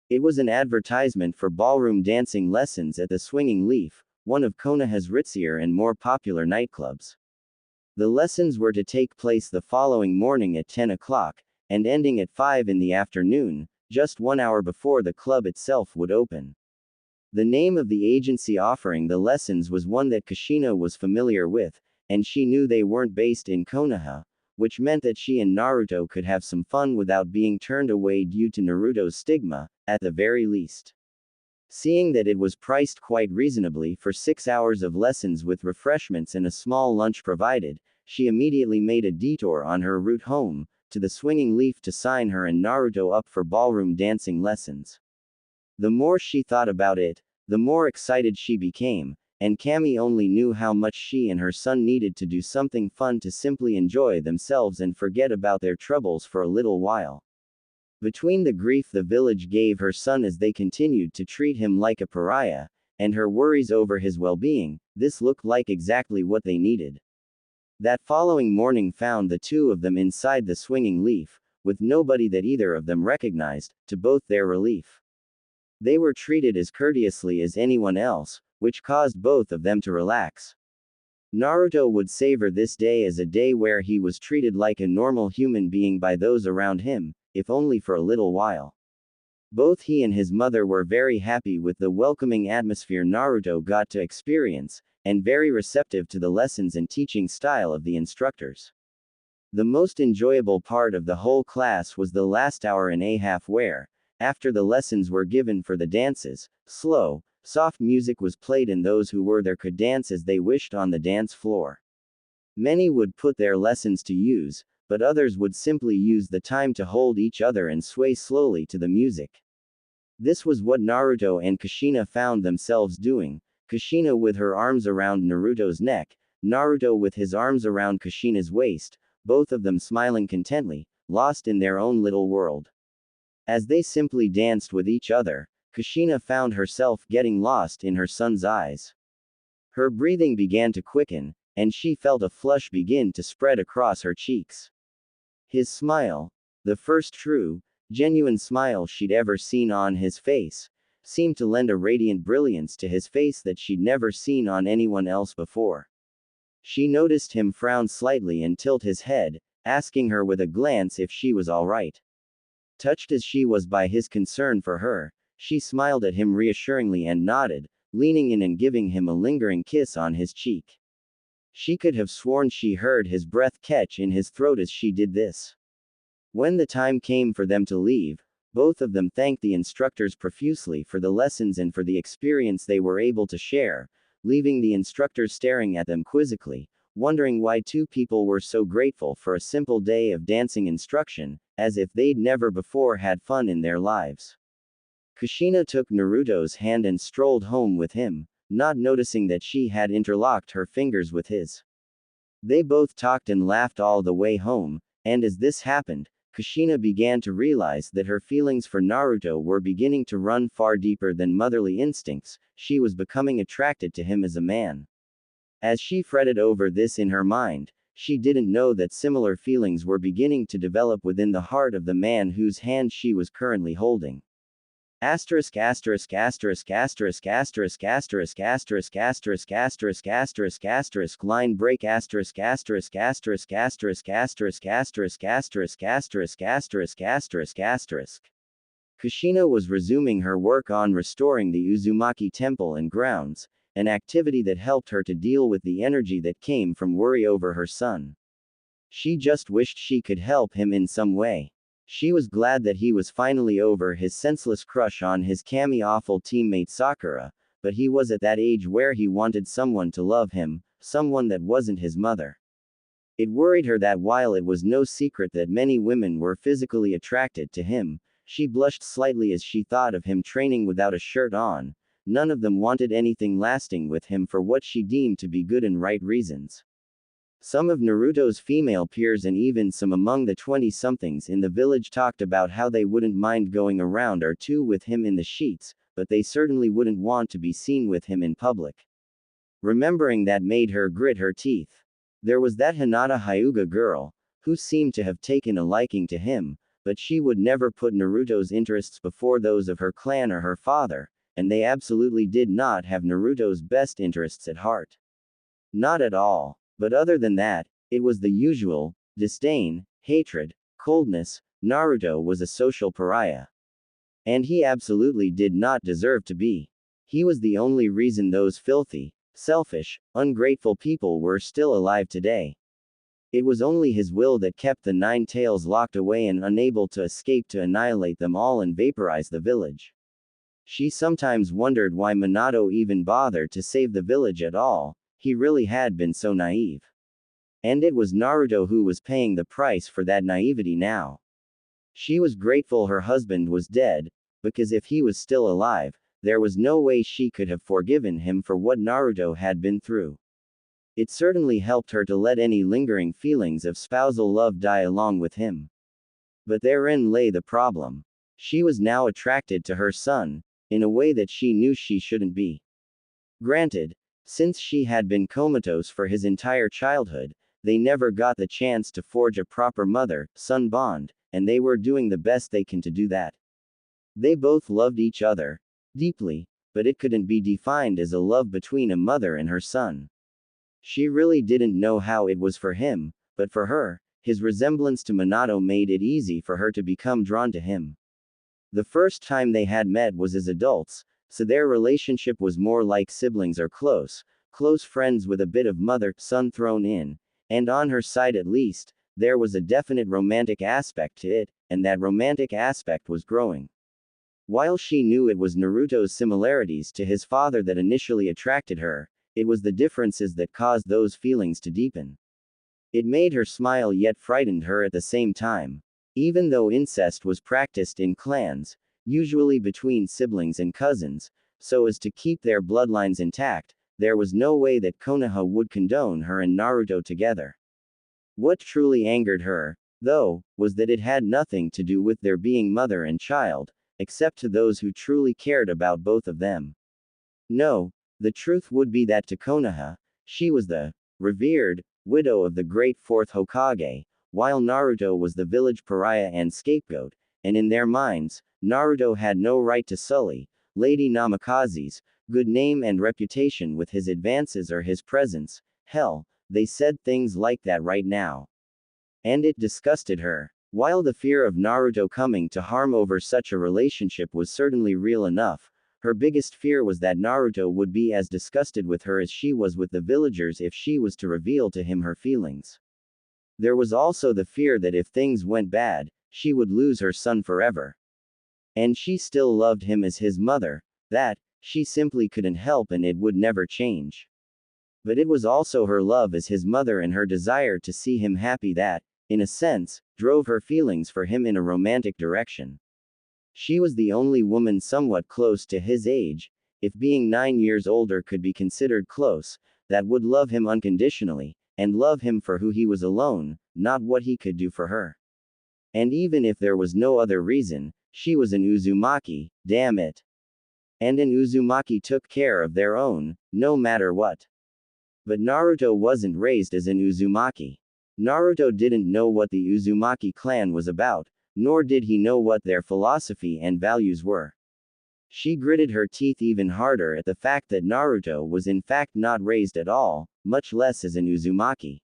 It was an advertisement for ballroom dancing lessons at the Swinging Leaf, one of Konoha's ritzier and more popular nightclubs. The lessons were to take place the following morning at 10 o'clock, and ending at 5 in the afternoon, just 1 hour before the club itself would open. The name of the agency offering the lessons was one that Kushina was familiar with, and she knew they weren't based in Konoha, which meant that she and Naruto could have some fun without being turned away due to Naruto's stigma, at the very least. Seeing that it was priced quite reasonably for 6 hours of lessons with refreshments and a small lunch provided, she immediately made a detour on her route home, to the Swinging Leaf to sign her and Naruto up for ballroom dancing lessons. The more she thought about it, the more excited she became, and Cammy only knew how much she and her son needed to do something fun to simply enjoy themselves and forget about their troubles for a little while. Between the grief the village gave her son as they continued to treat him like a pariah, and her worries over his well-being, this looked like exactly what they needed. That following morning found the two of them inside the Swinging Leaf, with nobody that either of them recognized, to both their relief. They were treated as courteously as anyone else, which caused both of them to relax. Naruto would savor this day as a day where he was treated like a normal human being by those around him, if only for a little while. Both he and his mother were very happy with the welcoming atmosphere Naruto got to experience, and very receptive to the lessons and teaching style of the instructors. The most enjoyable part of the whole class was the last hour and a half where, after the lessons were given for the dances, slow, soft music was played and those who were there could dance as they wished on the dance floor. Many would put their lessons to use, but others would simply use the time to hold each other and sway slowly to the music. This was what Naruto and Kushina found themselves doing, Kushina with her arms around Naruto's neck, Naruto with his arms around Kushina's waist, both of them smiling contently, lost in their own little world. As they simply danced with each other, Kushina found herself getting lost in her son's eyes. Her breathing began to quicken, and she felt a flush begin to spread across her cheeks. His smile, the first true, genuine smile she'd ever seen on his face, seemed to lend a radiant brilliance to his face that she'd never seen on anyone else before. She noticed him frown slightly and tilt his head, asking her with a glance if she was all right. Touched as she was by his concern for her, she smiled at him reassuringly and nodded, leaning in and giving him a lingering kiss on his cheek. She could have sworn she heard his breath catch in his throat as she did this. When the time came for them to leave, both of them thanked the instructors profusely for the lessons and for the experience they were able to share, leaving the instructors staring at them quizzically, wondering why two people were so grateful for a simple day of dancing instruction, as if they'd never before had fun in their lives. Kushina took Naruto's hand and strolled home with him, not noticing that she had interlocked her fingers with his. They both talked and laughed all the way home, and as this happened, Kushina began to realize that her feelings for Naruto were beginning to run far deeper than motherly instincts. She was becoming attracted to him as a man. As she fretted over this in her mind, she didn't know that similar feelings were beginning to develop within the heart of the man whose hand she was currently holding. Asterisk asterisk asterisk asterisk asterisk asterisk asterisk asterisk asterisk asterisk asterisk line break asterisk asterisk asterisk asterisk asterisk asterisk asterisk asterisk asterisk asterisk asterisk. Kushina was resuming her work on restoring the Uzumaki temple and grounds, an activity that helped her to deal with the energy that came from worry over her son. She just wished she could help him in some way. She was glad that he was finally over his senseless crush on his Kami-awful teammate Sakura, but he was at that age where he wanted someone to love him, someone that wasn't his mother. It worried her that while it was no secret that many women were physically attracted to him, she blushed slightly as she thought of him training without a shirt on, none of them wanted anything lasting with him for what she deemed to be good and right reasons. Some of Naruto's female peers and even some among the 20-somethings in the village talked about how they wouldn't mind going a round or two with him in the sheets, but they certainly wouldn't want to be seen with him in public. Remembering that made her grit her teeth. There was that Hinata Hyuga girl, who seemed to have taken a liking to him, but she would never put Naruto's interests before those of her clan or her father, and they absolutely did not have Naruto's best interests at heart. Not at all. But other than that, it was the usual disdain, hatred, coldness. Naruto was a social pariah. And he absolutely did not deserve to be. He was the only reason those filthy, selfish, ungrateful people were still alive today. It was only his will that kept the Nine Tails locked away and unable to escape to annihilate them all and vaporize the village. She sometimes wondered why Minato even bothered to save the village at all. He really had been so naive. And it was Naruto who was paying the price for that naivety now. She was grateful her husband was dead, because if he was still alive, there was no way she could have forgiven him for what Naruto had been through. It certainly helped her to let any lingering feelings of spousal love die along with him. But therein lay the problem. She was now attracted to her son, in a way that she knew she shouldn't be. Granted, since she had been comatose for his entire childhood, they never got the chance to forge a proper mother-son bond, and they were doing the best they can to do that. They both loved each other deeply, but it couldn't be defined as a love between a mother and her son. She really didn't know how it was for him, but for her, his resemblance to Minato made it easy for her to become drawn to him. The first time they had met was as adults, so their relationship was more like siblings or close friends with a bit of mother-son thrown in, and on her side at least, there was a definite romantic aspect to it, and that romantic aspect was growing. While she knew it was Naruto's similarities to his father that initially attracted her, it was the differences that caused those feelings to deepen. It made her smile yet frightened her at the same time. Even though incest was practiced in clans, usually between siblings and cousins, so as to keep their bloodlines intact, there was no way that Konoha would condone her and Naruto together. What truly angered her, though, was that it had nothing to do with their being mother and child, except to those who truly cared about both of them. No, the truth would be that to Konoha, she was the revered widow of the great fourth Hokage, while Naruto was the village pariah and scapegoat, and in their minds, Naruto had no right to sully Lady Namikaze's good name and reputation with his advances or his presence. Hell, they said things like that right now. And it disgusted her. While the fear of Naruto coming to harm over such a relationship was certainly real enough, her biggest fear was that Naruto would be as disgusted with her as she was with the villagers if she was to reveal to him her feelings. There was also the fear that if things went bad, she would lose her son forever. And she still loved him as his mother, that she simply couldn't help and it would never change. But it was also her love as his mother and her desire to see him happy that, in a sense, drove her feelings for him in a romantic direction. She was the only woman somewhat close to his age, if being 9 years older could be considered close, that would love him unconditionally, and love him for who he was alone, not what he could do for her. And even if there was no other reason, she was an Uzumaki, damn it. And an Uzumaki took care of their own, no matter what. But Naruto wasn't raised as an Uzumaki. Naruto didn't know what the Uzumaki clan was about, nor did he know what their philosophy and values were. She gritted her teeth even harder at the fact that Naruto was in fact not raised at all, much less as an Uzumaki.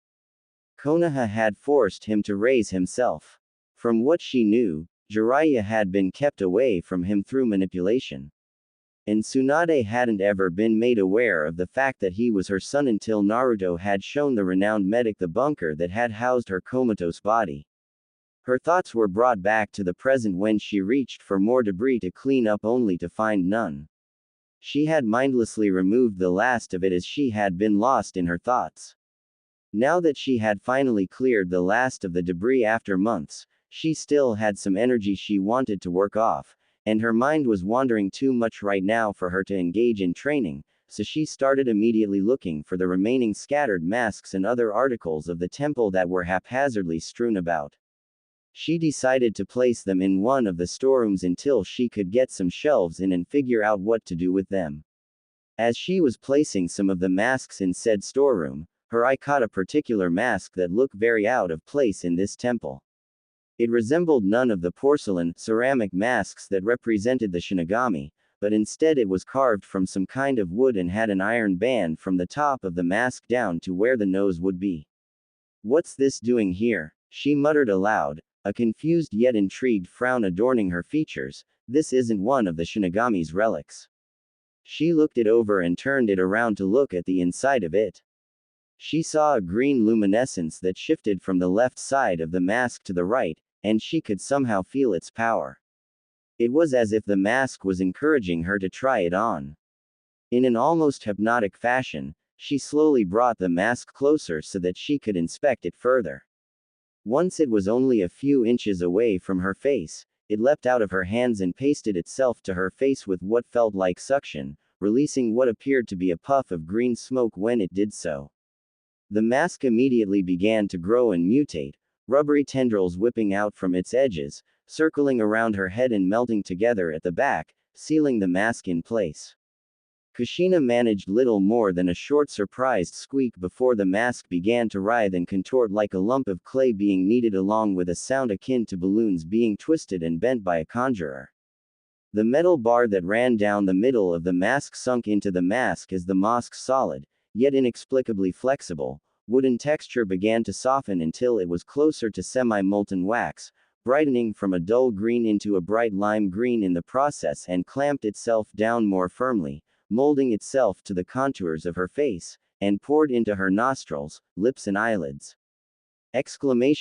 Konoha had forced him to raise himself. From what she knew, Jiraiya had been kept away from him through manipulation. And Tsunade hadn't ever been made aware of the fact that he was her son until Naruto had shown the renowned medic the bunker that had housed her comatose body. Her thoughts were brought back to the present when she reached for more debris to clean up only to find none. She had mindlessly removed the last of it as she had been lost in her thoughts. Now that she had finally cleared the last of the debris after months, she still had some energy she wanted to work off, and her mind was wandering too much right now for her to engage in training, so she started immediately looking for the remaining scattered masks and other articles of the temple that were haphazardly strewn about. She decided to place them in one of the storerooms until she could get some shelves in and figure out what to do with them. As she was placing some of the masks in said storeroom, her eye caught a particular mask that looked very out of place in this temple. It resembled none of the porcelain, ceramic masks that represented the Shinigami, but instead it was carved from some kind of wood and had an iron band from the top of the mask down to where the nose would be. "What's this doing here?" she muttered aloud, a confused yet intrigued frown adorning her features. "This isn't one of the Shinigami's relics." She looked it over and turned it around to look at the inside of it. She saw a green luminescence that shifted from the left side of the mask to the right, and she could somehow feel its power. It was as if the mask was encouraging her to try it on. In an almost hypnotic fashion, she slowly brought the mask closer so that she could inspect it further. Once it was only a few inches away from her face, it leapt out of her hands and pasted itself to her face with what felt like suction, releasing what appeared to be a puff of green smoke when it did so. The mask immediately began to grow and mutate, rubbery tendrils whipping out from its edges, circling around her head and melting together at the back, sealing the mask in place. Kushina managed little more than a short surprised squeak before the mask began to writhe and contort like a lump of clay being kneaded, along with a sound akin to balloons being twisted and bent by a conjurer. The metal bar that ran down the middle of the mask sunk into the mask as the mask's solid, yet inexplicably flexible, wooden texture began to soften until it was closer to semi-molten wax, brightening from a dull green into a bright lime green in the process, and clamped itself down more firmly, molding itself to the contours of her face, and poured into her nostrils, lips and eyelids. Exclamation